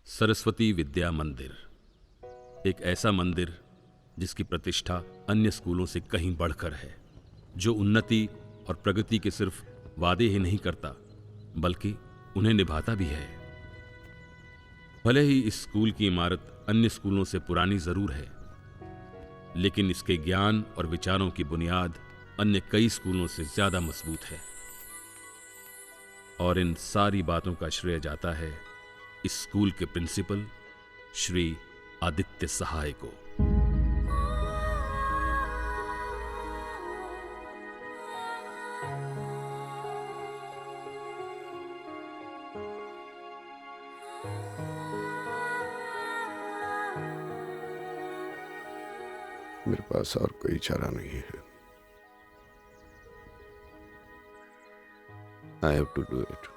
सरस्वती विद्या मंदिर एक ऐसा मंदिर जिसकी प्रतिष्ठा अन्य स्कूलों से कहीं बढ़कर है, जो उन्नति और प्रगति के सिर्फ वादे ही नहीं करता बल्कि उन्हें निभाता भी है। भले ही इस स्कूल की इमारत अन्य स्कूलों से पुरानी जरूर है, लेकिन इसके ज्ञान और विचारों की बुनियाद अन्य कई स्कूलों से ज्यादा मजबूत है। और इन सारी बातों का श्रेय जाता है इस स्कूल के प्रिंसिपल श्री आदित्य सहाय को। मेरे पास और कोई चारा नहीं है। I have to do it.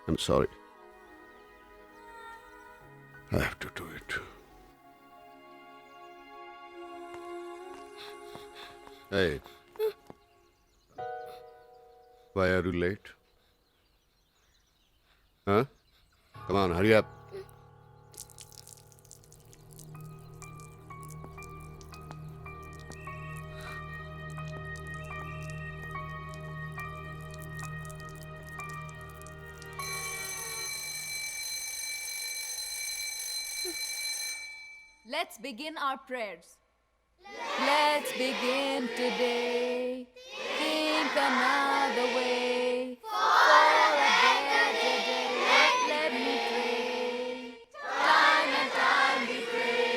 I'm sorry. I have to do it. Hey. Why are you late? Huh? Come on, hurry up. Let's begin our prayers. Let's begin today. Think another way. For a better day. Let me pray. Time and time we pray.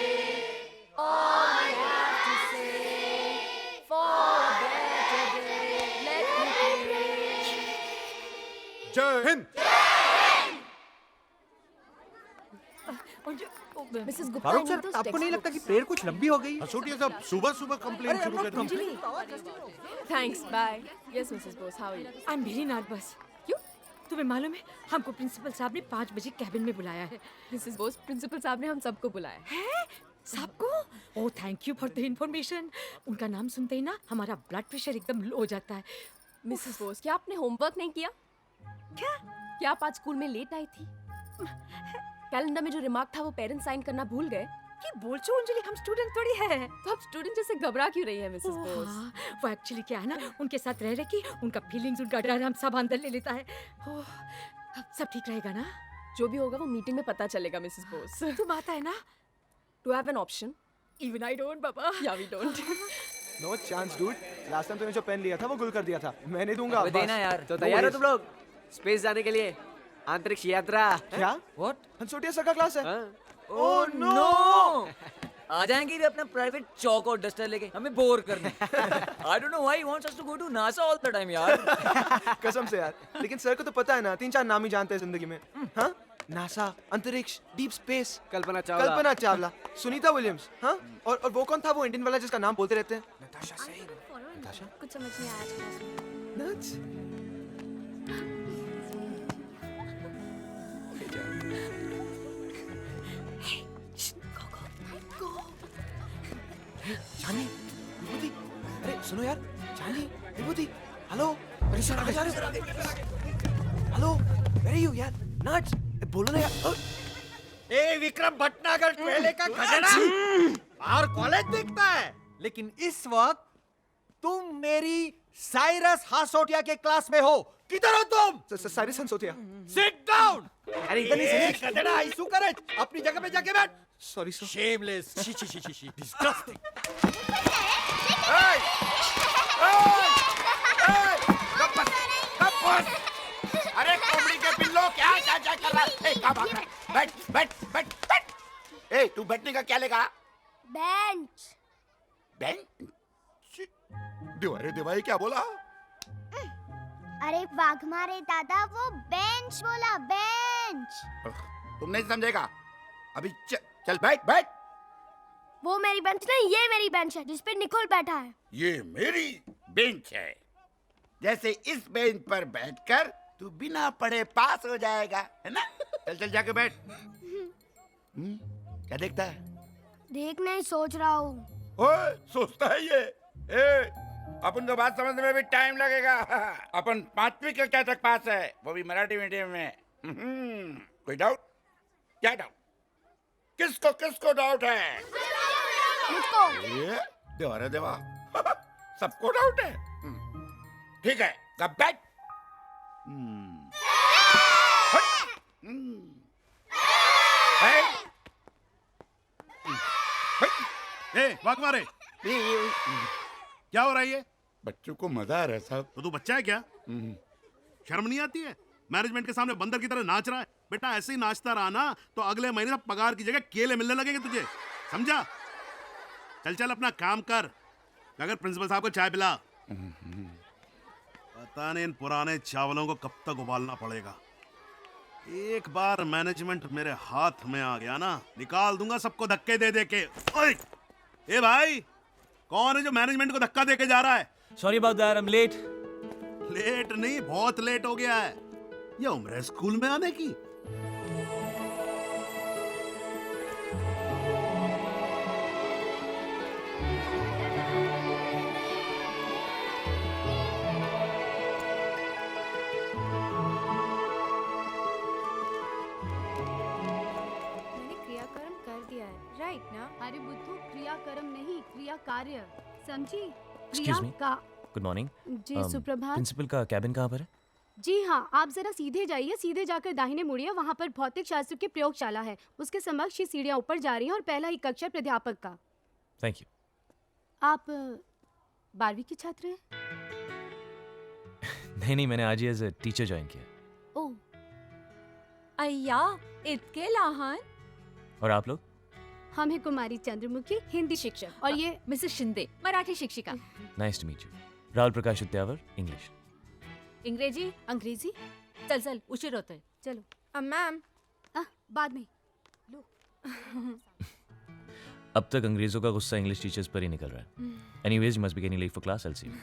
All I have to say. For a better day. Let me pray. जय Hind. Mrs. Gupta, Farooq I sir, need those आपको नहीं लगता कि textbooks. Prayer कुछ लंबी हो गई? हसूटिया साहब सुबह सुबह कंप्लेन शुरू कर दी। Thanks, bye. Yes, Mrs. Bose, how are you? I'm very nervous. क्यों? तुम्हें मालूम है हमको प्रिंसिपल साहब ने 5 बजे कैबिन में बुलाया है। Mrs. Bose, प्रिंसिपल साहब ने हम सबको बुलाया है। है? सबको? Oh thank you for the information. उनका नाम सुनते ही ना हमारा ब्लड प्रेशर एकदम लो हो जाता है। Mrs. Bose, क्या आपने होमवर्क नहीं किया? क्या आप आज स्कूल में लेट आई थी? कैलेंडर में जो रिमार्क था वो पेरेंट्स साइन करना भूल गए? ये बोल चो अंजलि, हम स्टूडेंट थोड़ी है। तो आप स्टूडेंट जैसे घबरा क्यों रही है मिसेस ओह, बोस? हाँ, वो एक्चुअली क्या है ना, उनके साथ रह रहे कि उनका फीलिंग्स, उनका डर हम सब अंदर ले लेता है। ओह, सब ठीक रहेगा ना? जो भी होगा वो मीटिंग में पता चलेगा मिसेस बोस। तुम आता है ना? Do have an option? Even I don't बाबा। या we don't. No chance dude. Last time तूने जो पेन लिया था वो गुल कर दिया था। मैं नहीं दूंगा। अबे देना यार। तो तैयार हो तुम लोग स्पेस जाने के लिए? अंतरिक्ष यात्रा। क्या? व्हाट? हंसोटिया सर का क्लास है। Oh no! आ जाएंगे भी अपना प्राइवेट चौक और डस्टर लेके हमें बोर करने। I don't know why he wants us to go to NASA all the time यार। कसम से यार। लेकिन सर को तो पता है ना, 3-4 नाम ही जानते हैं जिंदगी में। हाँ? नासा, अंतरिक्ष, deep space, Kalpana Chawla, Sunita Williams. हाँ? और वो कौन था वो इंडियन वाला जिसका नाम बोलते रहते हैं? नताशा सेन। नताशा? कुछ समझ नहीं आया आज क्लास में। नट्स। चांदी, विभूति, अरे सुनो यार, चांदी, विभूति, हेलो, अरे सर आगे जा रहे हो, हेलो, वेयर आर यू यार, नट्स, बोलो ना यार। ए विक्रम भटनागर पहले का खजाना और कॉलेज दिखता है, लेकिन इस वक्त तुम मेरी साइरस हासोटिया के क्लास में हो। किधर हो तुम? साइरस हंसोटिया। Sit down. अरे इधर नहीं सर। खजाना आइसू करे, अपनी जगह पे जाके बैठ। Sorry sir. Shameless, she, disgusting. अरे कोमड़ी के पिल्लो क्या कर रहा है? कहाँ भाग रहा है? बैठ। ए तू बैठने का क्या लेगा? बेंच। बेंच? अरे देवा ये क्या बोला? अरे वाघ मारे दादा, वो बेंच बोला, बेंच। तुम नहीं समझेगा। अभी चल बैठ। वो मेरी बेंच नहीं, ये मेरी बेंच है जिस पे निकोल बैठा है। ये मेरी बेंच है। जैसे इस बेंच पर बैठकर तू बिना पढ़े पास हो जाएगा, है ना? चल जाके बैठ। क्या देखता है? देखना ही सोच रहा हूँ। ओए सोचता है ये। ए अपन तो बात समझने में भी टाइम लगेगा। अपन 5वीं कक्षा तक पास है, वो भी मराठी मीडियम में। कोई डाउट? क्या डाउट? किसको किसको डाउट है? मुझको ये देवा रे देवा सबको डाउट है। ठीक है, कब बैठ। वाक मारे क्या हो रहा है ये? बच्चों को मजा आ रहा है साहब। तो तू बच्चा है क्या? शर्म नहीं आती है? मैनेजमेंट के सामने बंदर की तरह नाच रहा है। बेटा ऐसे ही नाचता रहा ना तो अगले महीने पगार की जगह केले मिलने लगेंगे तुझे, समझा? चल चल अपना काम कर, अगर प्रिंसिपल साहब को चाय पिला। पता नहीं इन पुराने चावलों को कब तक उबालना पड़ेगा। एक बार मैनेजमेंट मेरे हाथ में आ गया ना, निकाल दूंगा सबको धक्के दे दे के। ओए ए भाई, कौन है जो मैनेजमेंट को धक्का दे के जा रहा है? Sorry about that, I'm late. Late नहीं, बहुत लेट हो गया है। ये उम्र है स्कूल में आने की। मैंने क्रियाकर्म कर दिया है, राइट ना? अरे बुद्धू, क्रियाकर्म नहीं, क्रिया कार्य, समझी? Excuse me? का Good morning. जी सुप्रभात। प्रिंसिपल का कैबिन कहाँ पर है? जी हाँ, आप जरा सीधे जाइए, सीधे जाकर दाहिने मुड़िए, वहाँ पर भौतिक शास्त्र की प्रयोगशाला है। उसके समक्ष ही सीढ़ियाँ ऊपर जा रही हैं और पहला ही कक्षा प्राध्यापक का। Thank you. आप 12वीं के छात्र हैं? नहीं, मैंने आज ही एज ए टीचर ज्वाइन किया। ओह, अय्या इतके लहान. और आप लोग? हम हैं कुमारी चंद्रमुखी, हिंदी शिक्षक, और ये मिसेस शिंदे, मराठी शिक्षिका. Nice to meet you. Rahul Prakash Udyavar, English. इंग्रेजी. अंग्रेजी। चल उशीर होतोय. चलो मैम, बाद में। अब तक अंग्रेजों का गुस्सा इंग्लिश टीचर्स पर ही निकल रहा है। Anyways, you must be getting late for class, I will see you.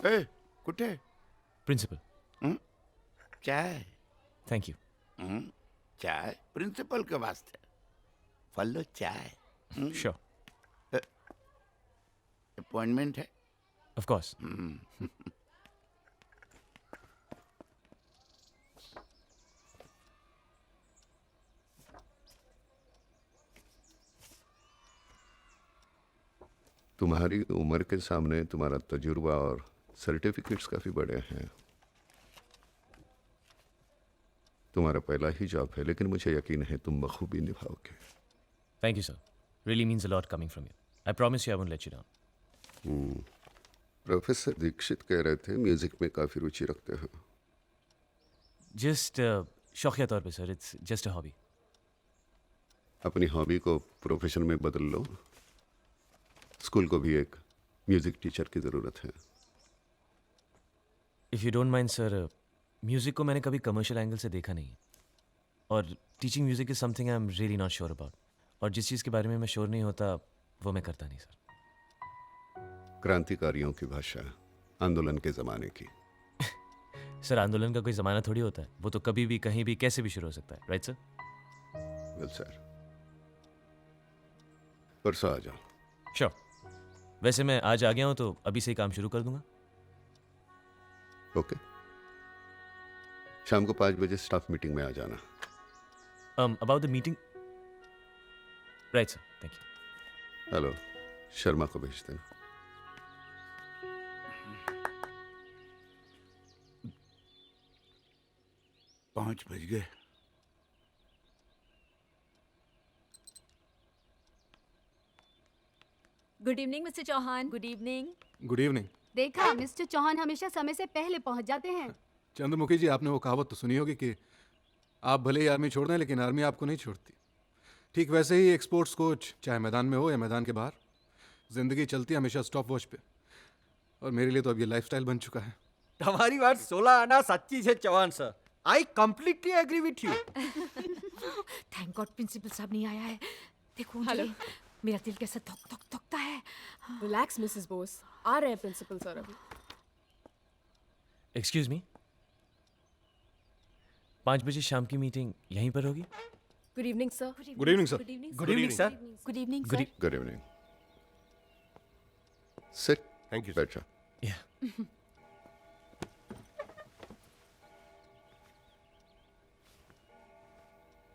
ए, कुठे? प्रिंसिपल। चाय। Thank you. चाय प्रिंसिपल के वास्ते। फॉलो चाय। श्योर। अपॉइंटमेंट है? Of course. तुम्हारी उम्र के सामने तुम्हारा तजुर्बा और सर्टिफिकेट्स काफी बड़े हैं। तुम्हारा पहला ही जॉब है, लेकिन मुझे यकीन है तुम बखूबी निभाओगे। Thank you sir, really means a lot coming from you. I promise you I won't let you down. Professor Dikshit कह रहे थे म्यूजिक में काफी रुचि रखते हो। जस्ट शौकिया तौर पे sir, it's just a hobby. अपनी हॉबी को प्रोफेशन में बदल लो। स्कूल को भी एक म्यूजिक टीचर की जरूरत है। If you don't mind sir, music को मैंने कभी कमर्शियल एंगल से देखा नहीं है, और teaching music is something I am really not sure about. और जिस चीज़ के बारे में मैं श्योर नहीं होता वो मैं करता नहीं सर। क्रांतिकारियों की भाषा, आंदोलन के जमाने की। सर, आंदोलन का कोई ज़माना थोड़ी होता है, वो तो कभी भी कहीं भी कैसे भी शुरू हो सकता है, राइट सर? वेल सर, परसों आ जाओ। श्योर। वैसे मैं आज आ गया हूँ तो अभी से ही काम शुरू कर दूंगा। ओके, शाम को 5 बजे स्टाफ मीटिंग में आ जाना। About the meeting, right sir, thank you. Hello, Sharma को भेज देना। पाँच बज गए। Good evening mister Chauhan. Good evening. Good evening. देखा, मिस्टर चौहान हमेशा समय से पहले पहुंच जाते हैं। चंद्रमुखी जी, आपने वो कहावत तो सुनी होगी कि आप भले ही आर्मी छोड़ दें लेकिन आर्मी आपको नहीं छोड़ती। ठीक वैसे ही एक स्पोर्ट्स कोच, चाहे मैदान में हो या मैदान के बाहर, जिंदगी चलती है हमेशा स्टॉप वॉच पे, और मेरे लिए तो अब ये लाइफस्टाइल बन चुका है। તમારી વાત 16 આના સાચી છે Chauhan sir. I completely agree with you. Thank god principal साहब नहीं आया है। देखो हेलो, मेरा दिल कैसा धक धक धकता है। रिलैक्स मिसेस बोस, आ रहे हैं प्रिंसिपल सर अभी. एक्सक्यूज मी, 5 बजे शाम की मीटिंग यहीं पर होगी? Good evening sir. Good evening sir. Good evening sir. Good evening Good sir. Good evening. Sit. Thank you बैठ जा। या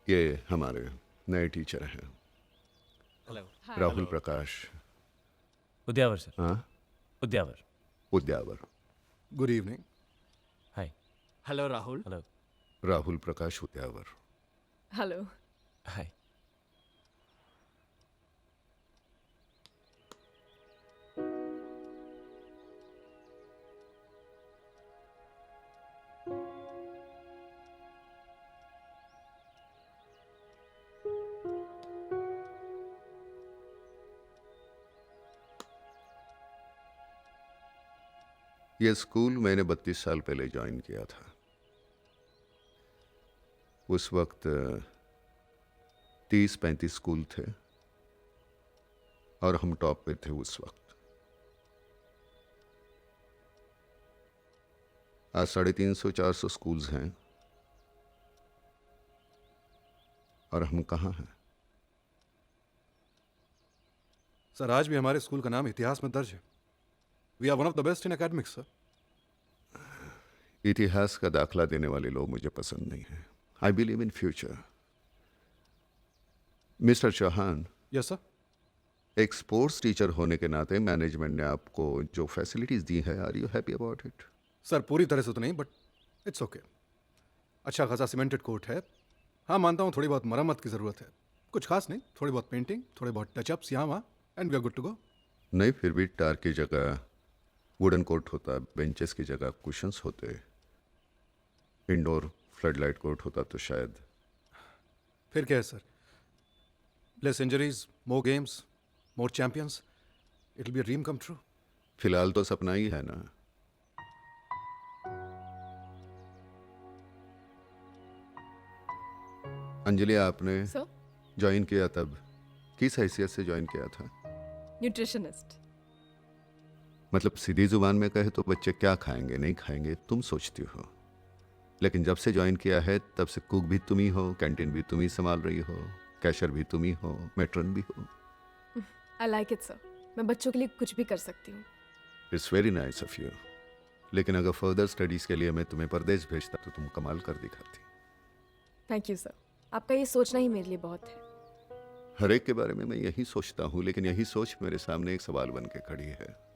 ये हमारे नए टीचर हैं, हेलो। राहुल प्रकाश। उद्यावर सर, हाँ, Udyavar. Udyavar. Good evening. Hi. Hello Rahul. Hello. Rahul Prakash Udyavar. Hello. Hi. ये स्कूल मैंने 32 साल पहले ज्वाइन किया था। उस वक्त 30-35 स्कूल थे और हम टॉप पे थे उस वक्त। आज 350-400 स्कूल्स हैं और हम कहाँ हैं? सर आज भी हमारे स्कूल का नाम इतिहास में दर्ज है। We are one of the best in academics sir. इतिहास का दाखला देने वाले लोग मुझे पसंद नहीं हैं। I believe in future. Mister Chauhan, yes sir. एक स्पोर्ट्स टीचर होने के नाते मैनेजमेंट ने आपको जो फैसिलिटीज दी है, are you happy about it? Sir पूरी तरह से तो नहीं, बट इट्स ओके। अच्छा खासा सीमेंटेड कोर्ट है। हाँ मानता हूँ थोड़ी बहुत मरम्मत की ज़रूरत है, कुछ खास नहीं, थोड़ी बहुत पेंटिंग, थोड़े बहुत टचअप्स यहाँ वहाँ, and we are good to go. नहीं, फिर भी टार की जगह वुडन कोर्ट होता, बेंचेस की जगह कुशंस होते, इंडोर फ्लडलाइट कोर्ट होता तो शायद। फिर क्या है sir? Less injuries, more games, more champions, it will be a dream come true. फिलहाल तो सपना ही है ना। अंजलि, आपने सर, ज्वाइन किया तब किस हैसियत से ज्वाइन किया था? न्यूट्रिशनिस्ट। मतलब सीधी जुबान में कहे तो बच्चे क्या खाएंगे नहीं खाएंगे तुम सोचती हो, लेकिन जब से ज्वाइन किया है तब से कुक भी तुम ही हो, कैंटीन भी तुम ही संभाल रही हो, कैशियर भी तुम ही हो, मैट्रन भी हो। I like it sir. मैं बच्चों के लिए कुछ भी कर सकती हूँ। It's very nice of you. लेकिन अगर फर्दर स्टडीज के लिए मैं तुम्हें परदेश भेजता तो तुम कमाल कर दिखाती। Thank you sir. आपका ये सोचना ही मेरे लिए बहुत है। हर एक के बारे में मैं यही सोचता हूँ, लेकिन यही सोच मेरे सामने एक सवाल बन के खड़ी है।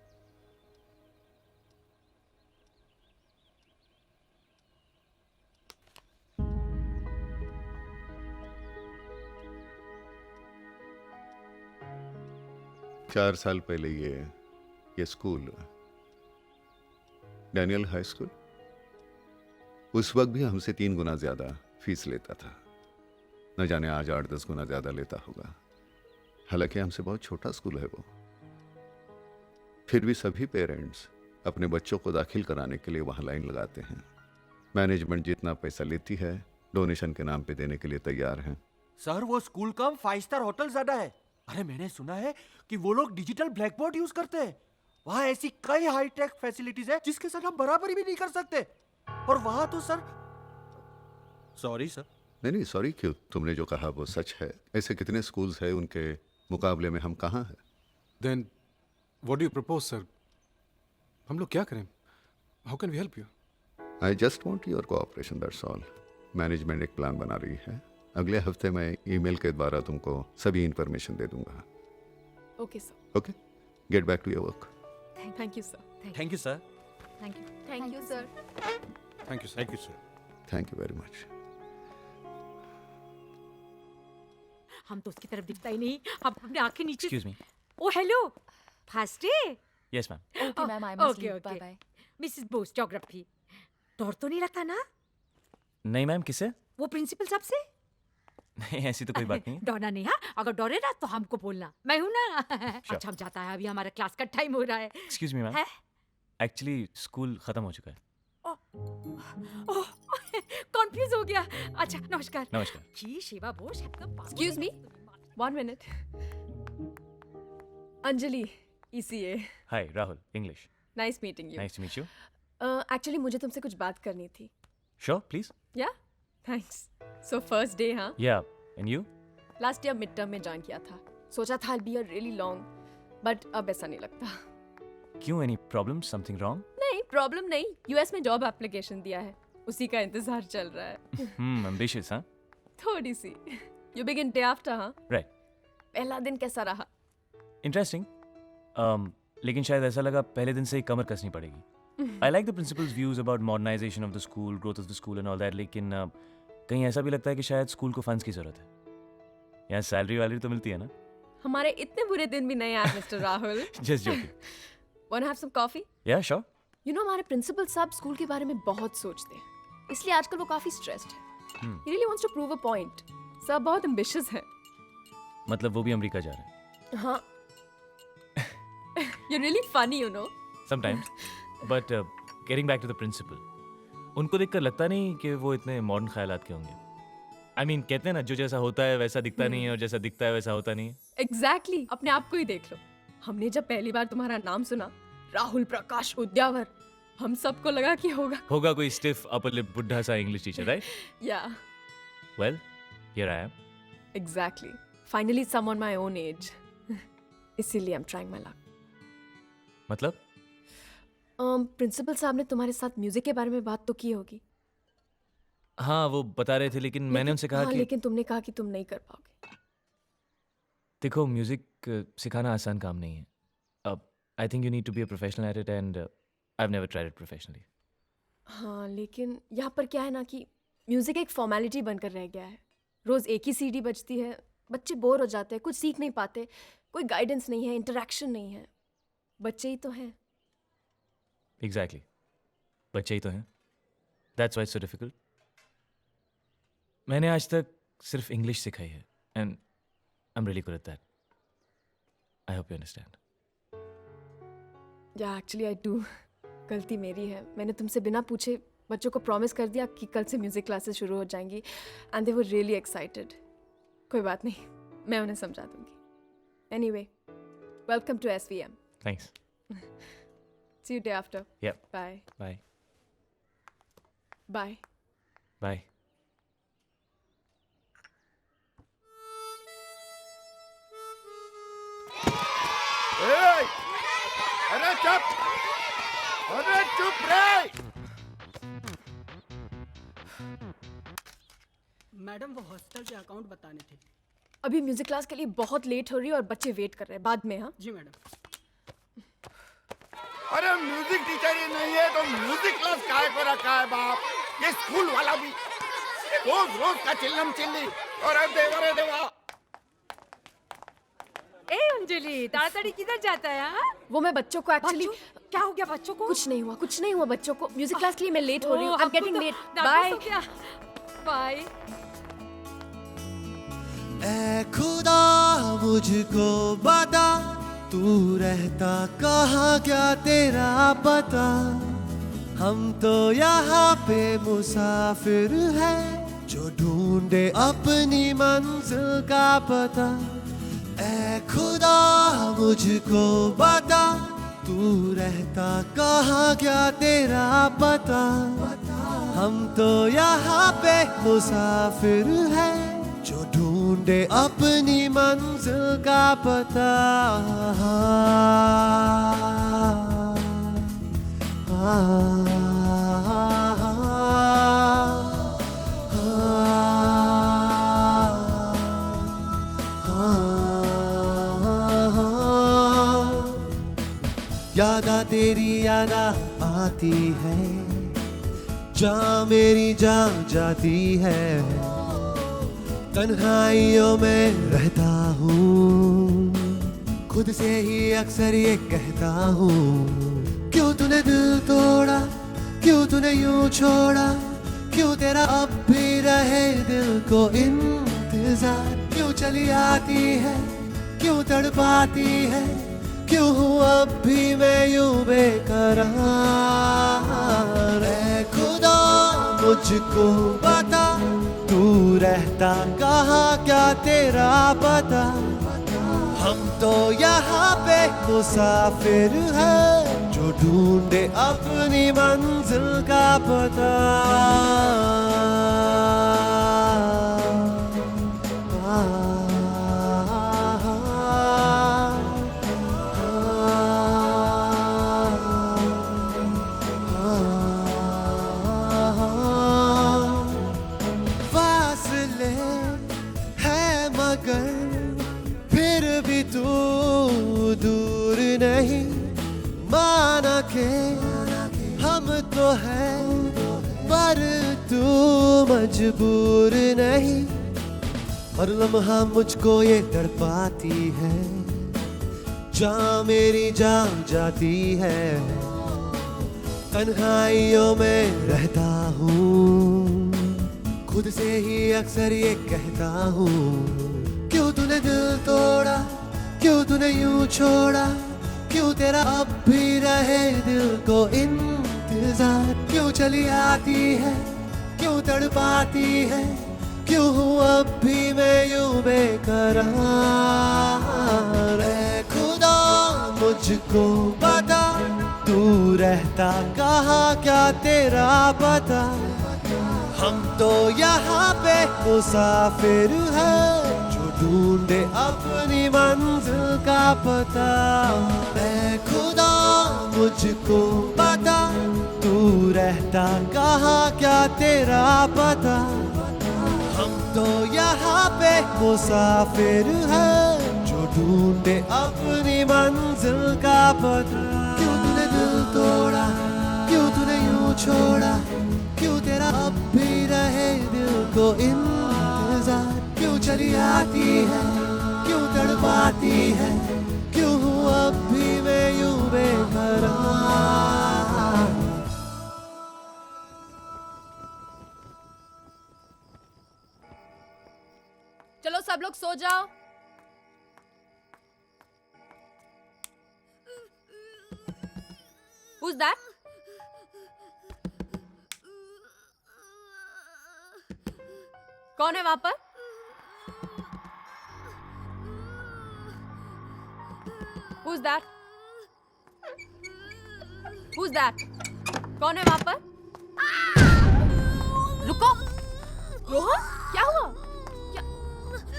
चार साल पहले ये स्कूल, डैनियल हाई स्कूल, उस वक्त भी हमसे 3 गुना ज्यादा फीस लेता था। न जाने आज 8-10 गुना ज्यादा लेता होगा। हालांकि हमसे बहुत छोटा स्कूल है वो। फिर भी सभी पेरेंट्स अपने बच्चों को दाखिल कराने के लिए वहां लाइन लगाते हैं। मैनेजमेंट जितना पैसा लेती है डोनेशन के नाम पे देने के लिए तैयार हैं। सर वो स्कूल कम 5 स्टार होटल ज्यादा है। अरे मैंने सुना है कि वो लोग डिजिटल ब्लैक बोर्ड यूज करते हैं। वहां ऐसी कई हाईटेक फैसिलिटीज है जिसके साथ हम बराबरी भी नहीं कर सकते। और वहां तो सर, सॉरी सर। नहीं सॉरी क्यों, तुमने जो कहा वो सच है। ऐसे कितने स्कूल्स हैं, उनके मुकाबले में हम कहाँ हैं? Then what do you propose sir? हम लोग क्या करें? How can we help you? I just want your cooperation, that's all. Management एक प्लान बना रही है। अगले हफ्ते मैं ईमेल के द्वारा तुमको सभी इंफॉर्मेशन दे दूंगा। Okay sir. Okay, get back to your work. Thank you sir. Thank you sir. Thank you. Thank you, sir. Thank you sir. Thank you sir. Thank you very much. हम तो उसकी तरफ दिखता ही नहीं। अब अपने आंखें नीचे। Excuse me. Oh hello, first day. Yes ma'am. Okay, ma'am, I must okay, leave. okay. Bye-bye. Mrs Bose, geography. डर तो नहीं लगता ना नहीं मैम, किससे? वो प्रिंसिपल साहब से? नहीं ऐसी तो कोई बात नहीं है। डरना नहीं। हाँ, अगर डरे ना तो हमको बोलना, मैं हूं ना। अच्छा हम जाता है, अभी हमारा क्लास का टाइम हो रहा है। एक्सक्यूज मी मैम, है? एक्चुअली स्कूल खत्म हो चुका है। ओह, कंफ्यूज हो गया। अच्छा नमस्कार। नमस्कार। जी शिवा बोस एकदम। Excuse me? 1 minute. Anjali, ECA. Hi Rahul, English. Nice meeting you. Nice to meet you. Actually मुझे तुमसे कुछ बात करनी थी। Sure please. Yeah? Thanks. So first day, हाँ? Yeah and you? Last year midterm में ज्वाइन किया था। सोचा था I'll be a really long, but अब ऐसा नहीं लगता। क्यों, एनी प्रॉब्लम, समथिंग रॉन्ग? नहीं प्रॉब्लम नहीं, यूएस में जॉब एप्लीकेशन दिया है, उसी का इंतजार चल रहा है। एम्बिशियस, हाँ? थोड़ी सी। यू बिगिन डे आफ्टर, हाँ? राइट। पहला दिन कैसा रहा? इंटरेस्टिंग, लेकिन शायद ऐसा लगा पहले दिन से ही कमर कसनी पड़ेगी। I like the principal's views about modernisation of the school, growth of the school and all that, लेकिन कहीं ऐसा भी लगता है कि शायद स्कूल को फंड्स की जरूरत है। यहाँ सैलरी वैलरी तो मिलती है ना? हमारे इतने बुरे दिन भी नहीं आए mister Rahul. Just joking. Want have some coffee? Yeah sure. You know हमारे प्रिंसिपल साहब स्कूल के बारे में बहुत सोचते हैं, इसलिए आजकल वो काफी स्ट्रेस्ड है। He really wants to prove a point. सब बहुत एम्बिशियस है। मतलब वो भी अमेरिका जा रहे हैं? हाँ। You're really funny, you know. Sometimes. But getting back to the principal, उनको देखकर लगता नहीं कि वो इतने मॉडर्न ख्यालात के होंगे। I mean, कहते हैं ना, जो जैसा होता है वैसा दिखता नहीं है और जैसा दिखता है वैसा होता नहीं है। Exactly. अपने आप को ही देख लो। हमने जब पहली बार तुम्हारा नाम सुना, राहुल प्रकाश उद्यावर, हम सबको लगा कि होगा कोई स्टिफ अपर लिप बुढ़ा सा English teacher, right? Yeah. Well, here I am. Exactly. Finally someone my own age. इसीलिए I'm trying my luck. मतलब? प्रिंसिपल साहब ने तुम्हारे साथ म्यूजिक के बारे में बात तो की होगी। हाँ, वो बता रहे थे, लेकिन मैंने उनसे कहा कि लेकिन तुमने कहा कि तुम नहीं कर पाओगे। देखो, म्यूजिक सिखाना आसान काम नहीं है। अब I think you need to be a professional at it and I have never tried it professionally. हाँ, लेकिन यहाँ पर क्या है ना कि म्यूजिक एक फॉर्मेलिटी बनकर रह गया है। रोज एक ही सीडी बजती है, बच्चे बोर हो जाते हैं, कुछ सीख नहीं पाते, कोई गाइडेंस नहीं है, इंटरेक्शन नहीं है। बच्चे ही तो हैं। एग्जैक्टली, बच्चे ही तो हैं। That's why it's so difficult. मैंने आज तक सिर्फ इंग्लिश सिखाई है and I am really good at that. I hope you understand. या एक्चुअली आई डू। गलती मेरी है, मैंने तुमसे बिना पूछे बच्चों को प्रॉमिस कर दिया कि कल से म्यूजिक क्लासेस शुरू हो जाएंगी and they were really excited. कोई बात नहीं, मैं उन्हें समझा दूंगी। Anyway, welcome to SVM। Thanks. See you day after. Yep. Bye. Bye. Bye. Bye. अरे चुप! अरे चुप रे! मैडम, वो हॉस्टल के अकाउंट बताने थे। अभी म्यूजिक क्लास के लिए बहुत लेट हो रही है और बच्चे वेट कर रहे हैं, बाद में। हाँ जी मैडम। अरे म्यूजिक टीचर ही नहीं है तो म्यूजिक क्लास काहे को रखा है बाप? ये स्कूल वाला भी रोज रोज का चिल्लम चिल्ली। अरे देवा। ए अंजलि, ताड़ाताड़ी किधर जाता है? हाँ? वो मैं बच्चों को एक्चुअली। क्या हो गया बच्चों को? कुछ नहीं हुआ बच्चों को। म्यूजिक क्लास के लिए मैं लेट हो रही हूँ। I am getting late. Bye bye. ऐ खुदा मुझको बता, तू रहता कहाँ, क्या तेरा पता? हम तो यहाँ पे मुसाफिर हैं जो ढूंढे अपनी मंजिल का पता। ऐ खुदा मुझको बता, तू रहता कहाँ, क्या तेरा पता? हम तो यहाँ पे मुसाफिर हैं जो ढूंढे अपनी मंजिल का पता। यादा तेरी यादा आती है, जहाँ मेरी जान जाती है। तन्हाइयों में रहता हूँ, खुद से ही अक्सर ये कहता हूँ, क्यों तूने दिल तोड़ा, क्यों तूने यूं छोड़ा, क्यों तेरा अब भी रहे दिल को इंतजार, क्यों चली आती है, क्यों तड़पाती है, क्यों हूँ अब भी मैं यूं बेकरार। ऐ खुदा मुझको बता, तू रहता कहाँ, क्या तेरा पता? हम तो यहाँ पे मुसाफिर हैं जो ढूंढे अपनी मंजिल का पता। मगर फिर भी तू दूर नहीं, माना के हम तो हैं पर तू मजबूर नहीं। हर लम्हा मुझको ये तड़पाती है, जहाँ मेरी जान जाती है। तन्हाइयों में रहता हूँ, खुद से ही अक्सर ये कहता हूँ, क्यों तूने दिल तोड़ा, क्यों तूने यूं छोड़ा, क्यों तेरा अब भी रहे दिल को इंतजार। क्यों चली आती है, क्यों तड़पाती है, क्यों हूँ अब भी मैं यूं बेकरार। ऐ खुदा मुझको बता, तू रहता कहाँ, क्या तेरा पता। हम तो यहाँ पे मुसाफिर हैं, जो ढूंढे अपनी मंजिल का पता। ऐ खुदा मुझको बता, तू रहता कहाँ, क्या तेरा पता। हम तो यहाँ पे मुसाफिर हैं, जो ढूंढे अपनी मंजिल का पता। क्यों तूने दिल तोड़ा, क्यों तूने यूं छोड़ा, क्यों तेरा अब भी रहे दिल को इंतजार। क्यों चली आती है, क्यों तड़पाती है, क्यों हूँ अब भी मैं यूं बेकरार। चलो सब लोग सो जाओ। Who's that? कौन है वहां पर? Who's that? Who's that? कौन है वहां पर? रुको। रोहन, क्या हुआ?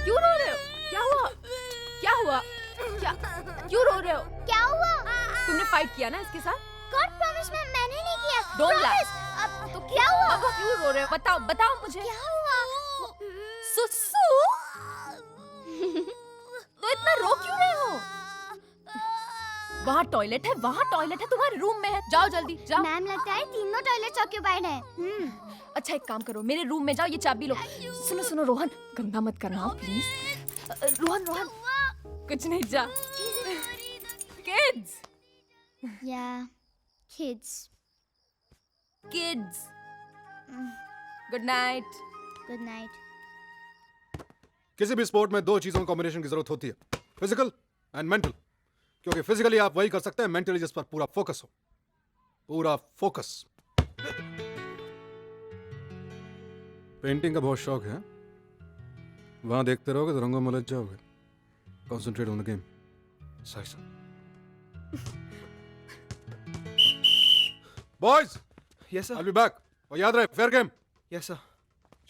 क्यों रो रहे हो? क्या हुआ? क्या हुआ? क्या? क्यों रो रहे हो? क्या हुआ? तुमने फाइट किया ना इसके साथ? गॉड प्रॉमिस मैंने नहीं किया। Don't lie. अब तो क्या हुआ? अब क्यों रो रहे हो? बताओ, बताओ मुझे। क्या हुआ? सुसु? तो इतना रो क्यों रहे हो? वहाँ टॉयलेट है, वहाँ टॉयलेट है, तुम्हारे रूम में है। जाओ जल्दी, जाओ। मैम लगता है तीनों टॉयलेट्स ऑक्यूपाइड है। अच्छा एक काम करो, मेरे रूम में जाओ, ये चाबी लो। सुनो सुनो रोहन, गंदा मत करना प्लीज। रोहन रोहन, कुछ नहीं, जा। Kids. Yeah, kids. Kids. Good night. Good night. किसी भी स्पोर्ट में दो चीजों की कॉम्बिनेशन की जरूरत होती है, फिजिकल एंड मेंटल। क्योंकि फिजिकली आप वही कर सकते हैं, मेंटली जिस पर पूरा फोकस हो। पूरा फोकस। पेंटिंग का बहुत शौक है, वहां देखते रहोगे तो रंगों में उलझ जाओगे। Concentrate on the game. सही sir. Boys, yes sir. I will be back. और याद रहे, फेयर गेम। Yes sir.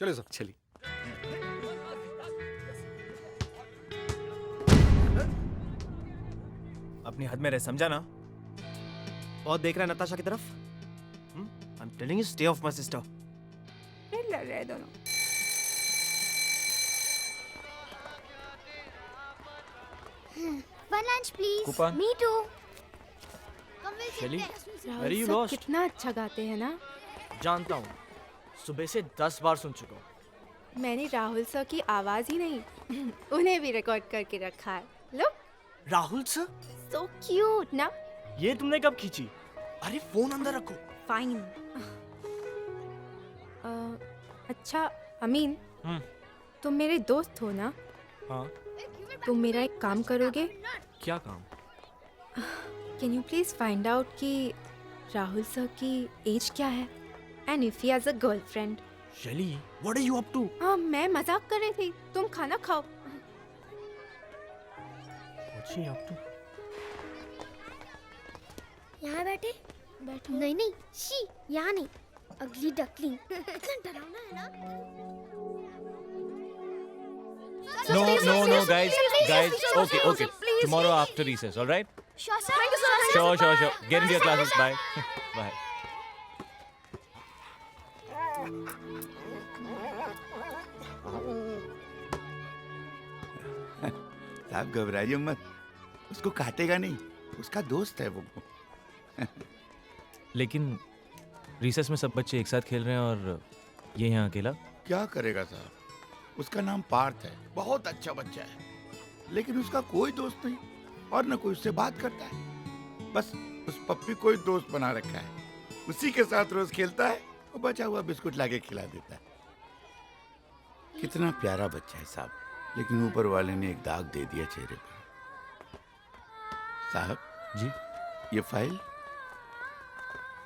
चलिए सर। चलिए। अपनी हद में रह, समझा ना? बहुत देख रहा है नताशा की तरफ। I am telling you, stay of my sister. लड़ रहे हैं दोनों। One lunch, please. Coupon? Me too. चली, Rahul very you sir lost. कितना अच्छा गाते हैं ना। जानता हूँ, सुबह से 10 बार सुन चुका हूँ। मैंने राहुल सर की आवाज ही नहीं उन्हें भी रिकॉर्ड करके रखा है। लो। राहुल सर? So cute ना? ये तुमने कब खींची? अरे फोन अंदर रखो। फाइन। अच्छा अमीन, तुम मेरे दोस्त हो ना? हाँ। तुम मेरा एक काम करोगे? क्या काम? Can you please find out कि राहुल सर की एज क्या है and if he has a girlfriend. Shaili, what are you up to? हाँ मैं मजाक कर रही थी, तुम खाना खाओ। What's she up to? यहाँ बैठे? बैठो। नहीं नहीं, शी यहाँ नहीं। अगली डकलिंग। इतना डरावना है ना? No, guys. Okay. Tomorrow after recess, all right? Sure, sir. Sure. Get into your classes. Bye. Bye. आप घबराइए मत, उसको काटेगा नहीं, उसका दोस्त है वो। लेकिन रिसेस में सब बच्चे एक साथ खेल रहे हैं और ये यहाँ अकेला। क्या करेगा साहब, उसका नाम पार्थ है, बहुत अच्छा बच्चा है, लेकिन उसका कोई दोस्त नहीं और न कोई उससे बात करता है। बस उस पप्पी को ही दोस्त बना रखा है, उसी के साथ रोज खेलता है और बचा हुआ बिस्कुट लाके खिला देता है। कितना प्यारा बच्चा है साहब, लेकिन ऊपर वाले ने एक दाग दे दिया चेहरे पर। साहब जी, ये फाइल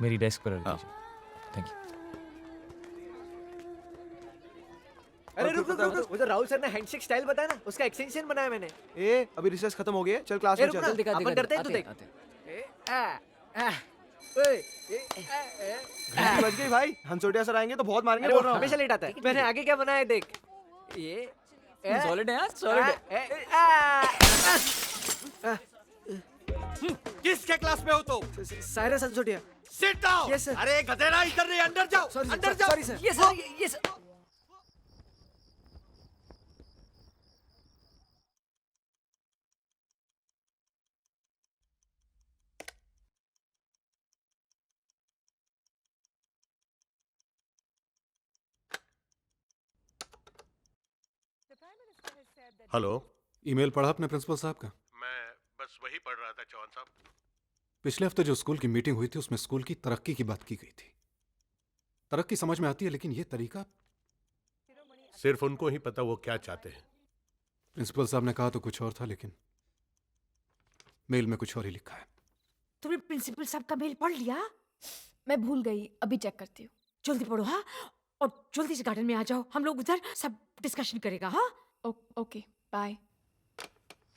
मेरी डेस्क पर रख दीजिए। Thank you. अरे रुक रुक रुक, वो जो राहुल सर ने हैंडशेक स्टाइल बताया ना, उसका एक्सटेंशन बनाया मैंने। ए अभी रिसर्च खत्म हो गई है, चल क्लास में चल। अपन करते हैं, तू देख। बच गई भाई, हंसोटिया सर आएंगे तो बहुत मारेंगे बोल रहा हूं। हमेशा लेट आता है। मैंने आगे क्या बनाया देख, ये सॉलिड है यार, सॉलिड है। किसके क्लास में हो तुम? Cyrus Hansotia. Sit down. Yes sir. अरे गधेड़ा, इधर नहीं, अंदर जाओ, अंदर जाओ। Sorry sir. Yes sir, yes. Hello, email पढ़ा अपने प्रिंसिपल साहब का? मैं बस वही पढ़ रहा था चौहान साहब। पिछले हफ्ते जो स्कूल की मीटिंग हुई थी उसमें स्कूल की तरक्की की बात की गई थी। तरक्की समझ में आती है, लेकिन ये तरीका। सिर्फ उनको ही पता वो क्या चाहते हैं। प्रिंसिपल साहब ने कहा तो कुछ और था, लेकिन मेल में कुछ और ही लिखा है। तुमने प्रिंसिपल साहब का मेल पढ़ लिया? मैं भूल गई, अभी चेक करती हूँ। जल्दी पढ़ो हाँ, और जल्दी से गार्डन में आ जाओ, हम लोग उधर सब डिस्कशन करेगा। हाँ okay, bye.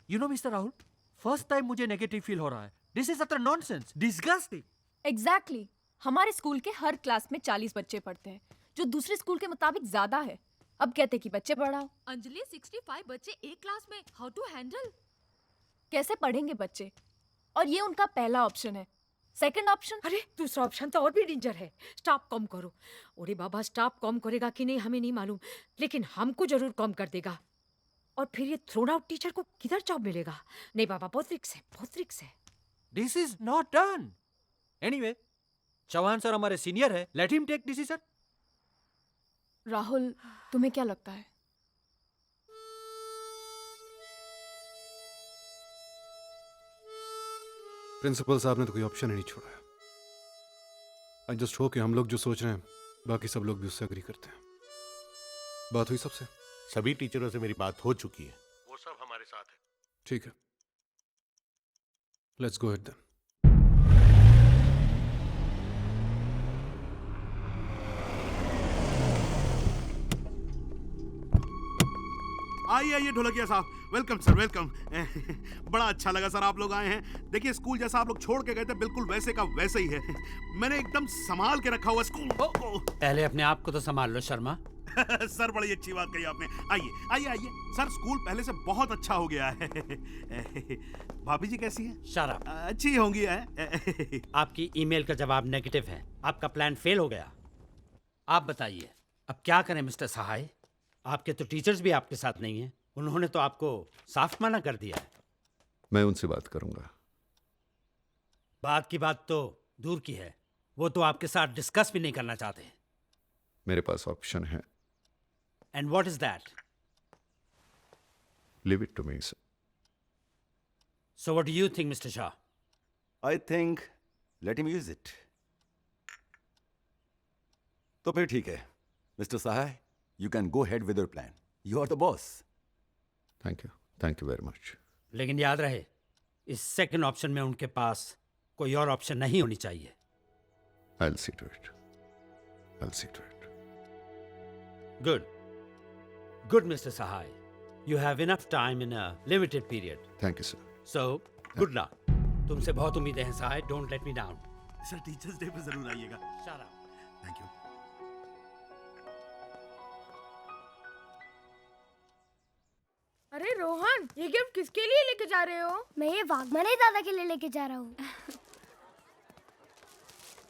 You know mister Rahul, first time मुझे नेगेटिव फील हो रहा है। This is utter nonsense, disgusting. Exactly, हमारे स्कूल के हर क्लास में 40 बच्चे पढ़ते हैं, जो दूसरे स्कूल के मुताबिक ज्यादा है। अब कहते कि बच्चे पढ़ाओ। अंजलि, 65 बच्चे एक क्लास में, हाउ टू हैंडल? कैसे पढ़ेंगे बच्चे? और ये उनका पहला ऑप्शन है। Second option? अरे दूसरा ऑप्शन तो और भी डेंजर है, स्टाफ कम करो। अरे बाबा, स्टाफ कम करेगा कि नहीं हमें नहीं मालूम, लेकिन हमको जरूर कम कर देगा। और फिर ये थ्रोन आउट टीचर को किधर जॉब मिलेगा? नहीं बाबा, बहुत रिक्स है, बहुत रिक्स है। This is not done. Anyway, Chauhan sir हमारे सीनियर है, let him take decision. Rahul, तुम्हें क्या लगता है? प्रिंसिपल साहब ने तो कोई ऑप्शन ही नहीं छोड़ा है। आई जस्ट होप कि हम लोग जो सोच रहे हैं बाकी सब लोग भी उससे एग्री करते हैं। बात हुई सबसे? सभी टीचरों से मेरी बात हो चुकी है, वो सब हमारे साथ है। ठीक है, लेट्स गो अहेड देन। आइए आइए ढोलकिया साहब, वेलकम सर, वेलकम। बड़ा अच्छा लगा सर आप लोग आए हैं। देखिए, स्कूल जैसा आप लोग छोड़ के गए थे, बिल्कुल वैसे का वैसे ही है। मैंने एकदम संभाल के रखा हुआ स्कूल को। पहले अपने आप को तो संभाल लो शर्मा। सर बड़ी अच्छी बात कही आपने। आइए आइए आइए सर, स्कूल पहले से बहुत अच्छा हो गया है। भाभी जी कैसी हैं? शराब अच्छी होंगी है। आपकी ईमेल का जवाब नेगेटिव है, आपका प्लान फेल हो गया। आप बताइए अब क्या करें मिस्टर सहाय? आपके तो टीचर्स भी आपके साथ नहीं हैं, उन्होंने तो आपको साफ मना कर दिया है। मैं उनसे बात करूंगा। बात की बात तो दूर की है, वो तो आपके साथ डिस्कस भी नहीं करना चाहते। मेरे पास ऑप्शन है। And what is that? Leave it to me sir. So what do you think mister Shah? I think let him use it. तो फिर ठीक है mister Sahay, you can go head with your plan, you are the boss. Thank you very much. लेकिन याद रहे, इस second option में उनके पास कोई और ऑप्शन नहीं होनी चाहिए। I'll see to it. Good. Good, Mr. Sahai. You have enough time in a limited period. Thank you, sir. So, good luck. तुमसे बहुत उम्मीदें हैं सहाय. Don't let me down. Sir teachers day पे जरूर आइएगा। Shut up. Thank you. अरे रोहन, ये gift किसके लिए लेके जा रहे हो? मैं ये वाघमाने दादा के लिए लेके जा रहा हूँ।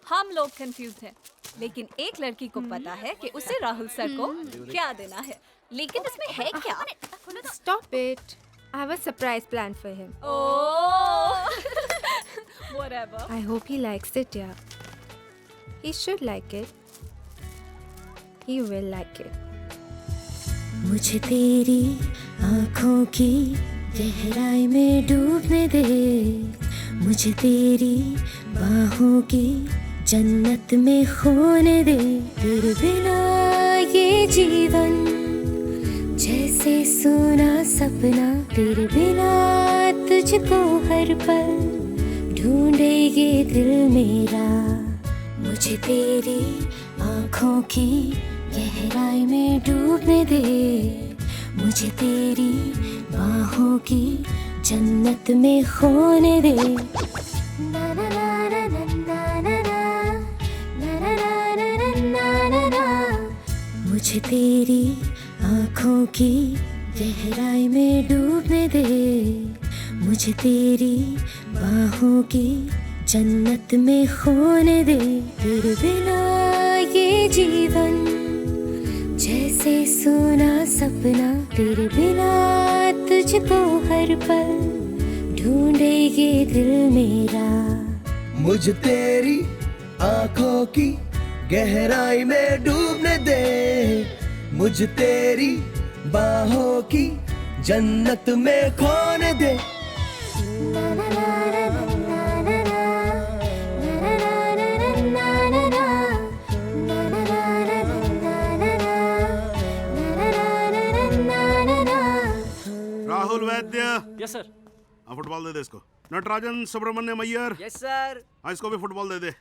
हम लोग कंफ्यूज हैं, लेकिन एक लड़की को पता है कि उसे राहुल सर को क्या देना है। लेकिन इसमें है क्या? Stop it. I have a surprise plan for him. Oh, whatever. I hope he likes it, yeah. He should like it. He will like it. मुझे तेरी आँखों की गहराई में डूबने दे, मुझे तेरी बाहों की जन्नत में खोने दे। तेरे बिना ये जीवन जैसे सोना सपना, तेरे बिना तुझको हर पल ढूंढे ये दिल मेरा। मुझे तेरी आँखों की गहराई में डूबने दे, मुझे तेरी बाहों की जन्नत में खोने दे। ना ना ना ना ना ना ना ना ना ना ना ना ना। मुझे तेरी आँखों की गहराई में डूबने दे, मुझे तेरी बाहों की जन्नत में खोने दे। तेरे बिना ये जीवन जैसे सोना सपना, तेरे बिना तुझको हर पल ढूंढे ये दिल मेरा। मुझे तेरी आँखों की गहराई में डूबने दे, मुझे तेरी बाहों की जन्नत में खोने दे। राहुल वैद्य। Yes sir. हाँ, फुटबॉल दे दे इसको। नटराजन सुब्रमण्यम अय्यर। Yes sir. हाँ, इसको भी फुटबॉल दे दे।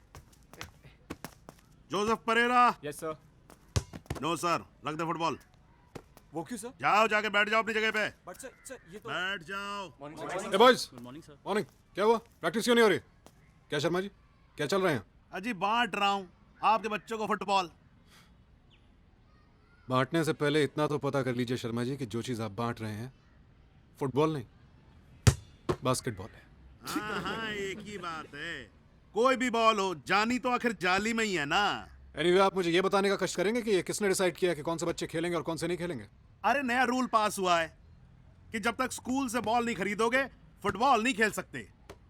Joseph Pereira. Yes sir. No sir, रख दे फुटबॉल। वो क्यों सर? जाओ, जाके बैठ जाओ अपनी जगह पे। बट सर ये तो बैठ जाओ। ए बॉयज, मॉर्निंग सर। मॉर्निंग। क्या हुआ? प्रैक्टिस क्यों नहीं हो रही? क्या शर्मा जी, क्या चल रहे हैं? अजी बांट रहा हूँ आपके बच्चों को फुटबॉल। बांटने से पहले इतना तो पता कर लीजिए शर्मा जी कि जो चीज़ आप बांट रहे हैं फुटबॉल नहीं, बास्केटबॉल है। हाँ हाँ, एक ही बात है। कोई भी बॉल हो, जानी तो आखिर जाली में ही है ना। एनीवे, आप मुझे ये बताने का कष्ट करेंगे कि ये किसने डिसाइड किया कि कौन से बच्चे खेलेंगे और कौन से नहीं खेलेंगे? अरे नया रूल पास हुआ है कि जब तक स्कूल से बॉल नहीं खरीदोगे फुटबॉल नहीं खेल सकते।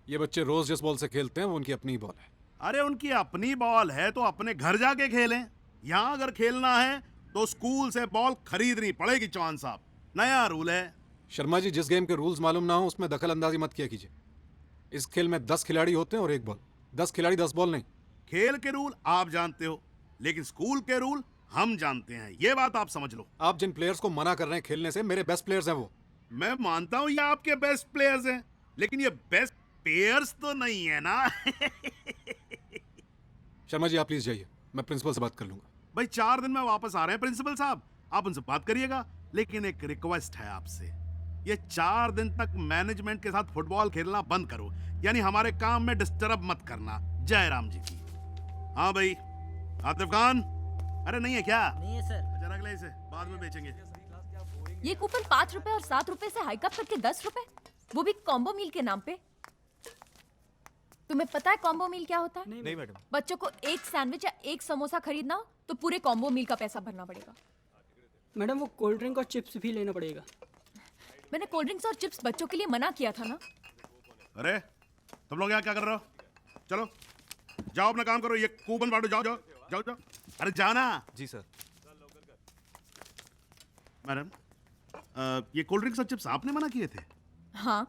ये बच्चे रोज जिस बॉल से खेलते हैं वो उनकी अपनी बॉल है। अरे उनकी अपनी बॉल है तो अपने घर जाके खेलें। यहाँ अगर खेलना है तो स्कूल से बॉल खरीदनी पड़ेगी। चौहान साहब, नया रूल है। शर्मा जी, जिस गेम के रूल्स मालूम ना हो उसमें दखल अंदाजी मत किया कीजिए। इस खेल में 10 खिलाड़ी होते हैं और एक बॉल। 10 खिलाड़ी 10 बॉल नहीं। खेल के रूल आप जानते हो, लेकिन स्कूल के रूल हम जानते हैं। ये बात आप समझ लो। आप जिन प्लेयर्स को मना कर रहे हैं खेलने से, मेरे बेस्ट प्लेयर्स हैं वो। मैं मानता हूँ ये आपके बेस्ट प्लेयर्स हैं, लेकिन ये बेस्ट प्लेयर्स तो नहीं है ना। शर्मा जी, आप प्लीज जाइए, मैं प्रिंसिपल से बात कर लूंगा। भाई 4 दिन में वापस आ रहे हैं प्रिंसिपल साहब, आप उनसे बात करिएगा। लेकिन एक रिक्वेस्ट है आपसे, ये 4 दिन तक मैनेजमेंट के साथ फुटबॉल खेलना बंद करो, यानी हमारे काम में डिस्टर्ब मत करना। जय राम जी की। हाँ भाई, आतिफ खान। अरे नहीं है क्या? नहीं है सर। अच्छा, रख ले इसे, बाद में बेचेंगे। ये कूपन 5 रुपए और 7 रुपए से हाइक अप करके 10 रुपए, वो भी कॉम्बो मील के नाम पे। तुम्हें पता है कॉम्बो मील क्या होता है? नहीं मैडम। बच्चों को एक सैंडविच या एक समोसा खरीदना हो तो पूरे कॉम्बो मील का पैसा भरना पड़ेगा। मैडम, वो कोल्ड ड्रिंक और चिप्स भी लेना पड़ेगा। मैंने कोल्ड ड्रिंक्स और चिप्स बच्चों के लिए मना किया था ना। अरे तुम लोग यहाँ क्या कर रहे हो? चलो जाओ अपना काम करो, ये कूपन बांटो। जाओ जाओ जाओ जाओ। अरे जाना। जी सर। मैडम, ये कोल्ड ड्रिंक्स और चिप्स आपने मना किए थे? हाँ।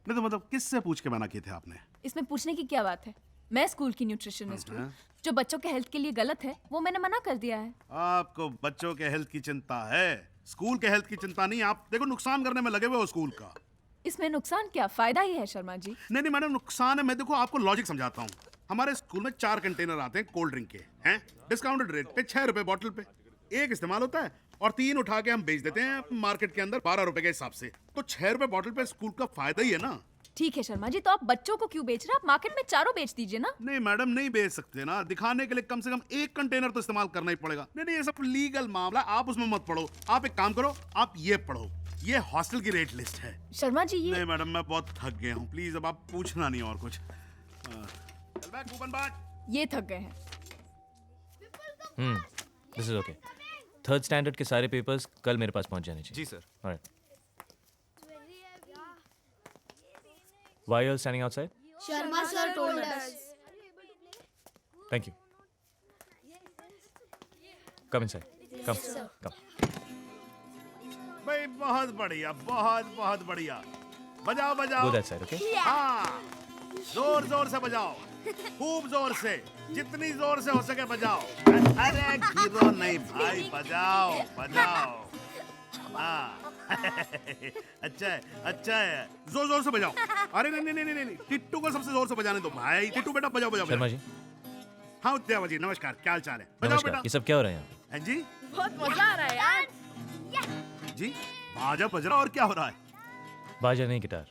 नहीं तो मतलब किससे पूछ के मना किए थे आपने? इसमें पूछने की क्या बात है? मैं स्कूल की न्यूट्रिशनिस्ट हूँ। जो बच्चों के हेल्थ के लिए गलत है वो मैंने मना कर दिया है। आपको बच्चों के हेल्थ की चिंता है, स्कूल के हेल्थ की चिंता नहीं। आप देखो नुकसान करने में लगे हुए हो स्कूल का। इसमें नुकसान क्या, फायदा ही है शर्मा जी। नहीं नहीं मैडम, नुकसान है। मैं देखो आपको लॉजिक समझाता हूँ। हमारे स्कूल में 4 कंटेनर आते हैं कोल्ड ड्रिंक के, हैं डिस्काउंटेड रेट पे 6 रुपए बॉटल पे। एक इस्तेमाल होता है और 3 उठा के हम बेच देते हैं मार्केट के अंदर 12 रुपए के हिसाब से। तो 6 रुपए बॉटल पे स्कूल का फायदा ही है ना। ठीक है शर्मा जी, तो आप बच्चों को क्यों बेच रहे हैं? आप मार्केट में चारों बेच दीजिए ना। नहीं मैडम, नहीं बेच सकते ना। दिखाने के लिए कम से कम 1 कंटेनर तो इस्तेमाल करना ही पड़ेगा। नहीं नहीं, ये सब लीगल मामला, आप उसमें मत पढ़ो। आप एक काम करो, आप ये पढ़ो, ये हॉस्टल की रेट लिस्ट है। शर्मा जी ये नहीं मैडम, मैं बहुत थक गया हूँ, प्लीज अब आप पूछना नहीं और कुछ। चल बैक, कूपन बांट। ये थक गए हैं। This is okay. 3rd standard के सारे पेपर्स कल मेरे पास पहुंच जाने चाहिए। जी sir. Alright. Why are you standing outside? Sharma sir told us. Thank you. Come inside. Come. Come. भाई बहुत बढ़िया, बहुत बहुत बढ़िया। बजाओ बजाओ। Go that side, okay? हाँ, जोर जोर से बजाओ, खूब जोर से, जितनी जोर से हो सके बजाओ। अरे गिरो नहीं भाई, बजाओ बजाओ। हाँ, अच्छा है, अच्छा है, जोर जोर से बजाओ। अरे नहीं नहीं नहीं नहीं, टिट्टू को सबसे जोर से बजाने दो भाई। टिट्टू बेटा बजाओ बजाओ। शर्मा जी। हाँ उद्यावर जी, नमस्कार, क्या हाल चाल है? बजाओ नमस्कार। बेटा। ये सब क्या हो रहा है यहाँ पे? हैं जी? बहुत मजा आ रहा है यार। जी, बाजा बज रहा और क्या हो रहा है? बाजा नहीं, गिटार।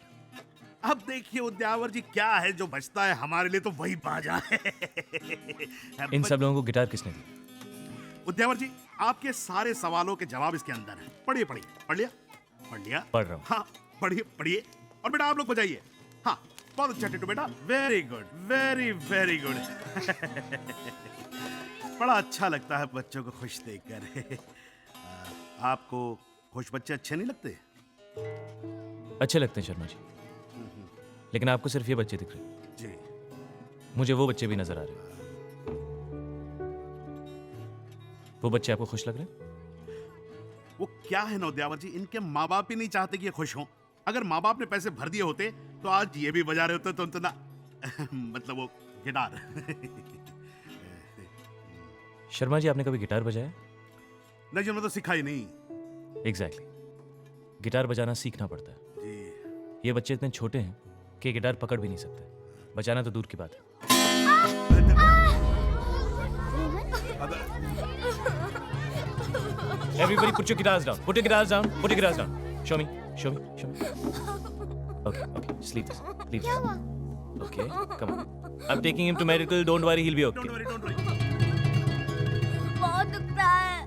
अब देखिए उद्यावर जी, क्या है जो बजता है हमारे लिए तो वही बाजा है। इन सब लोगों को गिटार किसने दी? उद्यावर जी, आपके सारे सवालों के जवाब इसके अंदर हैं। पढ़िए पढ़िए, पढ़ लिया? पढ़ लिया? पढ़ रहा हूँ। हाँ, पढ़िए पढ़िए। और बेटा आप लोग बजाइए। हाँ, बहुत अच्छा टिट्टू बेटा, very good, very very good. बड़ा अच्छा लगता है बच्चों को खुश देखकर। आपको खुश बच्चे अच्छे नहीं लगते? अच्छे लगते हैं शर्मा जी, लेकिन आपको सिर्फ ये बच्चे दिख रहे हैं। जी। मुझे वो बच्चे भी नजर आ रहे हैं। वो बच्चे आपको खुश लग रहे हैं? वो क्या है ना उद्यावर जी, इनके माँ बाप ही नहीं चाहते कि ये खुश हों। अगर माँ बाप ने पैसे भर दिए होते तो आज ये भी बजा रहे होते तो ना मतलब वो गिटार। शर्मा जी, आपने कभी गिटार बजाया? नहीं जी, मैं तो सिखा ही नहीं। एग्जैक्टली। गिटार बजाना सीखना पड़ता है। जी। ये बच्चे इतने छोटे हैं कि गिटार पकड़ भी नहीं सकते, बजाना तो दूर की बात है। Everybody put your guitars down. Put your guitars down. Put your guitars down. Show me. Show me. Show me. Okay, okay. Just leave this. Leave this. Okay, come on. I'm taking him to medical. Don't worry, he'll be okay. Don't worry, don't worry. बहुत दुख रहा है।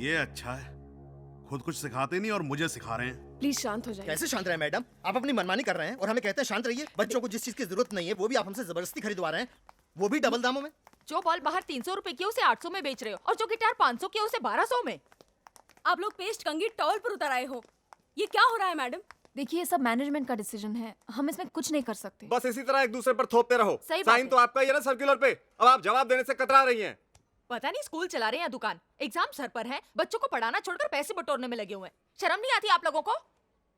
ये अच्छा है, खुद कुछ सिखाते नहीं और मुझे सिखा रहे हैं। प्लीज शांत हो जाइए। कैसे शांत रहे मैडम? आप अपनी मनमानी कर रहे हैं और हमें कहते हैं शांत रहिए। बच्चों को जिस चीज की जरूरत नहीं है वो भी आप हमसे जबरदस्ती खरीदवा रहे हैं, वो भी डबल दामों में। जो बॉल बाहर 300 रुपए की है, उसे 800 में बेच रहे हो, और जो गिटार 500 की है, उसे 1200 में। आप लोग पेस्ट कंघी टॉवल पर उतर आए हो। ये क्या हो रहा है मैडम? देखिए, ये सब मैनेजमेंट का डिसीजन है, हम इसमें कुछ नहीं कर सकते। बस इसी तरह एक दूसरे पर थोपते रहो। सही बात साइन है। तो आपका ही है ना सर्कुलर पे। अब आप जवाब देने से कतरा रही हैं। पता नहीं स्कूल चला रहे हैं या दुकान। एग्जाम सर पर है, बच्चों को पढ़ाना छोड़कर पैसे बटोरने में लगे हुए हैं। शर्म नहीं आती आप लोगों को?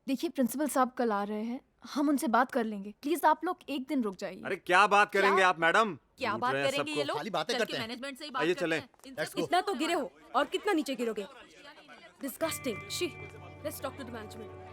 देखिए, प्रिंसिपल साहब कल आ रहे हैं, हम उनसे बात कर लेंगे। प्लीज आप लोग एक दिन रुक जाइए। अरे क्या बात करेंगे आप मैडम? क्या लूट बात रहे हैं करेंगे सबको। ये लोग? खाली बातें चल करते के हैं। मैनेजमेंट से ही बात आइए करते चलें। हैं। इनसे इतना तो गिरे हो और कितना नीचे गिरोगे? डिस्गस्टिंग। शी, let's talk to the management.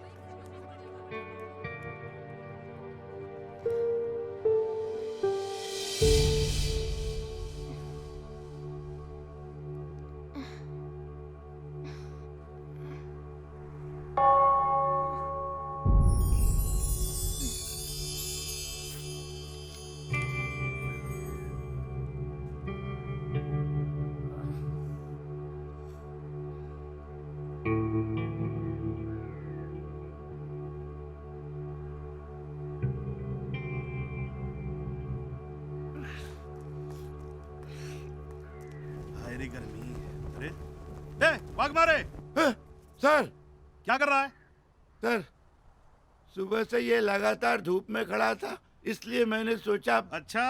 भारी गर्मी। अरे ए, भाग मारे। सर, क्या कर रहा है? सर, सुबह से ये लगातार धूप में खड़ा था, इसलिए मैंने सोचा। अच्छा,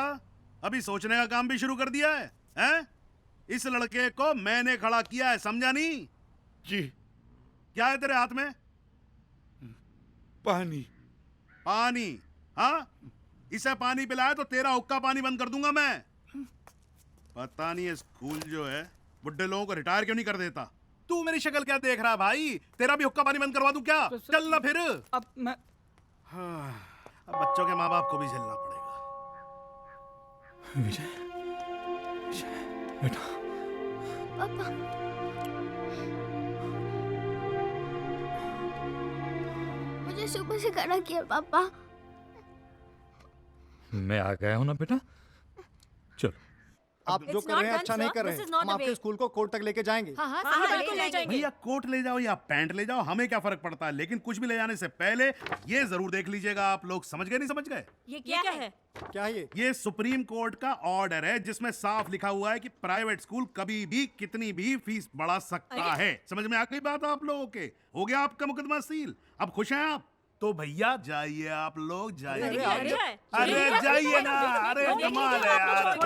अभी सोचने का काम भी शुरू कर दिया है? हैं? इस लड़के को मैंने खड़ा किया है, समझा नहीं? जी। क्या है तेरे हाथ में? पानी। पानी? हाँ, इसे पानी पिलाया तो तेरा हुक्का पानी बंद कर दूंगा मैं। पता नहीं ये स्कूल जो है बुड्ढे लोगों को रिटायर क्यों नहीं कर देता। तू मेरी शक्ल क्या देख रहा है भाई? तेरा भी हुक्का पानी बंद करवा दूं क्या? चल ना फिर। अब मैं हाँ, अब बच्चों के माँ बाप को भी झेलना पड़ेगा। विजय, विजय बेटा। पापा, मुझे सुबह से खड़ा किया पापा। मैं आ गया हूं ना बेटा। चलो आप जो कर रहे हैं अच्छा नहीं कर रहे हैं। हम आपके स्कूल को कोर्ट तक लेके जाएंगे। हाँ, बिल्कुल ले जाएंगे। भैया कोट ले जाओ या पैंट ले जाओ, हमें क्या फर्क पड़ता है, लेकिन कुछ भी ले जाने से पहले ये जरूर देख लीजिएगा आप लोग। समझ गए नहीं समझ गए? ये क्या है? क्या ये सुप्रीम कोर्ट का ऑर्डर है जिसमें साफ लिखा हुआ है कि प्राइवेट स्कूल कभी भी कितनी भी फीस बढ़ा सकता है। समझ में आ गई बात आप लोगों के? हो गया आपका मुकदमा सील, अब खुश हैं आप? तो भैया जाइए आप लोग, जाइए। अरे जाइए ना, अरे कमाल है यार।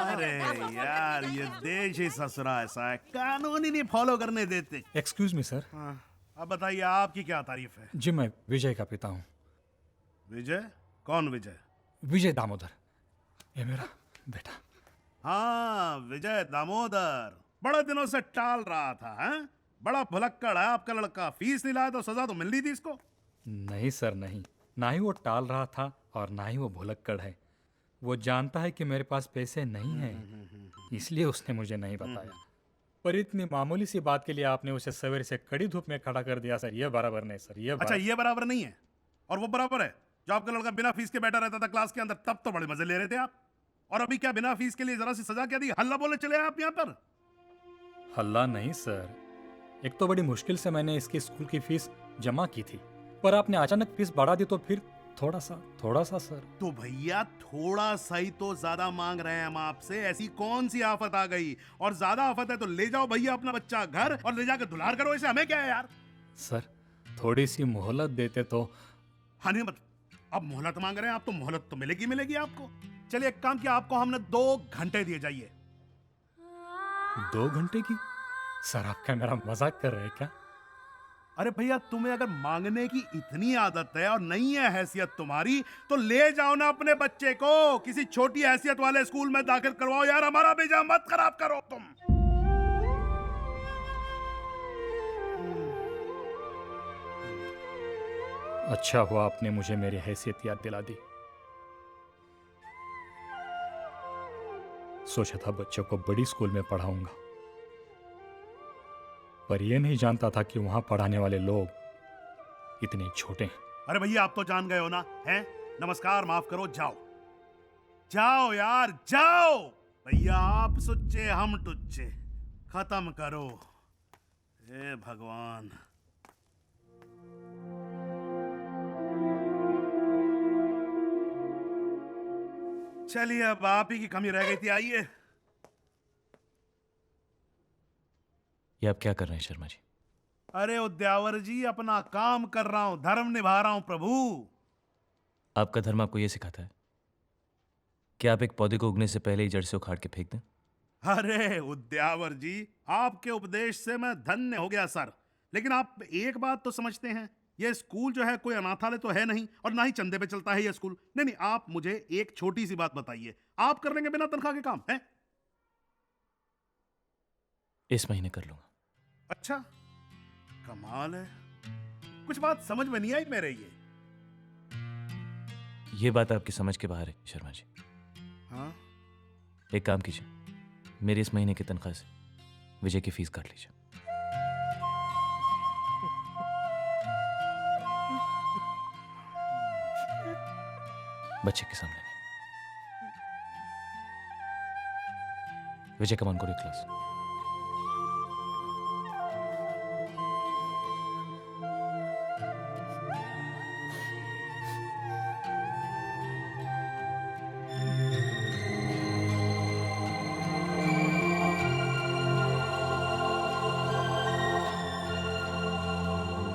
अरे यार ये देश ही ससुरा ऐसा है, कानून ही नहीं फॉलो करने देते। Excuse me sir. अब बताइए आपकी क्या तारीफ है? जी मैं विजय का पिता हूँ। विजय? कौन विजय? विजय दामोदर, ये मेरा बेटा। हाँ विजय दामोदर, बड़े दिनों से टाल रहा था। हैं? बड़ा भुलक्कड़ है आपका लड़का, फीस नहीं लाया तो सजा तो मिलनी थी इसको। नहीं सर नहीं, ना ही वो टाल रहा था और ना ही वो भुलक्कड़ है। वो जानता है कि मेरे पास पैसे नहीं हैं, इसलिए उसने मुझे नहीं बताया। पर इतनी मामूली सी बात के लिए आपने उसे सवेरे से कड़ी धूप में खड़ा कर दिया सर, ये बराबर नहीं सर। ये अच्छा ये बराबर नहीं है और वो बराबर है? जो आपका लड़का बिना फीस के बैठा रहता था क्लास के अंदर, तब तो बड़े मजे ले रहे थे आप, और अभी क्या बिना फीस के लिए जरा सी सजा क्या दी? हल्ला बोले चले आप यहाँ पर? हल्ला नहीं सर, एक तो बड़ी मुश्किल से मैंने इसकी स्कूल की फीस जमा की थी, पर आपने अचानक फीस बढ़ा दी तो फिर थोड़ा सा सर। तो भैया थोड़ा सा ही तो ज्यादा मांग रहे हैं हम आपसे, ऐसी कौन सी आफत आ गई? और ज्यादा आफत है तो ले जाओ भैया अपना बच्चा घर और ले जाकर दुलार करो, इसे हमें क्या है यार। सर थोड़ी सी मोहलत देते तो। हाँ नहीं मतलब अब मोहलत मांग रहे हैं आप, तो मोहलत तो मिलेगी आपको। चलिए एक काम किया, आपको हमने 2 घंटे दिए, जाइए। 2 घंटे की? सर आप क्या मेरा मजाक कर रहे हैं क्या? अरे भैया तुम्हें अगर मांगने की इतनी आदत है और नहीं है हैसियत तुम्हारी, तो ले जाओ ना अपने बच्चे को किसी छोटी हैसियत वाले स्कूल में दाखिल करवाओ यार, हमारा भेजा मत खराब करो तुम। अच्छा हुआ आपने मुझे मेरी हैसियत याद दिला दी। सोचा था बच्चों को बड़ी स्कूल में पढ़ाऊंगा, पर यह नहीं जानता था कि वहां पढ़ाने वाले लोग इतने छोटे हैं। अरे भैया आप तो जान गए हो ना, हैं? नमस्कार माफ करो, जाओ जाओ यार जाओ। भैया आप सुच्चे हम टुच्चे, खत्म करो। हे भगवान। चलिए अब आप ही की कमी रह गई थी, आइए। ये आप क्या कर रहे हैं शर्मा जी? अरे उद्यावर जी अपना काम कर रहा हूं, धर्म निभा रहा हूं प्रभु। आपका धर्म आपको ये सिखाता है कि आप एक पौधे को उगने से पहले ही जड़ से उखाड़ के फेंक दें? अरे उद्यावर जी आपके उपदेश से मैं धन्य हो गया सर, लेकिन आप एक बात तो समझते हैं, ये स्कूल जो है कोई अनाथालय तो है नहीं और ना ही चंदे पे चलता है ये स्कूल। नहीं आप मुझे एक छोटी सी बात बताइए, आप कर लेंगे बिना तनख्वाह के काम? है इस महीने कर लूंगा। अच्छा कमाल है, कुछ बात समझ में नहीं आई मेरे। ये बात आपकी समझ के बाहर है शर्मा जी। हाँ? एक काम कीजिए, मेरी इस महीने की तनख्वाह से विजय की फीस काट लीजिए। बच्चे के सामने नहीं। Vijay come on go to class.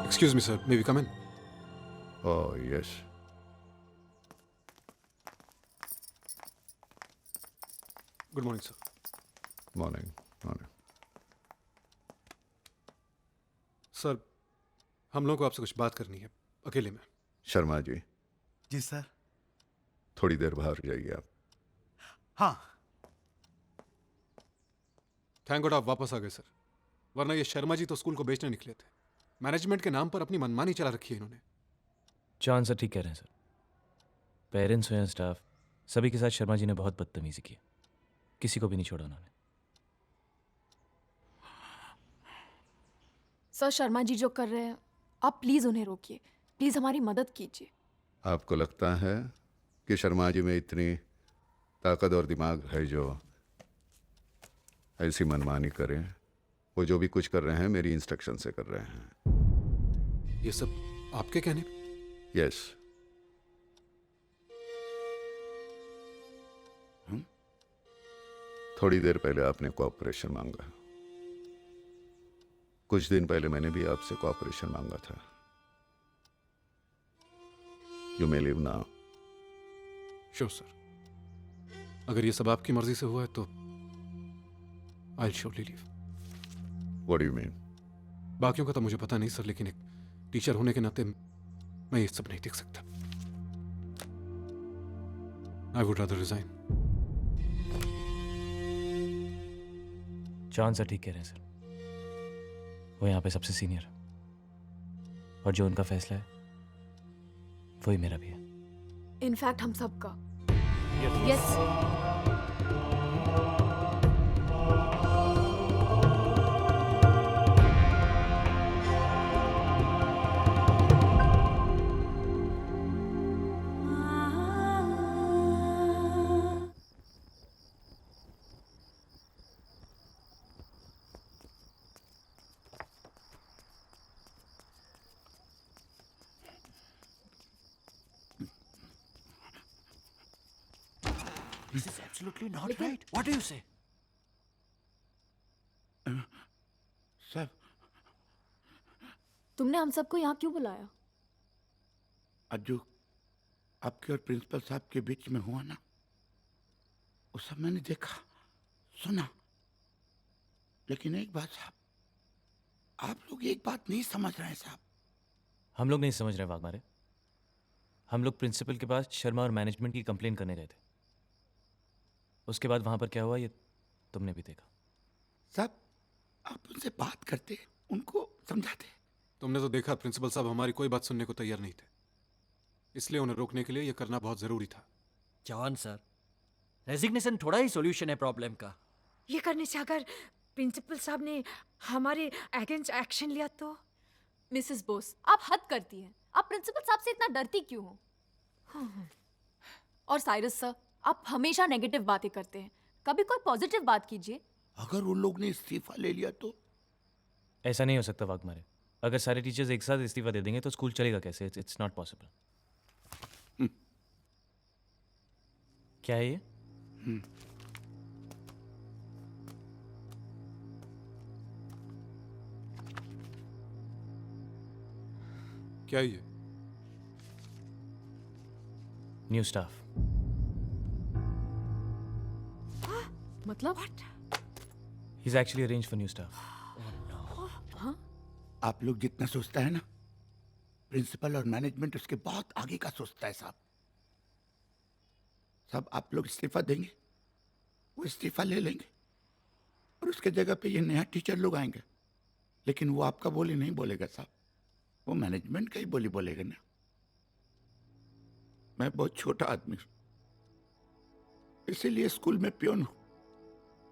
Excuse me, sir. May we come in? Oh, yes. Good morning, sir. Morning. Morning. Sir हम लोगों को आपसे कुछ बात करनी है अकेले में। शर्मा जी। जी सर। थोड़ी देर बाहर जाइए आप। हाँ। थैंक गॉड आप वापस आ गए सर, वरना ये शर्मा जी तो स्कूल को बेचने निकले थे। मैनेजमेंट के नाम पर अपनी मनमानी चला रखी है इन्होंने। जॉन सर ठीक कह रहे हैं सर। पेरेंट्स हो या स्टाफ, सभी के साथ शर्मा जी ने बहुत बदतमीजी की, किसी को भी नहीं छोड़ा उन्होंने। सर शर्मा जी जो कर रहे हैं, आप प्लीज उन्हें रोकिए, प्लीज हमारी मदद कीजिए। आपको लगता है कि शर्मा जी में इतनी ताकत और दिमाग है जो ऐसी मनमानी करें। वो जो भी कुछ कर रहे हैं मेरी इंस्ट्रक्शन से कर रहे हैं। ये सब आपके कहने पे? यस। थोड़ी देर पहले आपने कोऑपरेशन मांगा। कुछ दिन पहले मैंने भी आपसे कोऑपरेशन मांगा था। You may leave now. Sure sir. अगर ये सब आपकी मर्जी से हुआ है तो I surely leave. What do you mean? बाकियों का तो मुझे पता नहीं सर, लेकिन एक टीचर होने के नाते मैं ये सब नहीं देख सकता। I would rather resign. John sir ठीक कह रहे हैं सर, वो यहाँ पे सबसे सीनियर है और जो उनका फैसला है वही मेरा भी है। इनफैक्ट हम सबका। Yes. This is absolutely not right. What do you say? Sir, तुमने हम सबको यहाँ क्यों बुलाया? आज जो आपके और प्रिंसिपल साहब के बीच में हुआ ना, वो सब मैंने देखा, सुना। लेकिन एक बात साहब, आप लोग एक बात नहीं समझ रहे हैं साहब। हम लोग नहीं समझ रहे वाघमारे। हम लोग प्रिंसिपल के पास शर्मा और मैनेजमेंट की कंप्लेन करने गए थे। उसके बाद वहां पर क्या हुआ ये तुमने भी देखा। साहब, आप उनसे बात करते, उनको समझाते। तुमने तो देखा प्रिंसिपल साहब हमारी कोई बात सुनने को तैयार नहीं थे, इसलिए उन्हें रोकने के लिए यह करना बहुत जरूरी था। जॉन सर, रेजिग्नेशन थोड़ा ही सॉल्यूशन है प्रॉब्लम का। ये करने से अगर प्रिंसिपल साहब ने हमारे अगेंस्ट एक्शन लिया तो? मिसेस बोस, आप हद करती हैं। आप प्रिंसिपल साहब से इतना डरती क्यों हो? और साइरस सर, आप हमेशा नेगेटिव बातें करते हैं, कभी कोई पॉजिटिव बात कीजिए। अगर उन लोग ने इस्तीफा ले लिया तो? ऐसा नहीं हो सकता वाघमारे। अगर सारे टीचर्स एक साथ इस्तीफा दे देंगे तो स्कूल चलेगा कैसे? It's not possible. क्या है ये? क्या है ये? New staff. मतलब? He's actually arranged for new staff. हाँ? आप लोग जितना सोचता है ना, प्रिंसिपल और मैनेजमेंट उसके बहुत आगे का सोचता है साहब। साहब, आप लोग इस्तीफा देंगे, वो इस्तीफा ले लेंगे और उसके जगह पे ये नया टीचर लोग आएंगे। लेकिन वो आपका बोली नहीं बोलेगा साहब, वो मैनेजमेंट का ही बोली बोलेगा ना। मैं बहुत छोटा आदमी हूं, इसीलिए स्कूल में पियोन हूं।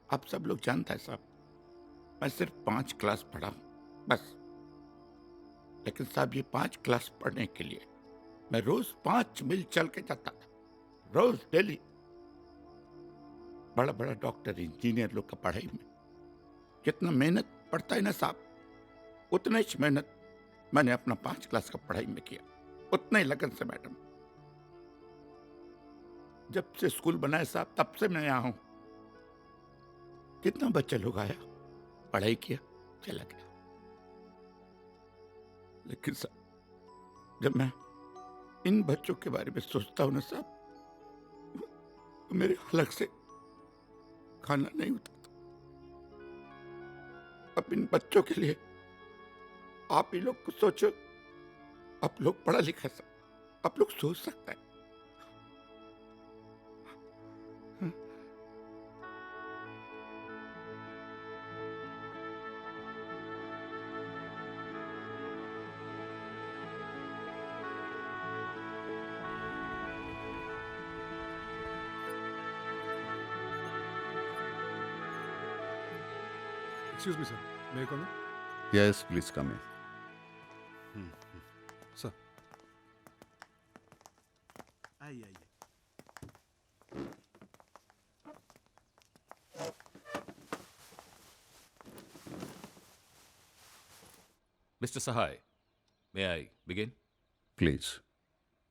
आप सब लोग जानता है साहब, मैं सिर्फ 5 क्लास पढ़ा हूं बस। लेकिन साहब, ये 5 क्लास पढ़ने के लिए मैं रोज 5 मील चल के जाता था, रोज डेली। बड़ा बड़ा डॉक्टर इंजीनियर लोग का पढ़ाई में कितना मेहनत पड़ता है ना साहब, उतना ही मेहनत मैंने अपना 5 क्लास का पढ़ाई में किया, उतना ही लगन से मैडम। जब से स्कूल बनाया साहब, तब से मैं यहाँ हूं। कितना बच्चा लोग आया, पढ़ाई किया, चला गया। लेकिन साहब, जब मैं इन बच्चों के बारे में सोचता हूं ना साहब, तो मेरे हलक से खाना नहीं उतरता। अब इन बच्चों के लिए आप ही लोग कुछ सोचो। आप लोग पढ़ा लिखा साहब, आप लोग सोच सकते हैं। Excuse me, sir. May I come in? Yes, please come in. Sir. आइए आइए। Mr. Sahai, may I begin? Please.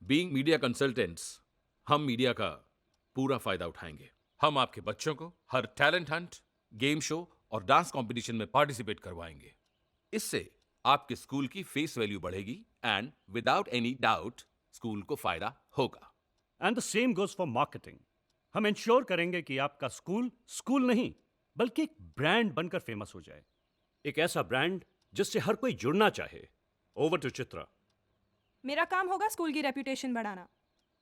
Being media consultants, हम मीडिया का पूरा फायदा उठाएंगे। हम आपके बच्चों को हर टैलेंट हंट, गेम शो और डांस कंपटीशन में पार्टिसिपेट करवाएंगे। इससे आपके स्कूल की फेस वैल्यू बढ़ेगी and without any doubt school को फायदा होगा। And the same goes for marketing. हम इंश्योर करेंगे कि आपका स्कूल स्कूल नहीं बल्कि एक ब्रांड बनकर फेमस हो जाए, एक ऐसा ब्रांड जिससे हर कोई जुड़ना चाहे। Over to Chitra. मेरा काम होगा स्कूल की रेपुटेशन बढ़ाना।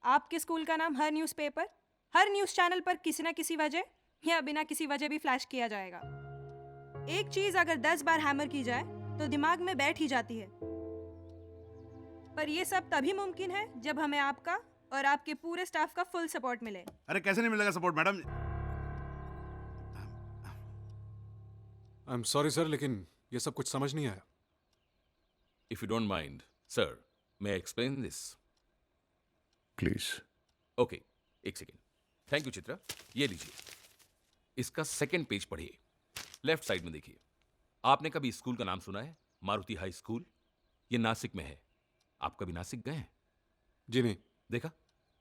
आपके स्कूल का नाम हर न्यूज़पेपर, हर न्यूज़ चैनल पर किसी ना किसी वजह या बिना किसी वजह भी फ्लैश किया जाएगा। एक चीज़ अगर 10 बार हैमर की जाए तो दिमाग में बैठ ही जाती है। पर यह सब तभी मुमकिन है जब हमें आपका और आपके पूरे स्टाफ का फुल सपोर्ट मिले। अरे कैसे नहीं मिलेगा support madam? I am sorry sir, लेकिन ये सब कुछ समझ नहीं आया। If you don't mind sir, may I explain this? Please. Okay, एक सेकेंड। Thank you Chitra. ये लीजिए, इसका सेकेंड पेज पढ़िए, लेफ्ट साइड में देखिए। आपने कभी इस स्कूल का नाम सुना है? Maruti high school. ये नासिक में है। आप कभी नासिक गए हैं? जी नहीं। देखा,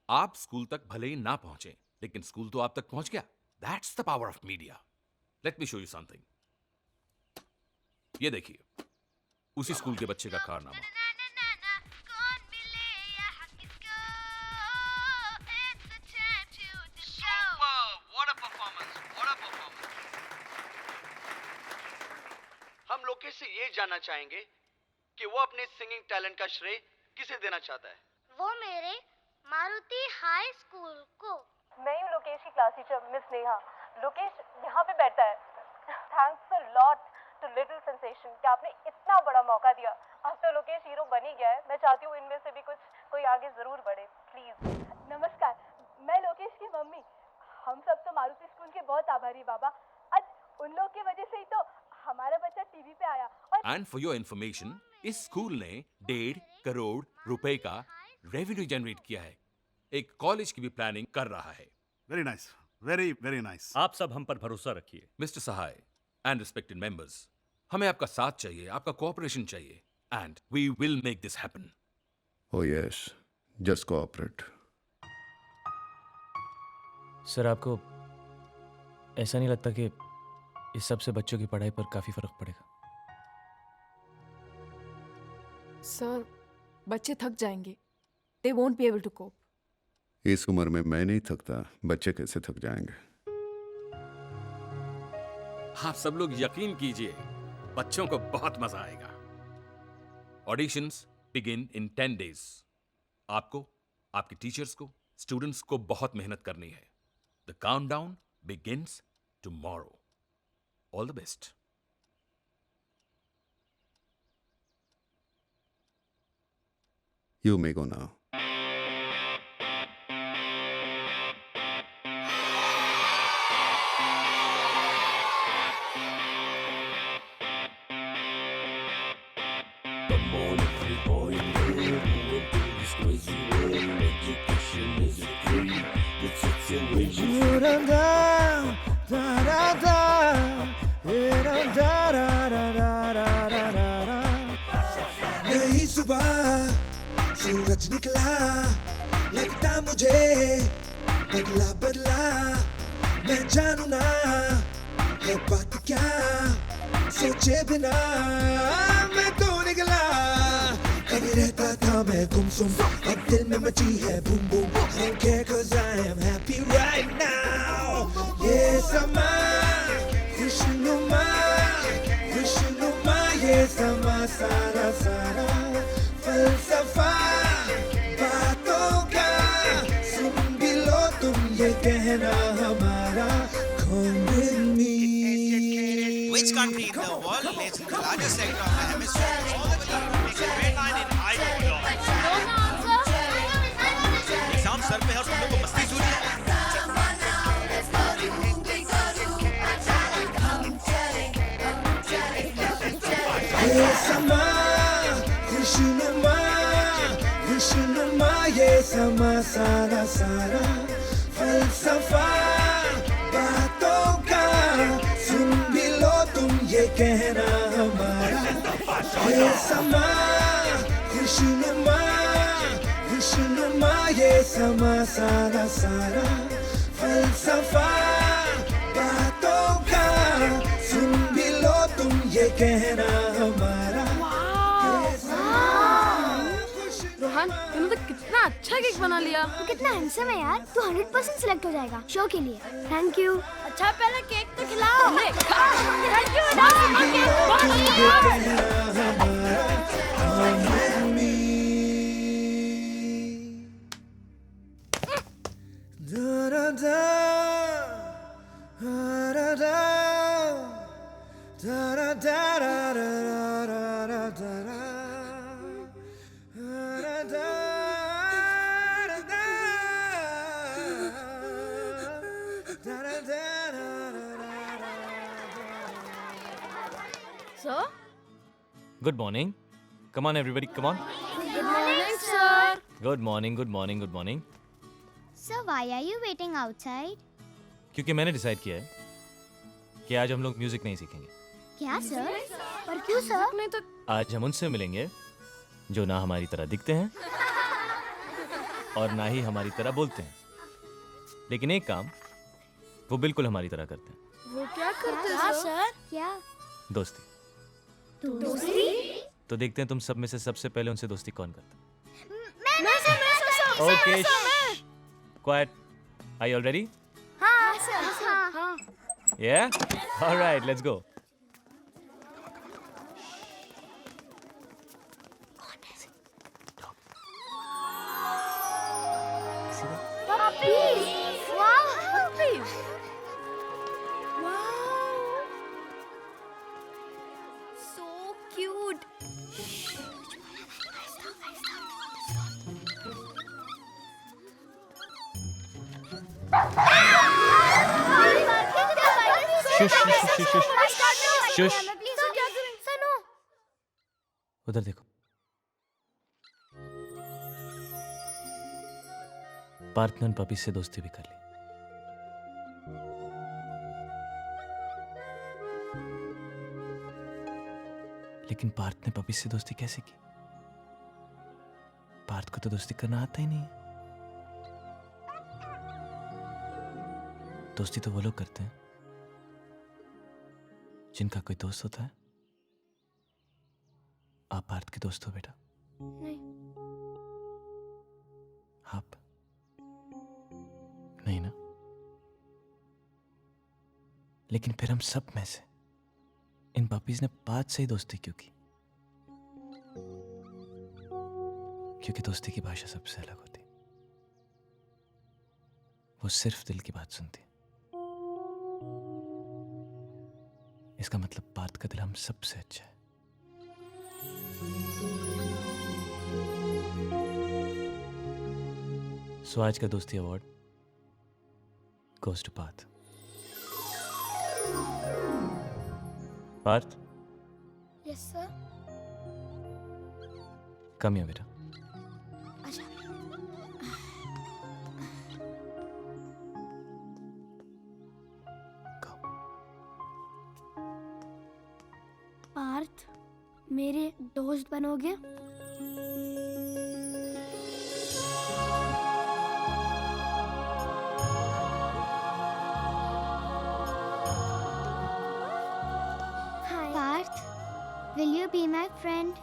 आप स्कूल तक भले ही ना पहुंचे लेकिन स्कूल तो आप तक पहुंच गया। That's the power of media. Let me show you something. ये देखिए, उसी स्कूल के बच्चे का कारनामा। हम लोकेश से ये जानना चाहेंगे कि वो अपने सिंगिंग टैलेंट का श्रेय किसे देना चाहता है। वो मेरे मारुति हाई स्कूल को। मैं हूँ लोकेश की class teacher miss Neha. Lokesh यहाँ पे बैठा है। Thanks a lot to little sensation कि आपने इतना बड़ा मौका दिया। अब तो लोकेश हीरो बन ही गया है। मैं चाहती हूँ इनमें से भी कोई आगे जरूर बढ़े, प्लीज। नमस्कार, मैं लोकेश की मम्मी। हम सब तो मारुति स्कूल के बहुत आभारी बाबा। आज उन लोग की वजह से ही तो हमारा बच्चा टीवी पे आया। एंड फॉर योर इन्फॉर्मेशन, इस स्कूल ने 1.5 करोड़ रुपए का रेवेन्यू जनरेट किया है। एक कॉलेज की भी प्लानिंग कर रहा है। Very nice, very very nice. आप सब हम पर भरोसा रखिए। Mister Sahay and respected members, हमें आपका साथ चाहिए, आपका कोऑपरेशन चाहिए, and we will make this happen. Oh yes, just cooperate. Sir, आपको ऐसा नहीं लगता कि इस सब से बच्चों की पढ़ाई पर काफी फर्क पड़ेगा? सर, बच्चे थक जाएंगे। They won't be able to cope. इस उम्र में मैं नहीं थकता, बच्चे कैसे थक जाएंगे? आप सब लोग यकीन कीजिए, बच्चों को बहुत मजा आएगा। Auditions begin in 10 days। आपको, आपके टीचर्स को, स्टूडेंट्स को बहुत मेहनत करनी है। The countdown begins tomorrow. All the best. You may go now. नई सुबह सूरज निकला, लगता मुझे बदला बदला। मैं जानू ना है बात क्या, सोचे बिना मैं तो निकला। कभी रहता था मैं गुमसुम, अब दिल में मची है boom boom. I don't care 'cause I am happy right now। ये समा खुशनुमा, खुशनुमा, ये समा सारा सारा फलसफा बातों का सुन भी लो तुम ये कहना हमारा। Come with me। Which country in the world lays the largest sector of the hemisphere? All the way makes a great line in Ivory Coast। Exam sir पे है और तुम लोग को मस्ती सूझ रही है। ये समा खुशनुमा, खुशनुमा, ये समा सारा सारा फलसफा बातों का सुन भी लो तुम ये कहना हमारा। ये समा खुशनुमा खुशनुमा ये समा सारा सारा फलसफा बातों का सुन भी लो तुम ये कहना हमारा रोहन तूने तो कितना अच्छा केक बना लिया। तू कितना हैंडसम है यार। तू 100% सिलेक्ट हो जाएगा शो के लिए। Thank you. अच्छा पहले केक तो खिलाओ। Thank Sir? Good morning. Come on, everybody. Come on. Good morning, sir. Good morning. Good morning. Good morning. Sir, why are you waiting outside? क्योंकि मैंने डिसाइड किया है कि आज हम लोग म्यूजिक नहीं सीखेंगे। क्या सर? पर क्यों सर? नहीं तो आज हम उनसे मिलेंगे जो ना हमारी तरह दिखते हैं और ना ही हमारी तरह बोलते हैं, लेकिन एक काम वो बिल्कुल हमारी तरह करते हैं। वो क्या करते हैं सर? क्या? दोस्ती। दोस्ती? तो देखते हैं तुम सब में से सबसे पहले उनसे दोस्ती कौन करता है। मैं sir. Okay, quite. Are you all ready? हाँ सर। हाँ। Yeah? All right, let's go. Puppies! Wow! Puppies! Wow! So cute! Shush, shush, shush, shush. Shush. उधर देखो। पार्थ ने उन पपी से दोस्ती भी कर ली। लेकिन पार्थ ने पपी से दोस्ती कैसे की? पार्थ को तो दोस्ती करना आता ही नहीं है। दोस्ती तो वो लोग करते हैं जिनका कोई दोस्त होता है। आप पार्थ के दोस्त हो बेटा? नहीं। आप नहीं ना? लेकिन फिर हम सब में से इन पपीज ने पार्थ से ही दोस्ती क्यों की? क्योंकि दोस्ती की भाषा सबसे अलग होती। वो सिर्फ दिल की बात सुनती। इसका मतलब पार्थ का दिल हम सबसे अच्छा है। सो आज का दोस्ती award goes to Parth. Parth, Yes sir. Come here बेटा। अच्छा। पार्थ, मेरे दोस्त बनोगे? Parth, will you be my friend?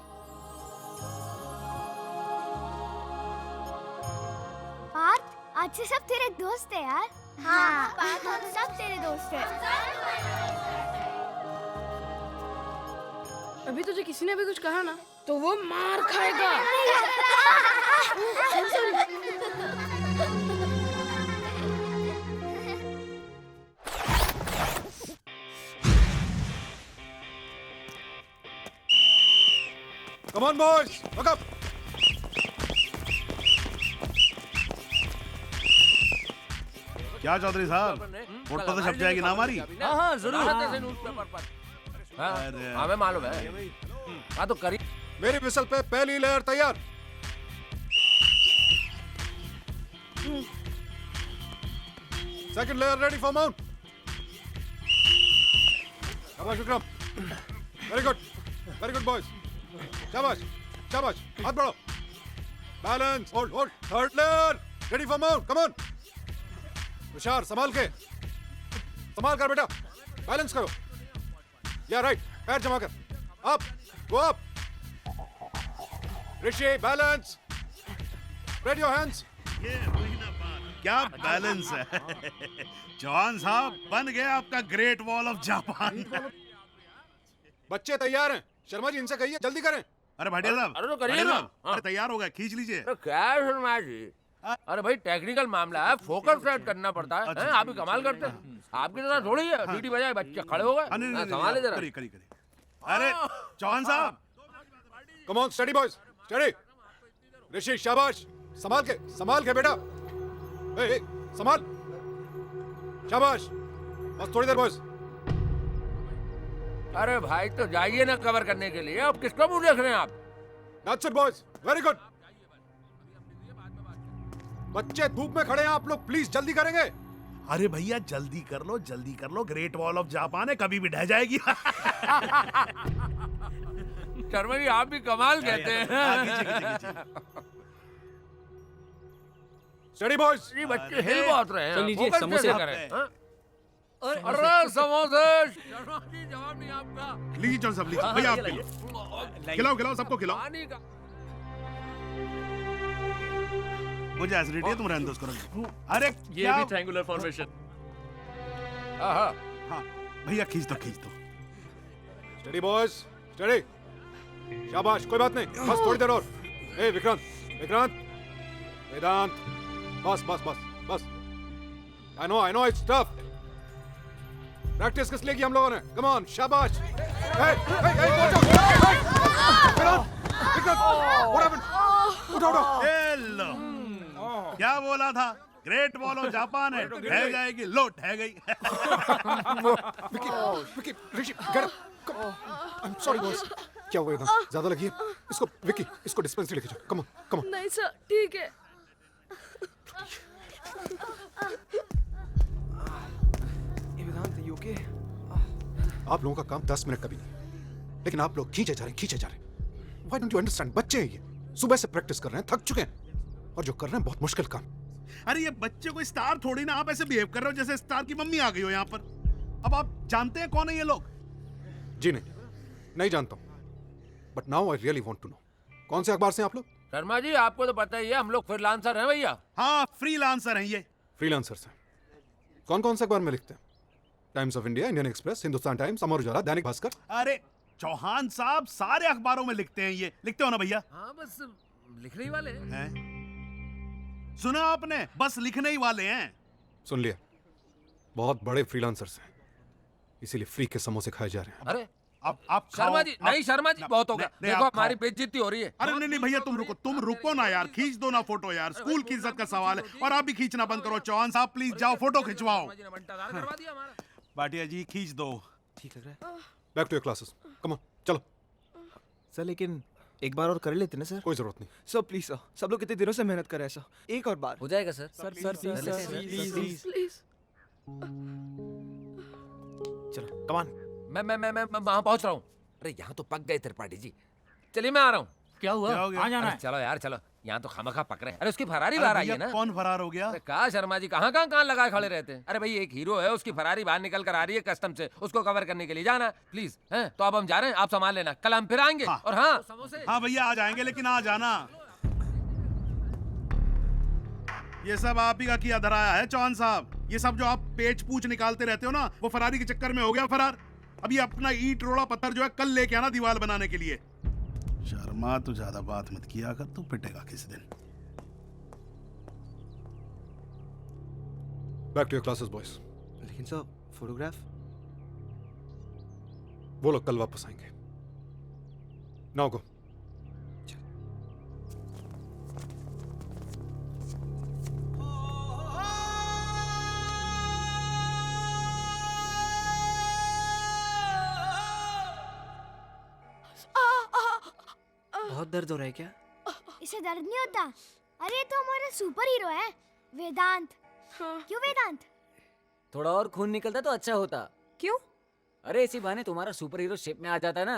Partha, आज से सब तेरे दोस्त है यार। हाँ, पार्थ, हम सब तेरे दोस्त हैं। अभी तुझे किसी ने भी कुछ कहा ना तो वो मार खाएगा। Come on, boys, look up. क्या चौधरी साहब, फोटो तो छप जाएगी ना हमारी? हाँ जरूर। हमें मालूम है। हाँ तो करी। मेरी विसल पे पहली लेयर तैयार। Second layer ready for mount. Come on, Vikram. Very good, boys. शाबाश शाबाश, हाथ बढ़ाओ, balance, hold hold, third layer, ready for mount, come on. Tushar संभाल कर बेटा, बैलेंस करो, या राइट, पैर जमा कर, up, go up, Rishi balance, spread your hands. ये वही ना बात, क्या बैलेंस है। चौहान साहब बन गया आपका ग्रेट वॉल ऑफ जापान। बच्चे तैयार हैं, शर्मा जी इनसे कहिए जल्दी करें। अरे भाटिया साहब, अरे तो करिए भाटिया ना। साहब, अरे तैयार हो गया, खींच लीजिए। अरे क्या है शर्मा जी, अरे भाई टेक्निकल मामला है, फोकस सेट करना पड़ता है। हैं? आप ही कमाल करते हैं, आपकी तरह थोड़ी है सीटी बजाए बच्चे खड़े हो गए। संभाले जरा। करिए। अरे चौहान साहब, come on, study boys, study. Rishi शाबाश, संभाल के बेटा, ए, संभाल, शाबाश, बस थोड़ी देर बॉयज। अरे भाई तो जाइए ना कवर करने के लिए, अब किसका मुंह देख रहे हैं आप? That's it boys, very good. बच्चे धूप में खड़े हैं आप लोग, प्लीज जल्दी करेंगे। अरे भैया जल्दी कर लो, ग्रेट वॉल ऑफ जापान है, कभी भी ढह जाएगी। शर्मा जी आप भी कमाल कहते हैं। Study boys. ये बच्चे हिल बहुत रहे हैं, चल लीजिए, फोकस समोसे कैसे आप- करें? हाँ? अरे समोसे, शर्मा जी जवाब नहीं आपका। लीजिए चल सब लीजिए, भैया आप खिलाओ, खिलाओ सबको खिलाओ। पानी का मुझे एसिडिटी है, तुम रहने दो उसको, रख दो। अरे ये क्या भी ट्रायंगुलर फॉर्मेशन। हाँ भैया खींच दो। स्टडी बॉयज, स्टडी, शाबाश, कोई बात नहीं, बस थोड़ी देर और। ए विक्रांत, वेदांत, बस। I know it's tough. Practice किस लिए की हम लोगों ने? कम ऑन, शाबाश। उठो। ए लो, क्या बोला था, ग्रेट वॉल ऑफ जापान है, ढह जाएगी, लो ढह गई। विकी, ऋषि, get up. I'm sorry boys. क्या हुआ एकदम? ज्यादा लगी है? इसको डिस्पेंसरी लेके जाओ। Come on. नहीं सर, ठीक है। you okay? आप लोगों का काम 10 मिनट का भी नहीं, लेकिन आप लोग खींचे जा रहे हैं। Why don't you understand? बच्चे हैं ये, सुबह से प्रैक्टिस कर रहे हैं, थक चुके हैं, और जो कर रहे हैं बहुत मुश्किल काम। अरे ये बच्चे कोई स्टार थोड़ी ना, आप ऐसे बिहेव कर रहे हो जैसे स्टार की मम्मी आ गई हो यहाँ पर। अब आप जानते हैं कौन है ये लोग? जी नहीं जानता हूँ, but now I really want to know, कौन से अखबार से हैं आप लोग? शर्मा जी आपको तो पता ही है, हम लोग फ्रीलांसर हैं भैया। हाँ फ्रीलांसर हैं ये। फ्रीलांसर्स हैं। कौन से अखबार में लिखते हैं? Times of India, Indian Express, Hindustan Times, Amar Ujala, Dainik Bhaskar. अरे चौहान साहब सारे अखबारों में लिखते हैं ये, लिखते हो ना भैया? हाँ बस लिखने ही वाले हैं। सुना आपने, बस लिखने ही वाले हैं। सुन लिया, बहुत बड़े फ्रीलांसर्स हैं, इसीलिए फ्री के समोसे खाए जा रहे हैं। अरे आप शर्मा जी नहीं, शर्मा जी बहुत हो गया, नहीं, देखो आप हमारी खाओ। बेइज्जती हो रही है। अरे नहीं भैया तुम रुको ना यार, खींच दो ना फोटो यार, स्कूल की इज्जत का सवाल है। और आप भी खींचना बंद करो। चौहान साहब प्लीज जाओ, फोटो खिंचवाओ। भाटिया जी खींच दो। ठीक लग रहा है। Back to your classes, come on, चलो। सर लेकिन एक बार और कर लेते ना सर? कोई जरूरत नहीं सर प्लीज सर, सब लोग कितने दिनों से मेहनत कर रहे हैं सर, एक और बार हो जाएगा सर। सर प्लीज चलो कम ऑन। मैं वहां पहुंच रहा हूँ। अरे यहाँ तो पक गए त्रिपाठी जी, चलिए मैं आ रहा हूँ। क्या हुआ? कहाँ जाना है? चलो यार चलो, यहाँ तो खामखा पक रहे हैं। अरे उसकी फरारी बाहर आई है ना। कौन फरार हो गया? अरे कहा शर्मा जी कहाँ लगाए खड़े रहते हैं। अरे भाई एक हीरो है, उसकी फरारी बाहर निकल कर आ रही है कस्टम से, उसको कवर करने के लिए जाना प्लीज है। तो अब हम जा रहे हैं, आप संभाल लेना, कल हम फिर आएंगे। और हाँ समोसे। हाँ भैया आ जाएंगे, लेकिन आ जाना। ये सब आप ही का किया धराया है चौहान साहब। ये सब जो आप पेच पूछ निकालते रहते हो ना, वो फरारी के चक्कर में हो गया फरार। अभी अपना ईंट रोड़ा पत्थर जो है कल लेके आना दीवार बनाने के लिए। शर्मा तू ज्यादा बात मत किया कर, तू पिटेगा किसी दिन। Back to your classes boys. लेकिन सर फोटोग्राफ? वो लोग कल वापस आएंगे। Now go. बहुत दर्द हो रहा है क्या? इसे दर्द नहीं होता। अरे तो हमारा सुपर हीरो है वेदांत। क्यों वेदांत? थोड़ा और खून निकलता तो अच्छा होता। क्यों? अरे इसी बहाने तुम्हारा सुपर हीरो शेप में आ जाता ना।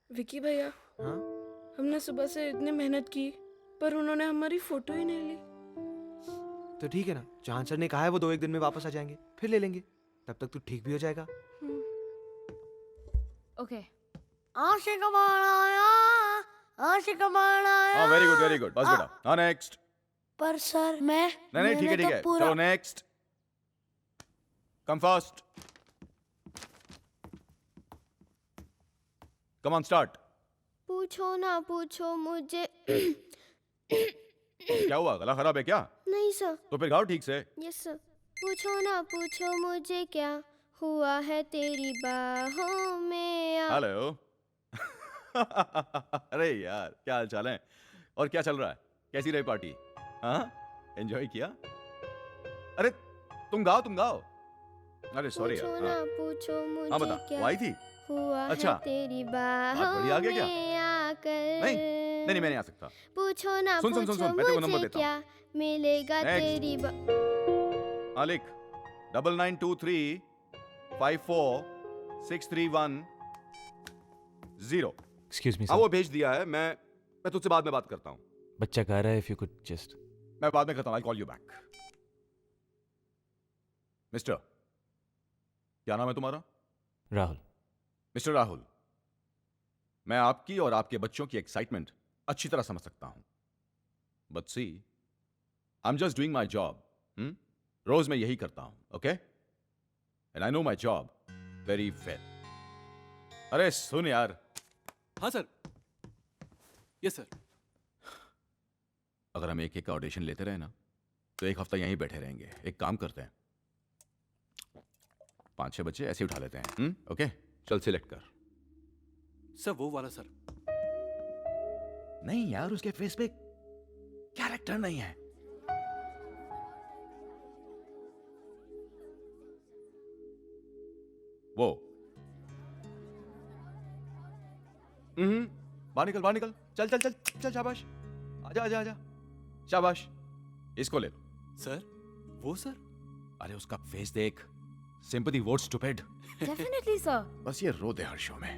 विकी भैया, हाँ? हमने सुबह से इतनी मेहनत की पर उन्होंने हमारी फोटो ही नहीं ली। तो ठीक है ना, चांद सर ने कहा है वो 2-1 दिन में वापस आ जाएंगे, फिर ले लेंगे। तब तक तू ठीक भी हो जाएगा। ओके। आशिक बनाया, आशिक बनाया। हाँ, वेरी गुड, बस बेटा। हाँ, नेक्स्ट। पर सर मैं नहीं, ठीक है, चलो next. Come fast. Come on, start. पूछो ना पूछो मुझे। क्या हुआ, गला खराब है क्या? नहीं सर। तो फिर गाओ ठीक से। Yes sir. पूछो ना पूछो मुझे क्या हुआ है तेरी बाहों में। हेलो। अरे यार, क्या हाल चाल है और क्या चल रहा है? कैसी रही पार्टी? हाँ, एंजॉय किया? अरे तुम गाओ। अरे सॉरी यार। पूछो ना पूछो मुझे हाँ बता, क्या वो आई थी? हुआ अच्छा। है तेरी बढ़िया, बाहों आ गया क्या? में आकर। नहीं, मैं नहीं आ सकता। पूछो ना सुन, पूछो मैं तेरे को नंबर मुझे देता क्या मिलेगा Next. तेरी हाँ, लिख 9923 54 631 0। एक्सक्यूज मी हाँ, सर, वो भेज दिया है। मैं तुझसे बाद में बात करता हूँ। बच्चा कह रहा है इफ यू कुड जस्ट। मैं बाद में करता हूँ। I call you back. Mister, क्या नाम है तुम्हारा? राहुल। मिस्टर राहुल, मैं आपकी और आपके बच्चों की एक्साइटमेंट अच्छी तरह समझ सकता हूं, but see, I am just doing my job. रोज मैं यही करता हूं, okay? And I know my job very well. अरे सुन यार। हाँ सर। Yes sir. अगर हम एक का ऑडिशन लेते रहे ना तो एक हफ्ता यहीं बैठे रहेंगे। एक काम करते हैं, 5-6 बच्चे ऐसे उठा लेते हैं। ओके, चल सिलेक्ट कर। सर वो वाला सर। नहीं यार, उसके फेस पे कैरेक्टर नहीं है। वो बाहर निकल। चल, शाबाश। आजा। शाबाश, इसको ले लो। सर वो सर। अरे उसका फेस देख, sympathy vote stupid. Definitely, sir. बस ये रो दे हर शो में।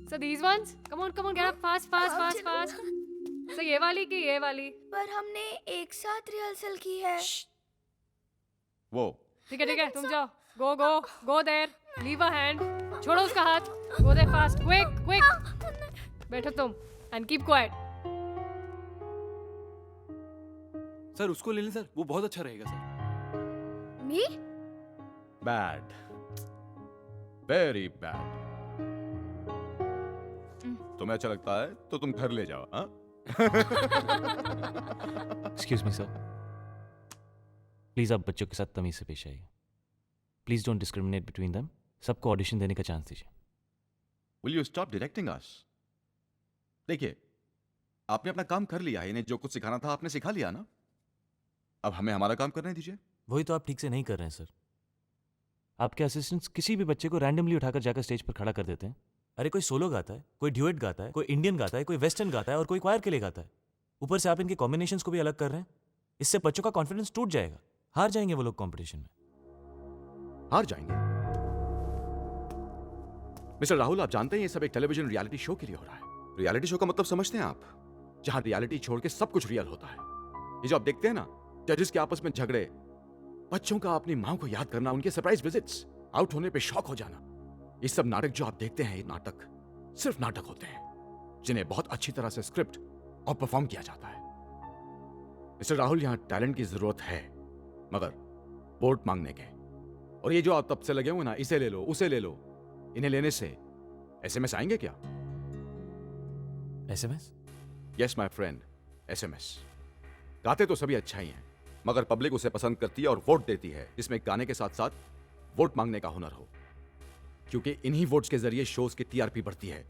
So these ones, come on, get up fast. So ये वाली की ये वाली? पर हमने एक साथ रिहर्सल की है। वो ठीक है, तुम जाओ। Go there. Leave a hand. छोड़ो उसका हाथ। Go there fast. Quick. बैठो तुम and keep quiet. सर उसको ले लें सर, वो बहुत अच्छा रहेगा sir. Me? Bad, very bad. तुम्हें अच्छा लगता है तो तुम घर ले जाओ। हाँ? एक्सक्यूज मी सर, प्लीज आप बच्चों के साथ तमीज से पेश आइए। Please don't discriminate between them. सबको ऑडिशन देने का चांस दीजिए। Will you stop directing us? देखिए, आपने अपना काम कर लिया है। इन्हें जो कुछ सिखाना था आपने सिखा लिया ना। अब हमें हमारा काम करने दीजिए। वही तो आप ठीक से नहीं कर रहे हैं सर। आपके असिस्टेंट्स किसी भी बच्चे को रैंडमली उठाकर जाकर स्टेज पर खड़ा कर देते हैं। अरे कोई सोलो गाता है, कोई ड्यूएट गाता है, कोई इंडियन गाता है, कोई वेस्टर्न गाता है और कोई क्वायर के लिए गाता है। ऊपर से आप इनके कॉम्बिनेशंस को भी अलग कर रहे हैं। इससे बच्चों का कॉन्फिडेंस टूट जाएगा। हार जाएंगे वो लोग कंपटीशन में। हार जाएंगे? मिस्टर राहुल, आप जानते हैं ये सब एक टेलीविजन रियलिटी शो के लिए हो रहा है। रियलिटी शो का मतलब समझते हैं आप? जहां रियलिटी छोड़ के सब कुछ रियल होता है। ये जो आप देखते हैं ना, जजेस के आपस में झगड़े, बच्चों का अपनी मां को याद करना, उनके सरप्राइज विजिट्स, आउट होने पे शॉक हो जाना, ये सब नाटक जो आप देखते हैं, ये नाटक सिर्फ नाटक होते हैं जिन्हें बहुत अच्छी तरह से स्क्रिप्ट और परफॉर्म किया जाता है। मिस्टर राहुल, यहां टैलेंट की जरूरत है, मगर वोट मांगने के। और ये जो आप तब से लगे हुए ना, इसे ले लो उसे ले लो, इन्हें लेने से एसएमएस आएंगे क्या? SMS? Yes my friend, SMS. गाते तो सभी अच्छा ही हैं, मगर पब्लिक उसे पसंद करती है और वोट देती है जिसमें गाने के साथ साथ वोट मांगने का हुनर हो। क्योंकि इन्हीं वोट्स के जरिए शोज की टीआरपी बढ़ती है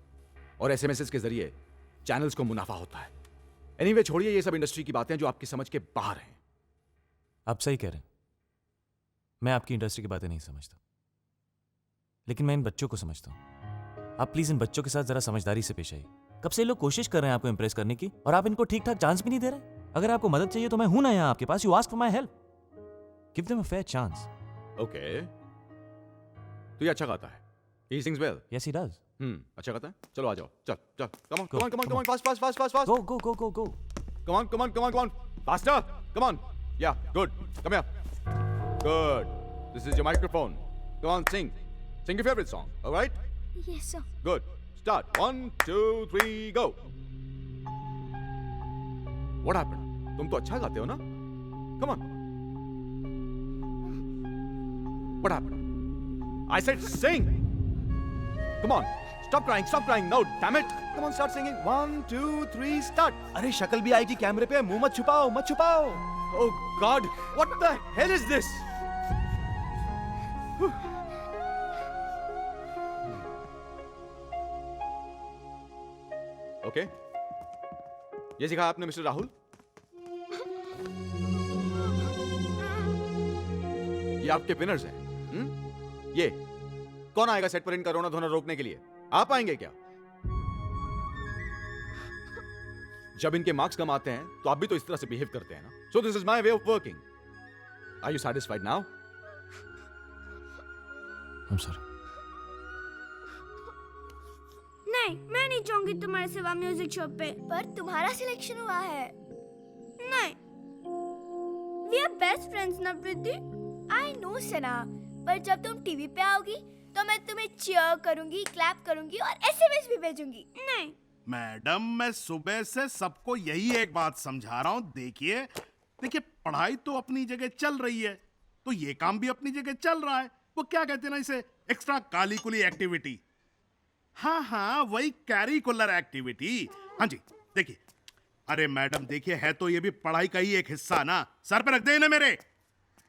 और एसएमएस के जरिए चैनल्स को मुनाफा होता है। एनीवे, छोड़िए ये सब इंडस्ट्री की बातें जो आपकी समझ के बाहर हैं। आप सही कह रहे हैं। मैं आपकी इंडस्ट्री की बातें नहीं समझता, लेकिन मैं इन बच्चों को समझता हूं। आप प्लीज इन बच्चों के साथ जरा समझदारी से पेश आइए। कब से ये लोग कोशिश कर रहे हैं आपको इंप्रेस करने की और आप इनको ठीक ठाक चांस भी नहीं दे रहे। अगर आपको मदद चाहिए तो मैं हूं ना यहां आपके पास। You ask for my help, give them a fair chance. Okay, तो ये अच्छा गाता है। He sings well. Yes, he does. अच्छा कहता है, चलो आ जाओ, चल चल, come on come on come on come on, fast fast fast fast fast, go go go go go, come on come on come on come on, faster, come on, yeah good, come here, good, this is your microphone, come on sing your favorite song, all right? Yes, sir. Good, start, 1 2 3 go. What happened? तुम तो अच्छा गाते हो ना? Come on. What happened? I said sing. Come on. Stop crying. No, damn it. Come on, start singing. 1 2 3 start. अरे शक्ल भी आएगी कैमरे पे, मुंह मत छुपाओ, मत छुपाओ। Oh God, what the hell is this? Okay. ये सिखाया आपने मिस्टर राहुल? ये आपके विनर्स हैं, ये कौन आएगा सेट पर इनका रोना धोना रोकने के लिए? आप आएंगे क्या? जब इनके मार्क्स कम आते हैं तो आप भी तो इस तरह से बिहेव करते हैं ना? So this is my way of working. Are you satisfied now? I'm sorry. नहीं, मैं नहीं चाहूंगी तुम्हारे सिवा म्यूजिक शो पे। पर तुम्हारा सिलेक्शन हुआ है। नहीं, we are best friends ना प्रीति। I know सना, पर जब तुम टीवी पे आओगी तो मैं तुम्हें चीयर करूंगी, क्लैप करूंगी और एसएमएस भी भेजूंगी। नहीं मैडम, मैं सुबह से सबको यही एक बात समझा रहा हूँ। देखिए पढ़ाई तो अपनी जगह चल रही है, तो ये काम भी अपनी जगह चल रहा है। वो क्या कहते हैं ना, इसे एक्स्ट्रा कालीकुली एक्टिविटी। हाँ, वही कैरिकुलर एक्टिविटी। हाँ जी, देखिए, अरे मैडम देखिए, है तो ये भी पढ़ाई का ही एक हिस्सा ना। सर पे रख दे ना मेरे।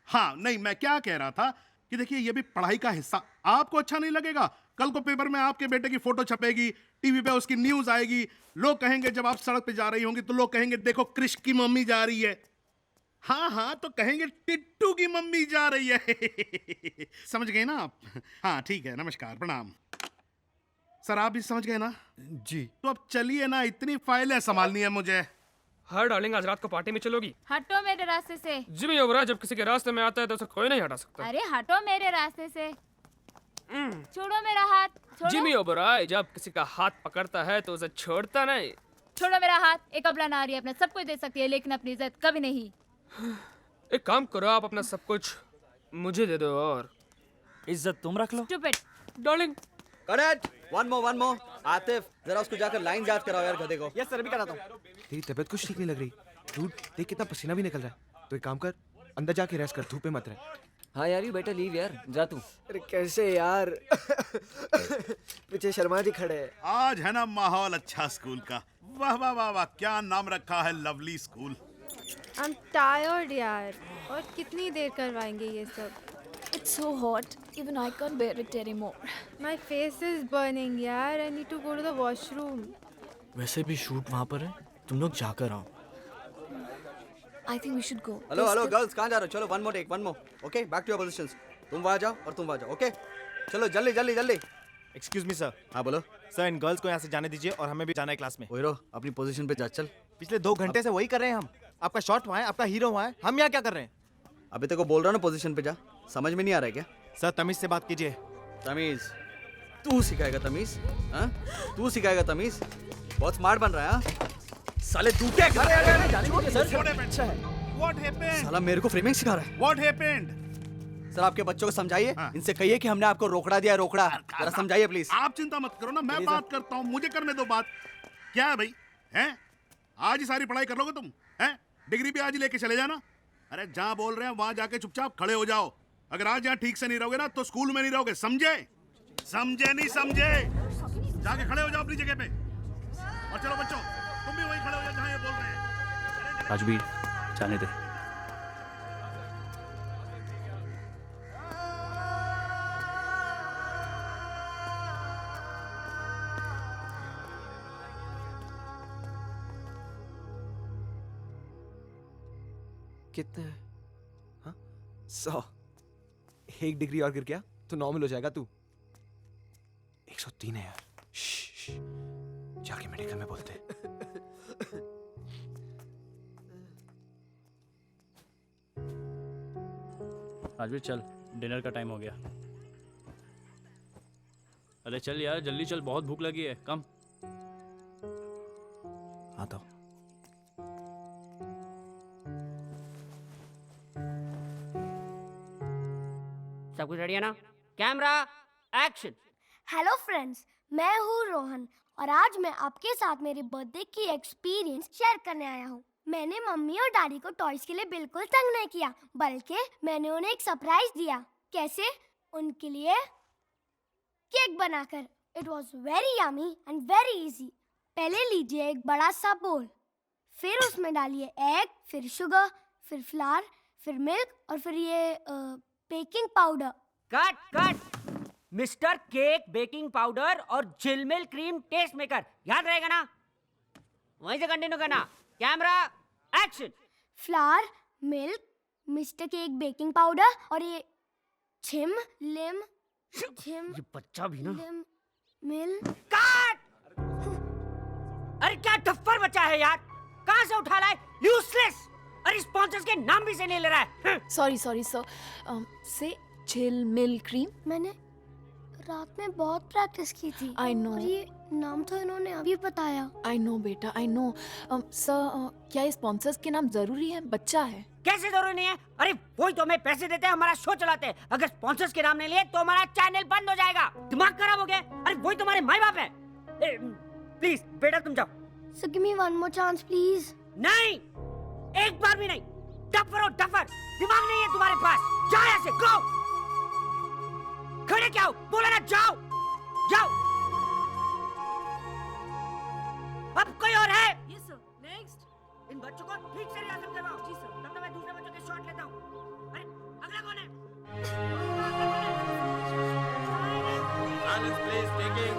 हाँ नहीं, मैं क्या कह रहा था कि देखिए, ये भी पढ़ाई का हिस्सा। आपको अच्छा नहीं लगेगा, कल को पेपर में आपके बेटे की फोटो छपेगी, टीवी पे उसकी न्यूज आएगी, लोग कहेंगे, जब आप सड़क पे जा रही होंगी तो लोग कहेंगे देखो कृष की मम्मी जा रही है। हाँ, तो कहेंगे टिट्टू की मम्मी जा रही है। समझ गए ना आप? हाँ ठीक है, नमस्कार, प्रणाम। सर आप भी समझ गए ना? जी। तो अब चलिए ना, इतनी फाइलें संभालनी है मुझे। हाँ डार्लिंग, आज रात को पार्टी में चलोगी? हटो मेरे रास्ते से। जिमी ओबरा जब किसी के रास्ते में आता है तो उसे कोई नहीं हटा सकता। अरे हटो मेरे रास्ते से। छोड़ो मेरा हाथ, छोड़ो। जिमी ओबरा जब किसी का हाथ पकड़ता है तो उसे छोड़ता नहीं। छोड़ो मेरा हाथ। एक अबला नारी अपना सब कुछ दे सकती है, लेकिन अपनी इज्जत कभी नहीं। एक काम करो, आप अपना सब कुछ मुझे दे दो और इज्जत तुम रख लो। Stupid. Darling correct, one more Atif, जरा उसको जाकर लाइन याद कराओ यार गधे को। यस सर, अभी कराता हूँ। तेरी तबीयत कुछ ठीक नहीं लग रही। डूड, देख कितना पसीना भी निकल रहा है। तो एक काम कर, अंदर जाके रेस्ट कर, धूप में मत रह। हाँ यार, यू बेटर लीव यार, जा तू। अरे कैसे यार? पीछे शर्मा जी खड़े हैं। आज है ना माहौल अच्छा स्कूल का। वाह वाह वाह वाह, क्या नाम रखा है, लवली स्कूल। I'm tired यार, और कितनी देर करवाएंगे ये सब? It's so hot. Even I can't bear it anymore. My face is burning यार. I need to go to the washroom. वैसे भी शूट वहाँ पर है, तुम लोग जाकर आओ। I think we should go. Hello girls, कहाँ जा रहे हो? चलो one more take, one more. Okay, back to your positions. तुम वहाँ जाओ और तुम वहाँ जाओ। ओके, चलो जल्दी। Excuse me sir. हाँ बोलो। सर, इन गर्ल्स को यहाँ से जाने दीजिए और हमें भी जाना है क्लास में। ओए अपनी पोजीशन पे जा, चल। पिछले 2 घंटे से वही कर रहे हैं हम। आपका शॉट वहाँ है, आपका हीरो वहाँ है, हम यहाँ क्या कर रहे हैं? अभी तेरे को बोल रहा हूँ ना, पोजीशन पे जा। समझ में नहीं आ रहा है क्या? सर तमीज से बात कीजिए। तमीज? तू सिखाएगा तमीज? हाँ, तू सिखाएगा तमीज? बहुत स्मार्ट बन रहा है। हाँ साले, तू क्या कर रहा है? जाने को सर, अच्छा है। What happened? साला मेरे को फ्रेमिंग सिखा रहा है। What happened? सर आपके बच्चों को समझाइए, इनसे कहिए कि हमने आपको रोकड़ा दिया, रोकड़ा। जरा समझाइए प्लीज। आप चिंता मत करो ना, मैं बात करता हूँ, मुझे करने दो बात। क्या है भाई, हैं? आज ही सारी पढ़ाई कर लोगे तुम? हैं? डिग्री भी आज ही लेके चले जाना। अरे जहाँ बोल रहे हैं वहां जाके चुपचाप खड़े हो जाओ। अगर आज यहाँ ठीक से नहीं रहोगे ना तो स्कूल में नहीं रहोगे, समझे? नहीं समझे? जाके खड़े हो जाओ अपनी जगह पे। और चलो बच्चों, तुम भी वहीं खड़े हो जाओ जहाँ ये बोल रहे हैं। राजवीर, जाने दे। कितने हैं? हाँ? 100। 1 डिग्री और गिर गया तो नॉर्मल हो जाएगा तू। 103 है यार। श्श, जाके मेडिकल में बोलते। राजवीर चल, डिनर का टाइम हो गया। अरे चल यार जल्दी चल, बहुत भूख लगी है। कम। आता हूँ। सब कुछ रेडी है ना? Camera action. हेलो फ्रेंड्स, मैं हूँ रोहन और आज मैं आपके साथ मेरे बर्थडे की एक्सपीरियंस शेयर करने आया हूँ। मैंने मम्मी और डैडी को टॉयज के लिए बिल्कुल तंग नहीं किया, बल्कि मैंने उन्हें एक सरप्राइज दिया। कैसे? उनके लिए केक बनाकर। It was very yummy and very easy. पहले लीजिए एक बड़ा सा बोल, फिर उसमें डालिए एग, फिर शुगर, फिर फ्लावर, फिर मिल्क और फिर ये baking powder. Cut cut. Mister cake, baking powder और जिलमिल क्रीम टेस्ट मेकर, याद रहेगा ना? वहीं से कंटिन्यू करना। Camera action. Flower, milk, mister cake, baking powder और ये छिम लिम छिम ये बच्चा भी ना। लिम मिल। कट। अरे क्या टफ्फर बच्चा है यार, कहाँ से उठा लाए? यूजलेस। अरे स्पॉन्सर्स के नाम भी से नहीं ले रहा है। Sorry sir. से चिल मिल क्रीम। मैंने रात में बहुत प्रैक्टिस की थी। I know. और ये नाम तो इन्होंने अभी बताया। आई नो बेटा, आई नो। सर क्या ये स्पॉन्सर्स के नाम जरूरी है? बच्चा है। कैसे जरूरी नहीं है? अरे वही तो हमें पैसे देते हैं, हमारा शो चलाते हैं। अगर स्पॉन्सर्स के नाम नहीं लिए तो हमारा चैनल बंद हो जाएगा। दिमाग खराब हो गया? अरे वही तुम्हारे माँ बाप है। प्लीज बेटा तुम जाओ। So give me one more chance please. नहीं, एक बार भी नहीं। डफर हो डफर, दिमाग नहीं है तुम्हारे पास। जाओ यहाँ से, गो। खड़े क्या हो? बोला ना जाओ जाओ। अब कोई और है? Yes sir. नेक्स्ट। इन बच्चों को ठीक से रिहर्सल करवाओ। जी सर। तब तक मैं दूसरे बच्चों के शॉट लेता हूँ। अरे अगला कौन है? Silence please, taking.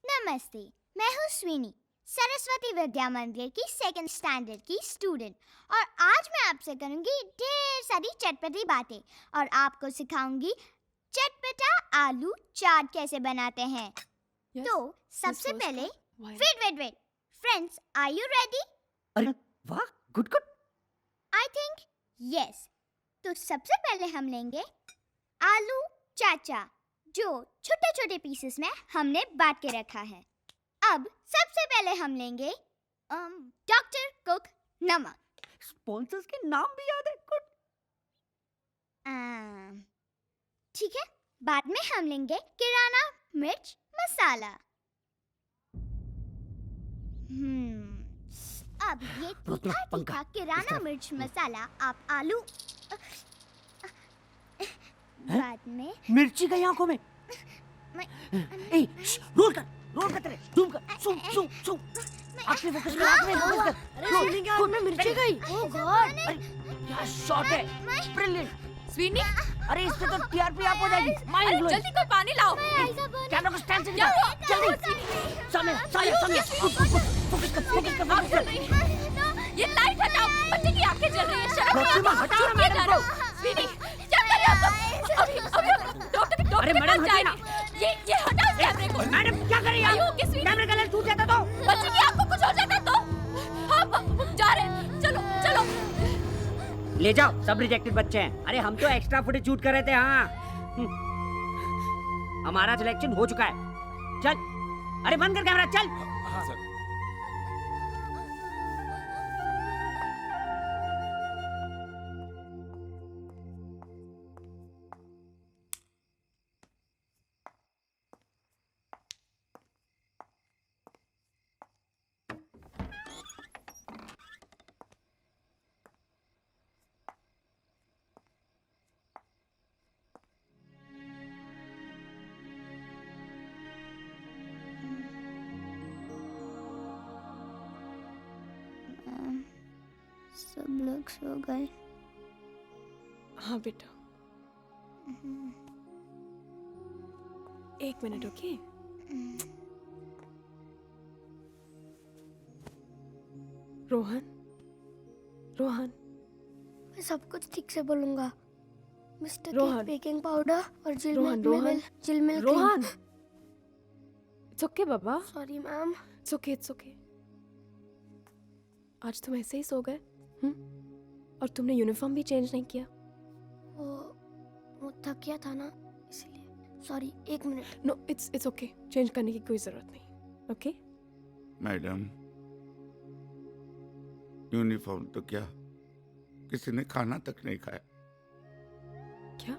नमस्ते, मैं हूँ स्वीनी, सरस्वती विद्या मंदिर की 2nd स्टैंडर्ड की स्टूडेंट और आज मैं आपसे करूँगी ढेर सारी चटपटी बातें और आपको सिखाऊंगी चटपटा आलू चाट कैसे बनाते हैं। तो सबसे पहले wait friends, are you ready? अरे वाह, good good. I think yes. तो सबसे पहले हम लेंगे आलू चाचा, जो छोटे छोटे पीसेस में हमने बांट के रखा है। अब सबसे पहले हम लेंगे डॉक्टर कुक नमक। स्पॉन्सर्स के नाम भी याद है? गुड। ठीक है, बाद में हम लेंगे किराना मिर्च मसाला। अब ये तीखा किराना मिर्च मसाला आप आलू बाद में मिर्ची गई आंखों में। ए, रोल कर तेरे, जूम कर, जूम। अपने फोकस कर, अपने फोकस कर। अरे स्वीनी के आंख में मिर्ची गई। ओह गॉड। अरे क्या शॉट है, ब्रिलियंट। स्वीनी, अरे इससे तो टीआरपी आप हो जाएगी। अरे जल्दी कोई पानी लाओ। कैमरा को स्टैंड से गिराओ, जल्दी। सामने फोकस कर। ये लाइट हटाओ, बच्चे की आंखें जल रही है। शर्म नहीं आता? हटाओ ना मैडम को। स्वीनी, क्या कर रहे हो आप? अभी डॉक्टर के पास जाएंगे। ये हटाओ कैमरे को। मैडम क्या कर रही हैं? कैमरे का लेंस टूट जाता तो? बच्चे की आंख को कुछ हो जाता तो? हम जा रहे हैं। चलो। ले जाओ, सब रिजेक्टेड बच्चे हैं। अरे हम तो एक्स्ट्रा फुटेज शूट कर रहे थे। हाँ, हमारा सिलेक्शन हो चुका है। चल, अरे बंद कर कैमरा, चल। हाँ सर। सब लोग सो गए। हाँ बेटा, 1 मिनट। ओके। रोहन, मैं सब कुछ ठीक से बोलूंगा। मिस्टर रोहन। बेकिंग पाउडर और रोहन। जिलमिल रोहन, इट्स ओके बाबा। Sorry ma'am. It's okay. आज तुम ऐसे ही सो गए? और तुमने यूनिफॉर्म भी चेंज नहीं किया? वो थक गया था ना, इसलिए। Sorry, 1 minute. No, it's okay. Change करने की कोई ज़रूरत नहीं। ओके? मैडम, यूनिफॉर्म तो क्या, किसी ने खाना तक नहीं खाया। क्या?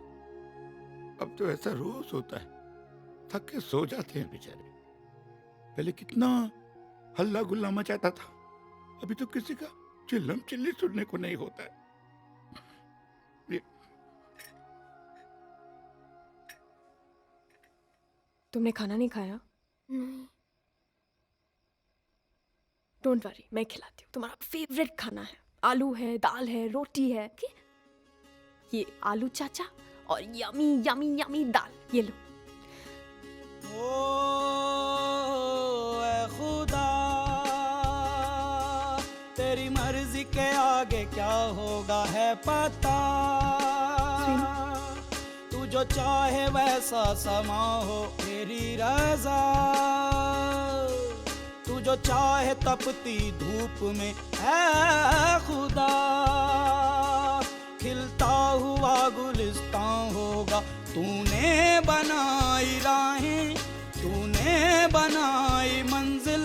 अब तो ऐसा रोज होता है, थक के सो जाते हैं बेचारे। पहले कितना हल्ला गुल्ला मचाता था, अभी तो किसी का चिल्लम चिल्ली सुनने को नहीं होता है। तुमने खाना नहीं खाया? नहीं। डोंट वरी, मैं खिलाती हूँ। तुम्हारा फेवरेट खाना है, आलू है, दाल है, रोटी है। ओके? ये आलू चाचा और यमी यमी यमी दाल, ये लो। ऐ खुदा, तेरी मर्जी के आगे क्या होगा है पता। तू जो चाहे वैसा समा हो तेरी रजा। तू जो चाहे तपती धूप में है खुदा। खिलता हुआ गुलिस्तान होगा, तूने बनाई राहें, तूने बनाई मंजिल।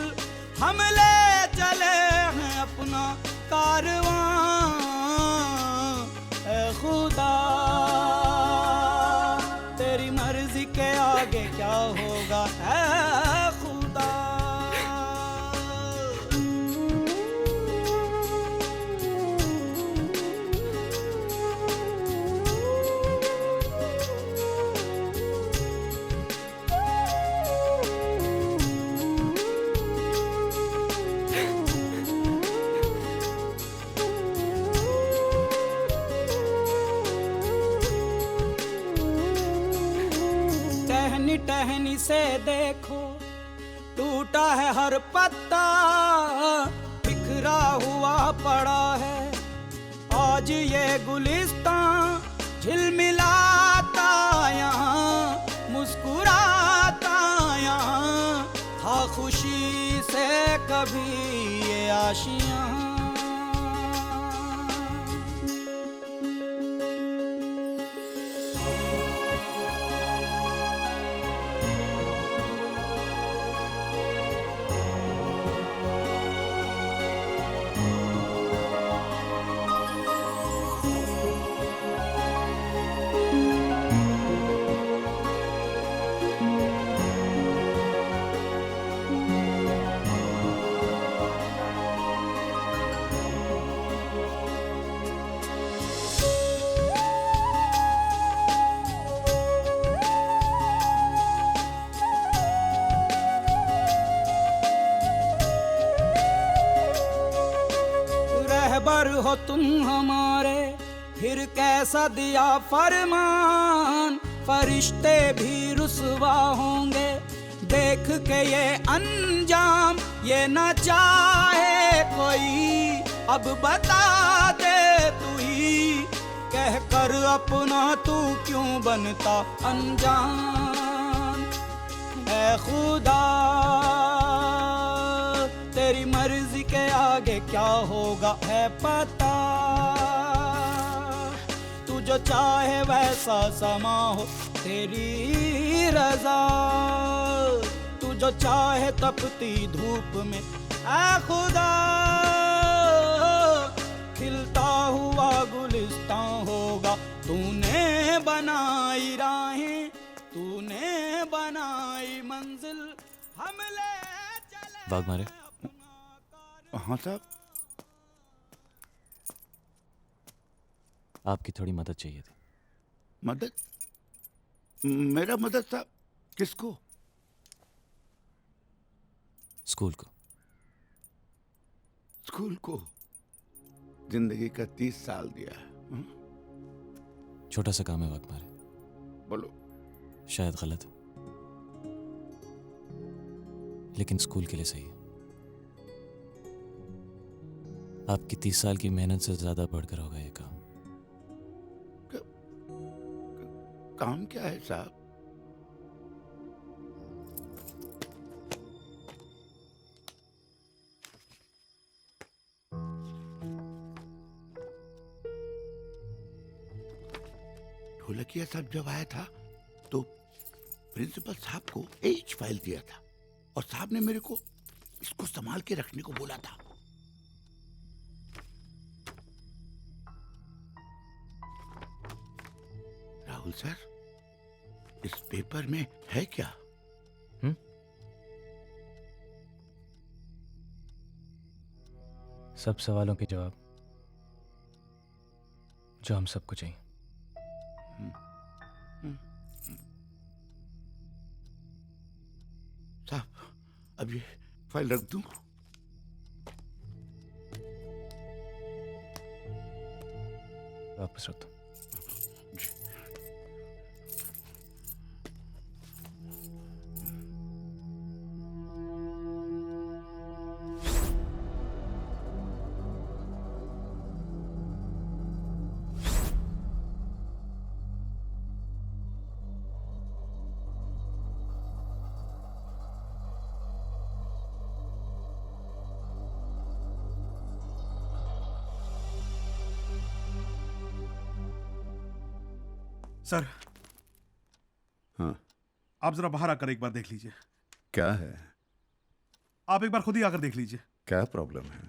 हम ले चले हैं अपना कारवां है खुदा। तेरी मर्जी के आगे क्या होगा है खुदा। टहनी टहनी से देखो, टूटा है हर पत्ता, बिखरा हुआ पड़ा है आज ये गुलिस्तान। झिलमिलाता यहाँ, मुस्कुराता यहाँ, था खुशी से कभी ये आशियाँ। रहबर हो तुम हमारे, फिर कैसा दिया फरमान। फरिश्ते भी रुसवा होंगे देख के ये अंजाम। ये न चाहे कोई अब बता दे तू ही, कह कर अपना तू क्यों बनता अनजान। ऐ खुदा, तेरी मर्जी के आगे क्या होगा है पता। तू जो चाहे वैसा समा हो तेरी रजा। तू जो चाहे तपती धूप में ऐ खुदा। खिलता हुआ गुलिस्तान होगा, तूने बनाई राहें, तूने बनाई मंजिल। हम ले वाघमारे। हाँ साहब। आपकी थोड़ी मदद चाहिए थी। मदद? मेरा मदद साहब? किसको? स्कूल को। स्कूल को? जिंदगी का 30 साल दिया है। छोटा सा काम है वाघमारे। बोलो। शायद गलत है, लेकिन स्कूल के लिए सही है। आपकी 30 साल की मेहनत से ज्यादा बढ़कर होगा ये काम। काम क्या है साहब? ढोलकिया साहब जब आया था तो प्रिंसिपल साहब को एच फाइल दिया था और साहब ने मेरे को इसको संभाल के रखने को बोला था। राहुल सर, इस पेपर में है क्या? सब सवालों के जवाब जो हम सबको चाहिए। साहब, अब ये फाइल रख दूं? वापस रख दो। सर, हाँ, आप जरा बाहर आकर एक बार देख लीजिए। क्या है? आप एक बार खुद ही आकर देख लीजिए। क्या प्रॉब्लम है?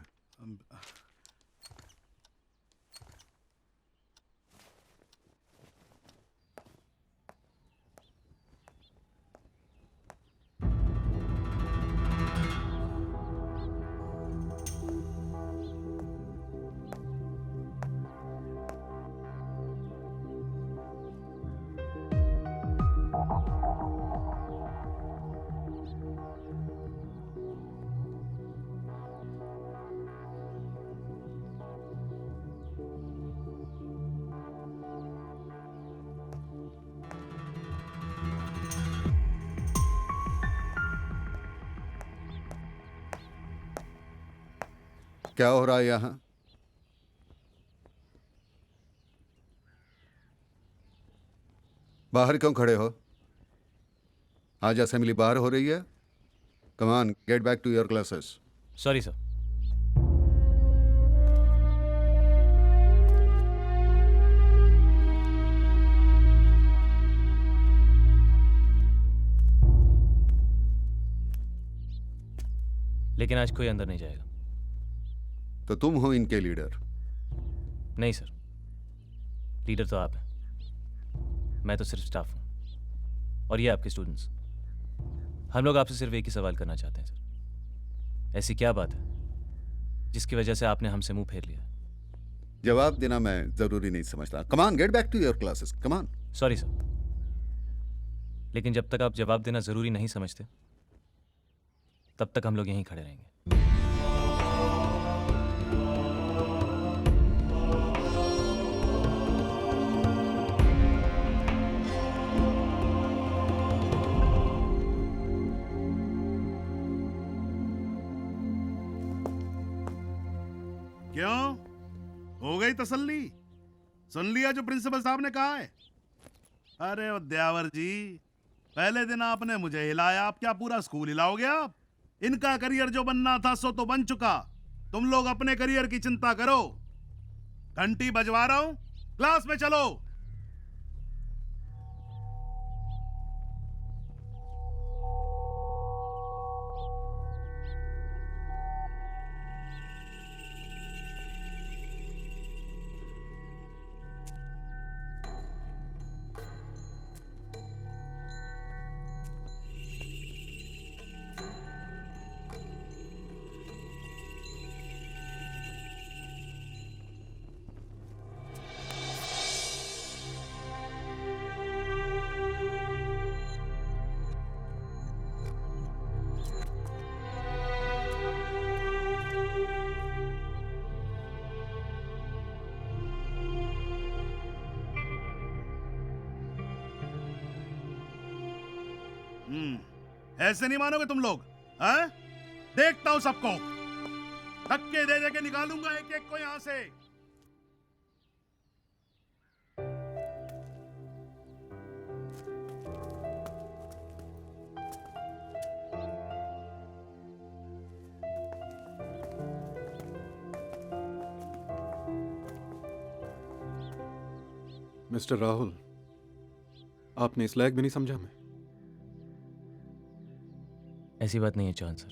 क्या हो रहा है यहां? बाहर क्यों खड़े हो? आज असेंबली बाहर हो रही है। Come on, get back to your classes. Sorry sir. लेकिन आज कोई अंदर नहीं जाएगा। तो तुम हो इनके लीडर? नहीं सर, लीडर तो आप हैं, मैं तो सिर्फ स्टाफ हूं। और ये आपके स्टूडेंट्स। हम लोग आपसे सिर्फ एक ही सवाल करना चाहते हैं सर। ऐसी क्या बात है जिसकी वजह से आपने हमसे मुंह फेर लिया? जवाब देना मैं जरूरी नहीं समझता। Come on, get back to your classes. Come on. Sorry sir, लेकिन जब तक आप जवाब देना जरूरी नहीं समझते तब तक हम लोग यहीं खड़े रहेंगे। क्यों, हो गई तसल्ली? सुन लिया जो प्रिंसिपल साहब ने कहा है? अरे ओ दयावर जी, पहले दिन आपने मुझे हिलाया, आप क्या पूरा स्कूल हिलाओगे आप? इनका करियर जो बनना था सो तो बन चुका। तुम लोग अपने करियर की चिंता करो। घंटी बजवा रहा हूं, क्लास में चलो। ऐसे नहीं मानोगे तुम लोग, हैं? देखता हूं सबको, धक्के दे दे के निकालूंगा एक एक को यहां से। मिस्टर राहुल, आपने इस लायक भी नहीं समझा मैं। ऐसी बात नहीं है चौहान सर।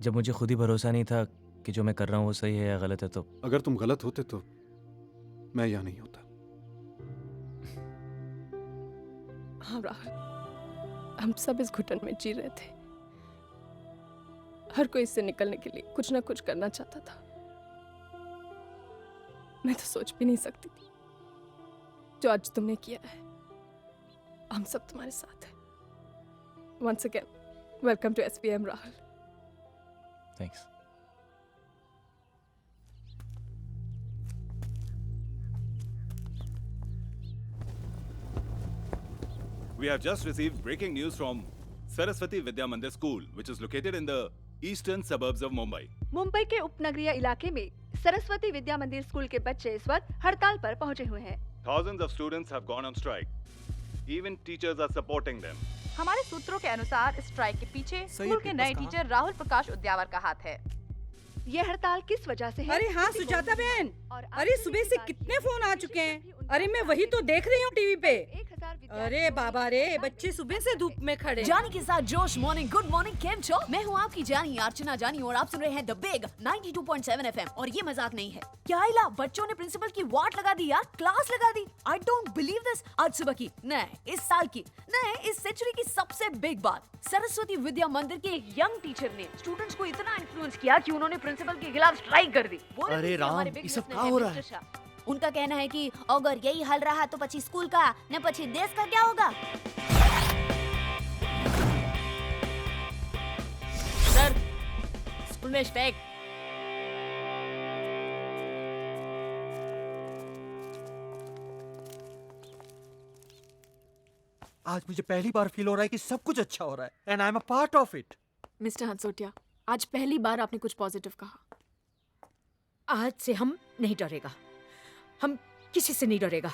जब मुझे खुद ही भरोसा नहीं था कि जो मैं कर रहा हूँ वो सही है या गलत है तो अगर तुम गलत होते तो मैं यहाँ नहीं होता। हाँ राहुल, हम सब इस घुटन में जी रहे थे। हर कोई इससे निकलने के लिए कुछ ना कुछ करना चाहता था। मैं तो सोच भी नहीं सकती थी जो आज तुमने किया है। हम सब तुम्हारे साथ हैं। Once again, welcome to SPM, Rahul. Thanks. We have just received breaking news from Saraswati Vidya Mandir School, which is located in the eastern suburbs of Mumbai. Mumbai के उपनगरीय इलाके में सरस्वती विद्या मंदिर स्कूल के बच्चे इस वक्त हड़ताल पर पहुंचे हुए हैं। Thousands of students have gone on strike. Even teachers are supporting them. हमारे सूत्रों के अनुसार स्ट्राइक के पीछे स्कूल के नए टीचर राहुल प्रकाश उद्यावर का हाथ है। ये हड़ताल किस वजह से है? अरे हाँ सुजाता बहन, अरे सुबह से कितने फोन आ चुके हैं। अरे मैं वही तो देख रही हूँ टीवी पे। अरे बाबा रे, बच्चे सुबह से धूप में खड़े। जानी के साथ जोश मॉर्निंग, गुड मॉर्निंग, केम छो? मैं हूँ आपकी जानी अर्चना जानी और आप सुन रहे हैं द बिग 92.7 FM। और ये मजाक नहीं है। क्या इला बच्चों ने प्रिंसिपल की वाट लगा दी यार, क्लास लगा दी। I don't believe this. आज सुबह की नहीं, इस साल की नहीं, इस सेंचुरी की सबसे बिग बात, सरस्वती विद्या मंदिर के एक यंग टीचर ने स्टूडेंट्स को इतना इन्फ्लुएंस किया कि उन्होंने प्रिंसिपल के खिलाफ स्ट्राइक कर दी। अरे राम, ये सब क्या हो रहा है? उनका कहना है कि अगर यही हाल रहा तो पची स्कूल का न पची देश का क्या होगा। सर, स्कूल में स्ट्राइक। आज मुझे पहली बार फील हो रहा है कि सब कुछ अच्छा हो रहा है and I am a part of it. Mister Hansotia, आज पहली बार आपने कुछ पॉजिटिव कहा। आज से हम नहीं डरेगा, हम किसी से नहीं डरेगा।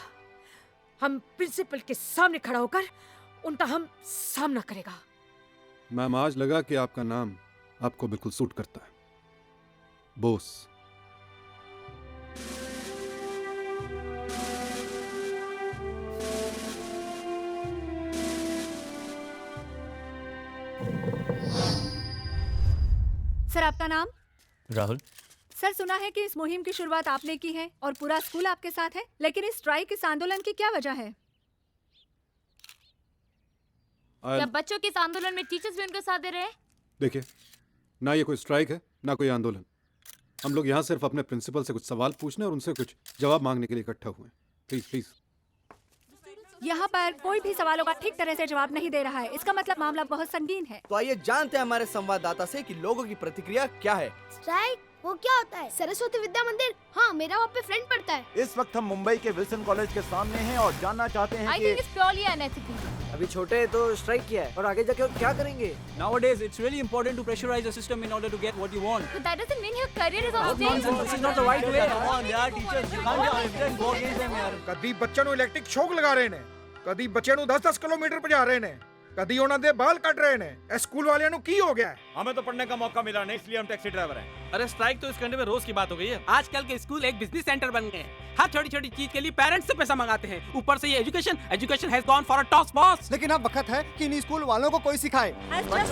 हम प्रिंसिपल के सामने खड़ा होकर उनका हम सामना करेगा। मैम, आज लगा कि आपका नाम आपको बिल्कुल सूट करता है, बोस। सर आपका नाम? राहुल। सर सुना है कि इस मुहिम की शुरुआत आपने की है और पूरा स्कूल आपके साथ है, लेकिन इस स्ट्राइक, इस आंदोलन की क्या वजह है? क्या बच्चों के इस आंदोलन में टीचर्स भी उनका साथ दे रहे हैं? देखिए, ना ये कोई स्ट्राइक है ना कोई आंदोलन। हम लोग यहाँ सिर्फ अपने प्रिंसिपल से कुछ सवाल पूछने और उनसे कुछ जवाब मांगने के लिए इकट्ठा हुए हैं। Please please. यहाँ पर कोई भी सवालों का ठीक तरह से जवाब नहीं दे रहा है, इसका मतलब मामला बहुत संगीन है। तो आइए जानते हैं हमारे संवाददाता से कि लोगों की प्रतिक्रिया क्या है। स्ट्राइक वो क्या होता है? सरस्वती विद्या मंदिर? हाँ, मेरा वहाँ पे फ्रेंड पढ़ता है। इस वक्त हम मुंबई के विल्सन कॉलेज के सामने हैं और जानना चाहते हैं I think it's purely unethical. अभी छोटे हैं तो स्ट्राइक किया है और आगे जाके क्या करेंगे? Nowadays, it's really important to pressurize the system in order to get what you want. But that doesn't mean your career is on stake. Nonsense, this is not the right way. Come on, yaar, teachers, you can't just go against them, yaar. कदी बच्चों ਨੂੰ electric shock ਲਗਾ ਰਹੇ ਨੇ, ਕਦੀ ਬੱਚਿਆਂ ਨੂੰ 10-10 kilometre ਭਜਾ ਰਹੇ ਨੇ, कदी ਉਹਨਾਂ ਦੇ ਬਾਲ ਕੱਢ ਰਹੇ ਨੇ। ਇਹ ਸਕੂਲ ਵਾਲਿਆਂ ਨੂੰ ਕੀ ਹੋ ਗਿਆ ਹੈ? हमें तो पढ़ने का मौका मिला नहीं, इसलिए हम टैक्सी ड्राइवर हैं। अरे स्ट्राइक तो इस कंट्री में रोज की बात हो गई है। आजकल के स्कूल एक बिजनेस सेंटर बन गए हैं। हर छोटी छोटी चीज के लिए पेरेंट्स से पैसा मंगाते हैं। ऊपर से ये education has gone for a top boss. लेकिन अब वक्त है कि इन स्कूल वालों को कोई सिखाए। पूरे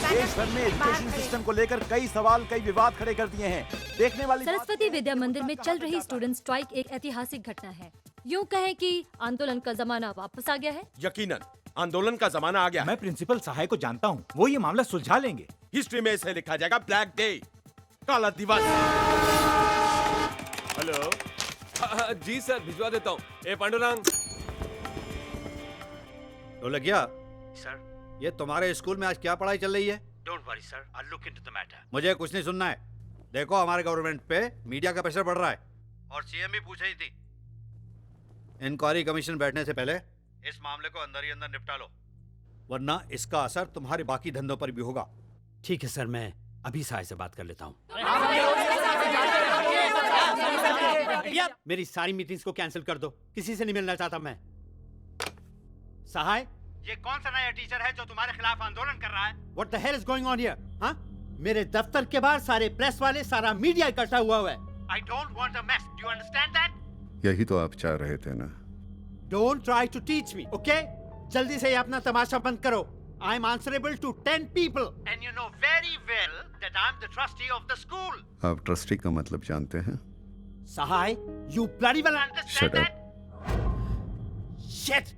देश भर में एजुकेशन सिस्टम को लेकर कई सवाल, कई विवाद खड़े कर दिए हैं। देखने वाली सरस्वती विद्या मंदिर में चल रही स्टूडेंट स्ट्राइक एक ऐतिहासिक घटना है। यूं कहें कि आंदोलन का जमाना वापस आ गया है। यकीनन आंदोलन का जमाना आ गया। मैं प्रिंसिपल सहाय को जानता हूँ, वो ये मामला सुलझा लेंगे। हिस्ट्री में इसे लिखा जाएगा ब्लैक डे, काला दिवस। हेलो। जी सर, भिजवा देता हूँ। ए पांडुरंग। तो लग गया सर। ये तुम्हारे स्कूल में आज क्या पढ़ाई चल रही है? Don't worry sir, I look into the matter. मुझे कुछ नहीं सुनना है। देखो, हमारे गवर्नमेंट पे मीडिया का प्रेशर बढ़ रहा है और सीएम भी पूछ रही थी। इंक्वायरी कमीशन बैठने से पहले इस मामले को अंदर ही अंदर निपटा लो, वरना इसका असर तुम्हारे बाकी धंधों पर भी होगा। ठीक है सर, मैं अभी सहाय से बात कर लेता हूँ। मेरी सारी मीटिंग्स को कैंसिल कर दो, किसी से नहीं मिलना चाहता मैं। सहाय, ये कौन सा नया टीचर है जो तुम्हारे खिलाफ आंदोलन कर रहा है? What the hell is going on here? हाँ? मेरे दफ्तर के बाहर सारे प्रेस वाले, सारा मीडिया इकट्ठा हुआ है। I don't want a mess. Do you understand that? यही तो आप चाह रहे थे ना, don't try to teach me, okay? जल्दी से ये अपना तमाशा बंद करो. I am answerable to 10 people and you know very well that I am the trustee of the school. आप ट्रस्टी का मतलब जानते हैं? Sahai, you bloody well understand Shut up. that? Shit!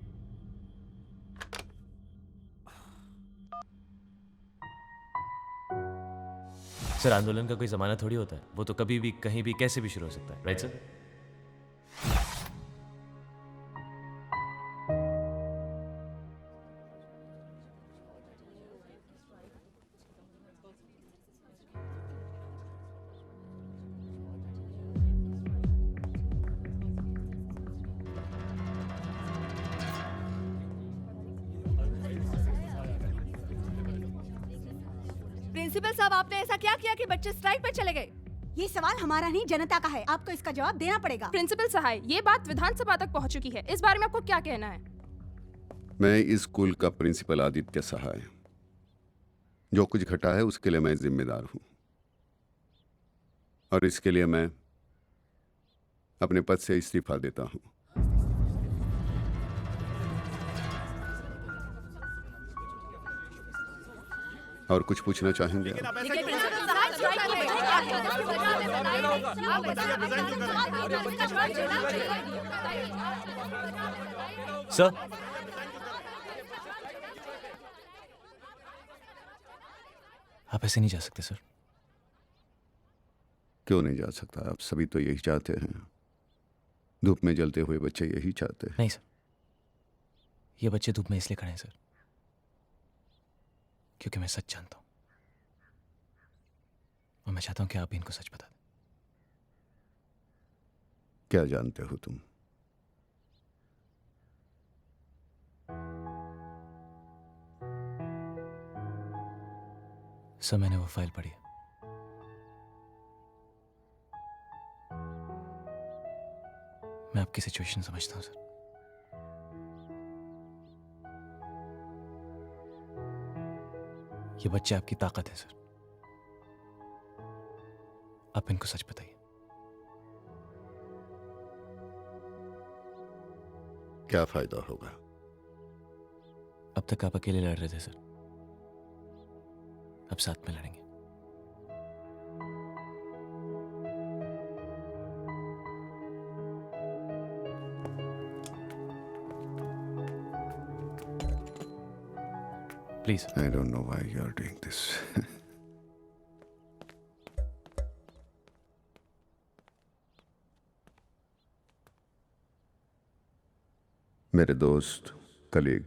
Sir आंदोलन का कोई जमाना थोड़ी होता है, वो तो कभी भी कहीं भी कैसे भी शुरू हो सकता है, राइट सर? प्रिंसिपल साहब, आपने ऐसा क्या किया कि बच्चे स्ट्राइक पे चले गए? ये सवाल हमारा नहीं, जनता का है. आपको इसका जवाब देना पड़ेगा. प्रिंसिपल सहाय, ये बात विधानसभा तक पहुंच चुकी है. इस बारे में आपको क्या कहना है? मैं इस स्कूल का प्रिंसिपल आदित्य सहाय. जो कुछ घटा है उसके लिए मैं जिम्मेदार हूं और इसके लिए मैं अपने पद से इस्तीफा देता हूं. और कुछ पूछना चाहेंगे आप? सर, आप ऐसे नहीं जा सकते सर. क्यों नहीं जा सकता? आप सभी तो यही चाहते हैं. धूप में जलते हुए बच्चे यही चाहते हैं. नहीं सर, ये बच्चे धूप में इसलिए खड़े हैं सर क्योंकि मैं सच जानता हूं और मैं चाहता हूं कि आप भी इनको सच बता दें. क्या जानते हो तुम? सर, मैंने वो फाइल पढ़ी है. मैं आपकी सिचुएशन समझता हूं सर. ये बच्चे आपकी ताकत है सर. आप इनको सच बताइए. क्या फायदा होगा? अब तक आप अकेले लड़ रहे थे सर, अब साथ में लड़ेंगे. Please. I don't know why you are doing this. मेरे दोस्त, कलीग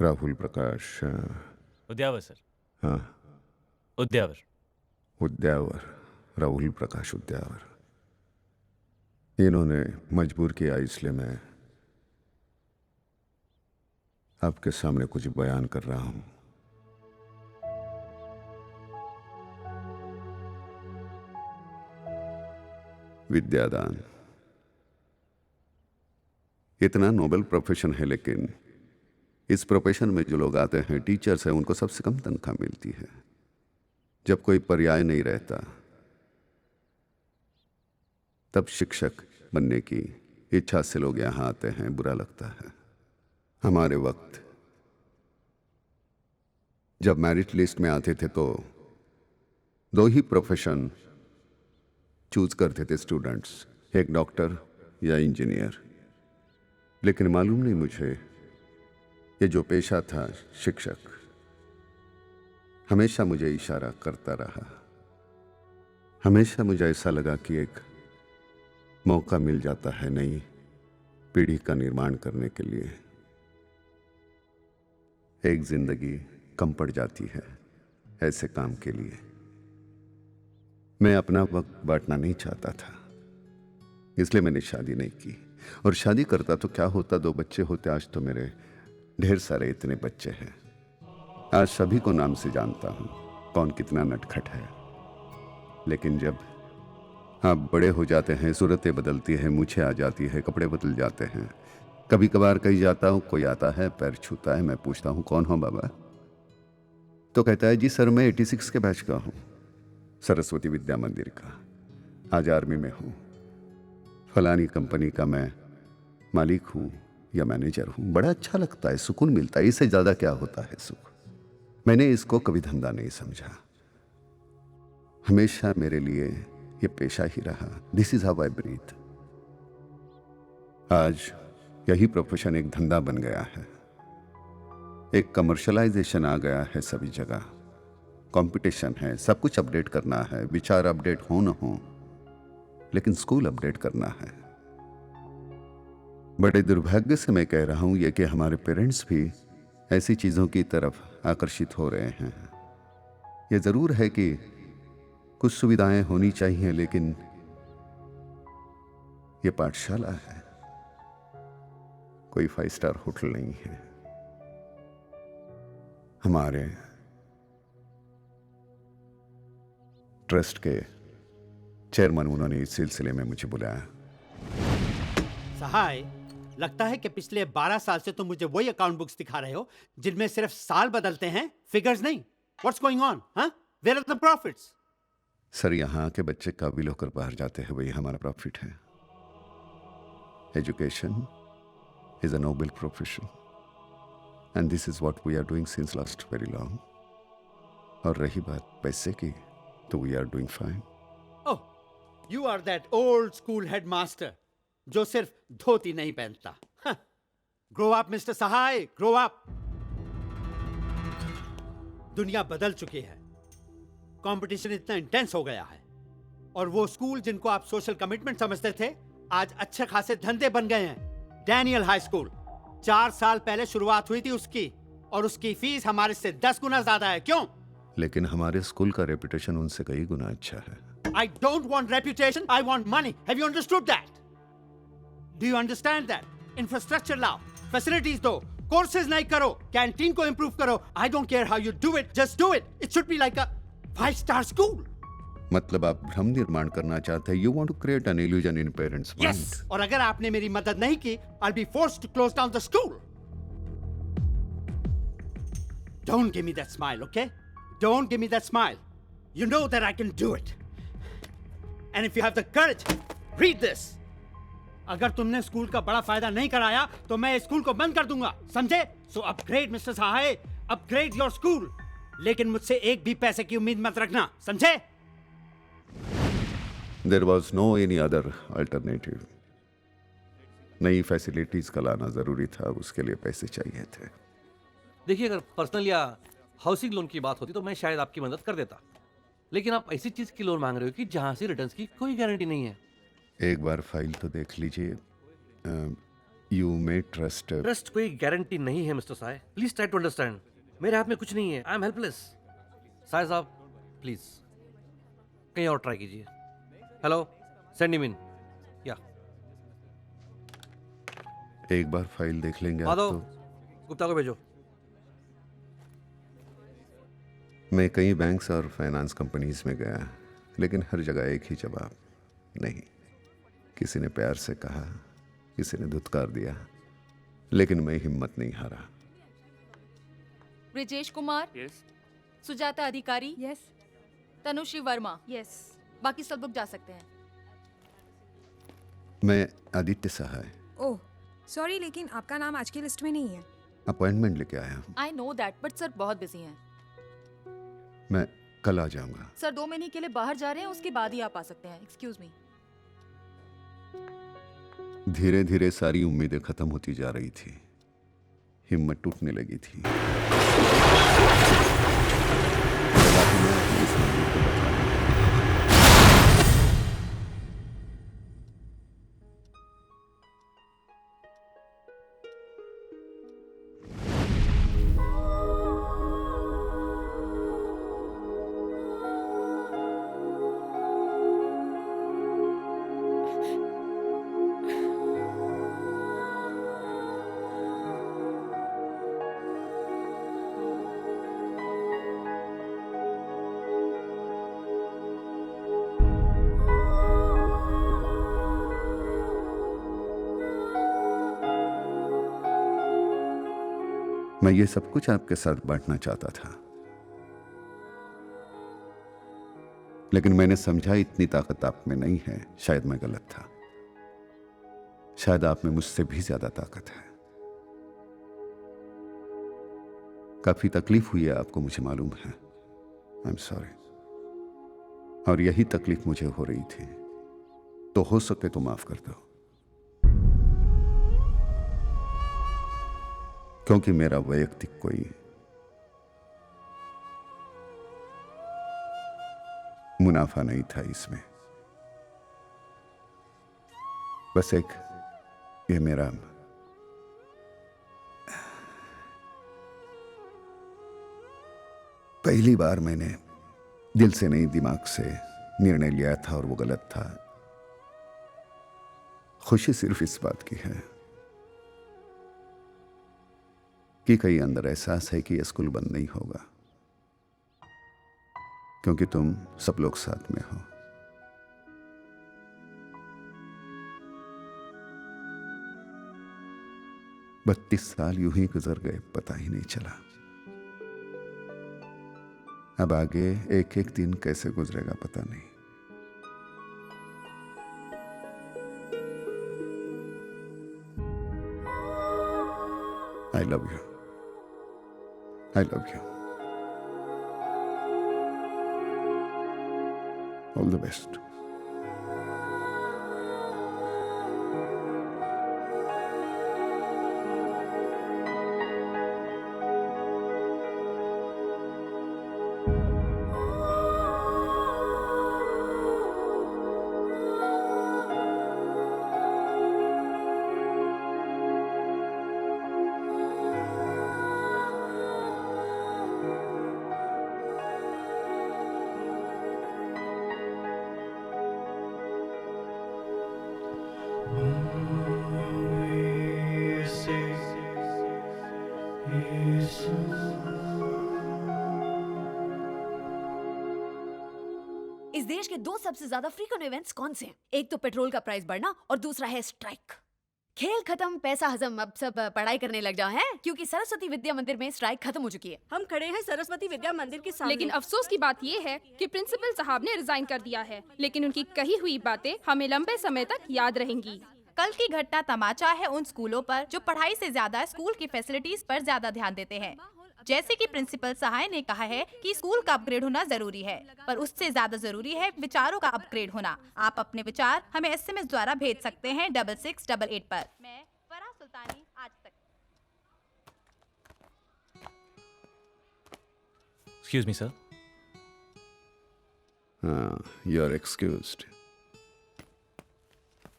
राहुल प्रकाश उद्यावर सर. हाँ, उद्यावर. उद्यावर, राहुल प्रकाश उद्यावर. इन्होंने मजबूर किया, इसलिए मैं आपके सामने कुछ बयान कर रहा हूं. विद्यादान इतना नोबल प्रोफेशन है, लेकिन इस प्रोफेशन में जो लोग आते हैं, टीचर्स हैं, उनको सबसे कम तनख्वाह मिलती है. जब कोई पर्याय नहीं रहता तब शिक्षक बनने की इच्छा से लोग यहां आते हैं. बुरा लगता है. हमारे वक्त जब मेरिट लिस्ट में आते थे तो 2 ही प्रोफेशन चूज करते थे स्टूडेंट्स, एक डॉक्टर या इंजीनियर. लेकिन मालूम नहीं मुझे, ये जो पेशा था शिक्षक, हमेशा मुझे इशारा करता रहा. हमेशा मुझे ऐसा लगा कि एक मौका मिल जाता है नई पीढ़ी का निर्माण करने के लिए. एक जिंदगी कम पड़ जाती है ऐसे काम के लिए. मैं अपना वक्त बांटना नहीं चाहता था, इसलिए मैंने शादी नहीं की. और शादी करता तो क्या होता, 2 बच्चे होते. आज तो मेरे ढेर सारे इतने बच्चे हैं. आज सभी को नाम से जानता हूं कौन कितना नटखट है. लेकिन जब आप बड़े हो जाते हैं, सूरतें बदलती हैं, मूछें आ जाती है, कपड़े बदल जाते हैं. कभी कभार कहीं जाता हूं, कोई आता है, पैर छूता है, मैं पूछता हूं कौन हो बाबा, तो कहता है जी सर मैं 86 के बैच का हूं, सरस्वती विद्या मंदिर का. आज आर्मी में हूं. फलानी कंपनी का मैं मालिक हूँ या मैनेजर हूँ, बड़ा अच्छा लगता है, सुकून मिलता है। इससे ज़्यादा क्या होता है सुख। मैंने इसको कभी धंधा नहीं समझा, हमेशा मेरे लिए ये पेशा ही रहा। This is how I breathe. आज यही प्रोफेशन एक धंधा बन गया है, एक कमर्शलाइजेशन आ गया है सभी जगह। कंपटीशन है, सब कुछ अपडेट करना है, विचार अपडेट हो न हो, लेकिन स्कूल अपडेट करना है। बड़े दुर्भाग्य से मैं कह रहा हूं ये कि हमारे पेरेंट्स भी ऐसी चीज़ों की तरफ आकर्षित हो रहे हैं। ये ज़रूर है कि कुछ सुविधाएं होनी चाहिए, लेकिन ये पाठशाला है, कोई 5 स्टार होटल नहीं है। हमारे ट्रस्ट के चेयरमैन उन्होंने इस सिलसिले में मुझे बुलाया। सहाय, लगता है कि पिछले 12 साल से तुम मुझे वही अकाउंट बुक्स दिखा रहे हो जिनमें सिर्फ साल बदलते हैं, फिगर्स नहीं। What's going on? Where are the profits? Sir, यहाँ के बच्चे काबिल होकर बाहर जाते हैं, वही हमारा प्रॉफिट है। Education is a noble profession and this is what we are doing since last very long. और रही बात पैसे की, तो we are doing fine. Oh, you are that old school headmaster जो सिर्फ धोती नहीं पहनता। Grow up mister Sahay, grow up. दुनिया बदल चुकी है, कंपटीशन इतना इंटेंस हो गया है, और वो स्कूल जिनको आप सोशल कमिटमेंट समझते थे आज अच्छे खासे धंधे बन गए हैं। डैनियल हाई स्कूल 4 साल पहले शुरुआत हुई थी उसकी, और उसकी फीस हमारे से 10 गुना ज्यादा है। क्यों? लेकिन हमारे स्कूल का रेपुटेशन उनसे कई गुना अच्छा है। I don't want reputation, I want money. Have you understood that? Do you understand that? Infrastructure लाओ, facilities दो, courses नहीं करो, canteen को improve करो। I don't care how you do it, just do it. It should be like a 5-star school. मतलब आप भ्रम निर्माण करना चाहते हैं। You want to create an illusion in parents' mind. Yes. और अगर आपने मेरी मदद नहीं की, I'll be forced to close down the school. Don't give me that smile, okay? Don't give me that smile. You know that I can do it. And if you have the courage, read this. अगर तुमने school का बड़ा फायदा नहीं कराया तो मैं इस स्कूल को बंद कर दूंगा, समझे? So upgrade mister Sahay, upgrade your school. लेकिन मुझसे एक भी पैसे की उम्मीद मत रखना, समझे? There was no any other alternative. नई फैसिलिटीज का लाना जरूरी था, उसके लिए पैसे चाहिए थे। देखिए, अगर पर्सनल या हाउसिंग लोन की बात होती तो मैं शायद आपकी मदद कर देता, लेकिन आप ऐसी चीज की लोन मांग रहे हो कि जहां से रिटर्न्स की कोई गारंटी नहीं है। एक बार फाइल तो देख लीजिए। You may trust. ट्रस्ट कोई गारंटी नहीं है mister Sahay, please try to understand. मेरे हाथ में कुछ नहीं है, आई एम हेल्पलेस। साय साहब प्लीज कहीं और ट्राई कीजिए। Hello, send him in. या एक बार फाइल देख लेंगे आप माधव, तो। गुप्ता को भेजो। मैं कई बैंक्स और फाइनेंस कंपनीज में गया, लेकिन हर जगह एक ही जवाब, नहीं। किसी ने प्यार से कहा, किसी ने धुतकार दिया, लेकिन मैं हिम्मत नहीं हारा। ब्रिजेश कुमार, यस। सुजाता अधिकारी, यस। तनुश्री वर्मा, यस। बाकी सब लोग जा सकते हैं। मैं आदित्य सहाय। ओह सॉरी, लेकिन आपका नाम आज की लिस्ट में नहीं है। अपॉइंटमेंट लेके आया हूँ। I know that, but sir बहुत बिजी हैं। मैं कल आ जाऊंगा। सर 2 महीने के लिए बाहर जा रहे हैं, उसके बाद ही आप आ सकते हैं। Excuse me. धीरे धीरे सारी उम्मीदें खत्म होती जा रही थी, हिम्मत टूटने लगी थी। मैं ये सब कुछ आपके साथ बांटना चाहता था, लेकिन मैंने समझा इतनी ताकत आप में नहीं है। शायद मैं गलत था। शायद आप में मुझसे भी ज्यादा ताकत है। काफी तकलीफ हुई है आपको, मुझे मालूम है। I am sorry. और यही तकलीफ मुझे हो रही थी, तो हो सके तो माफ कर दो, क्योंकि मेरा वैयक्तिक कोई मुनाफा नहीं था इसमें। बस एक ये मेरा पहली बार मैंने दिल से नहीं दिमाग से निर्णय लिया था और वो गलत था। खुशी सिर्फ इस बात की है कि कहीं अंदर एहसास है कि यह स्कूल बंद नहीं होगा, क्योंकि तुम सब लोग साथ में हो। बत्तीस साल यूं ही गुजर गए, पता ही नहीं चला। अब आगे एक एक दिन कैसे गुजरेगा पता नहीं। I love you, I love you. All the best. इस देश के दो सबसे ज्यादा फ्रीक्वेंट इवेंट्स कौन से हैं? एक तो पेट्रोल का प्राइस बढ़ना और दूसरा है स्ट्राइक। खेल खत्म, पैसा हजम, अब सब पढ़ाई करने लग जाओ हैं, क्योंकि सरस्वती विद्या मंदिर में स्ट्राइक खत्म हो चुकी है। हम खड़े हैं सरस्वती विद्या मंदिर के सामने। लेकिन अफसोस की बात ये है कि प्रिंसिपल साहब ने रिजाइन कर दिया है, लेकिन उनकी कही हुई बातें हमें लंबे समय तक याद रहेंगी। कल की घटना तमाचा है उन स्कूलों पर जो पढ़ाई से ज्यादा स्कूल की फैसिलिटीज पर ज्यादा ध्यान देते हैं। जैसे कि प्रिंसिपल सहाय ने कहा है कि स्कूल का अपग्रेड होना जरूरी है, पर उससे ज्यादा जरूरी है विचारों का अपग्रेड होना। आप अपने विचार हमें SMS द्वारा भेज सकते हैं 6688 पर। मैं फराह सुल्तानी, आज तक। Excuse me sir. हाँ, यू आर एक्सक्यूज्ड।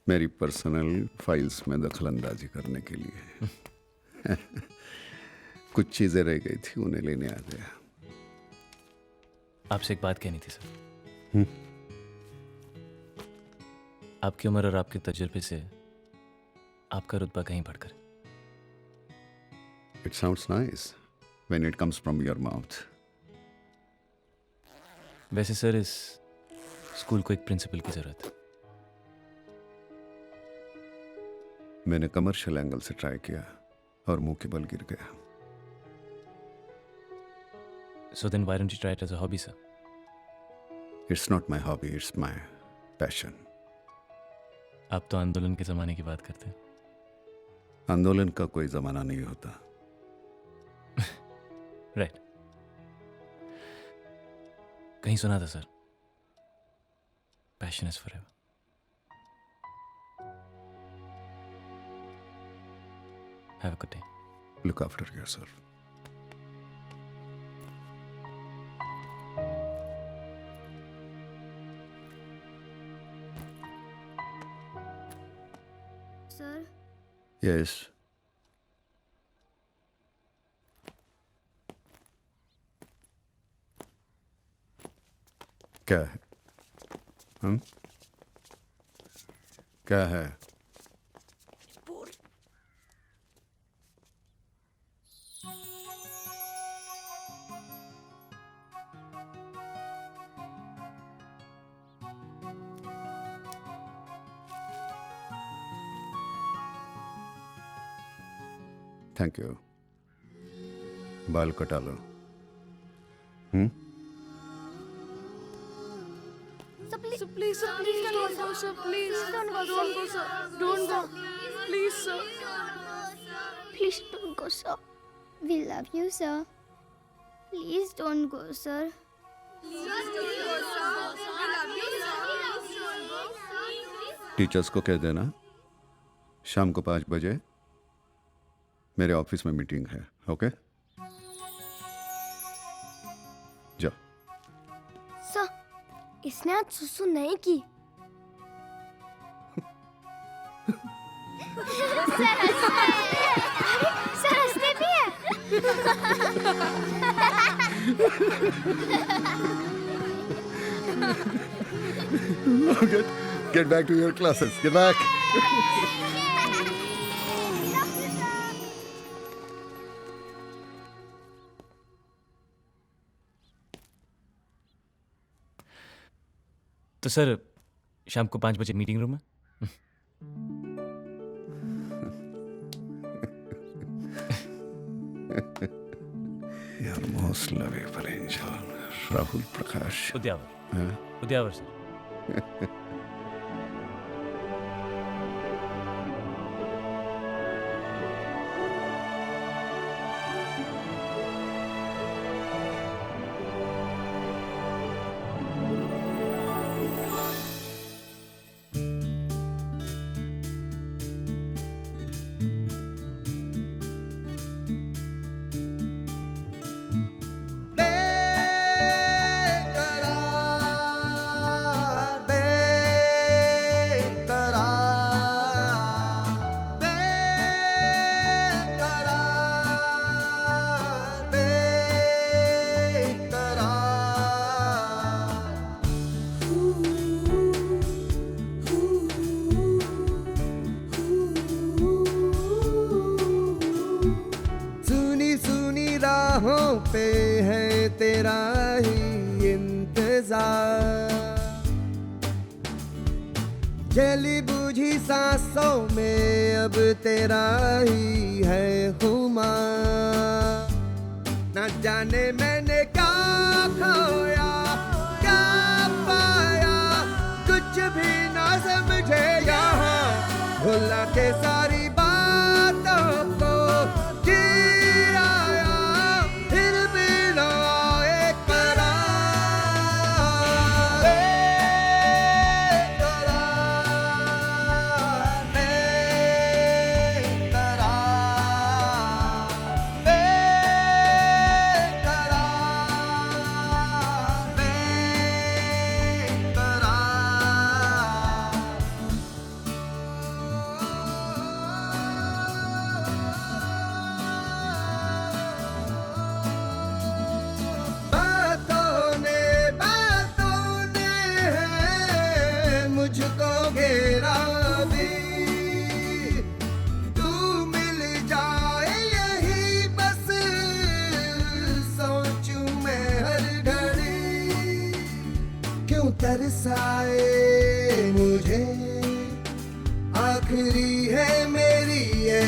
मेरी पर्सनल फाइल्स में दखलंदाजी करने के लिए कुछ चीजें रह गई थी, उन्हें लेने आ गया। आपसे एक बात कहनी थी सर। आपकी उम्र और आपके तजुर्बे से आपका रुतबा कहीं बढ़कर। It sounds nice when it comes from your mouth. वैसे सर इस स्कूल को एक प्रिंसिपल की जरूरत है। मैंने कमर्शियल एंगल से ट्राई किया और मुंह के बल गिर गया। So then why don't you try it as a hobby, sir? It's not my hobby, it's my passion. आप तो आंदोलन के जमाने की बात करते हैं। आंदोलन का कोई जमाना नहीं होता। राइट। कहीं सुना था sir, passion is forever. Have a good day. Look after yourself. Sir. Yes. क्या है? क्या है? Thank you. बाल कटा लो। Please, don't go, sir. Please, don't go, sir. Don't go. Please, sir. Please don't go, sir. We love you, sir. Please don't go, sir. Teachers को कह देना शाम को 5 बजे मेरे ऑफिस में मीटिंग है, ओके? जाओ। सर, इसने आज सुसु नहीं की। सर हंसते भी है। Get back to your classes. Get back. तो सर शाम को 5 बजे मीटिंग रूम में। Your most lovable angel, Rahul Prakash. Udyavar. Udyavar sir. पे है तेरा ही इंतजार, जली बुझी सांसों में अब तेरा ही है खुमार। न जाने मैंने क्या खोया क्या पाया, कुछ भी ना समझे यहाँ, भुला के सारी बातों को जी आया, फिर भी ना आए करार। मुझको घेरा भी, तू मिल जाए यही बस सोचूं मैं हर घड़ी। क्यों तरसाए मुझे, आखिरी है मेरी ये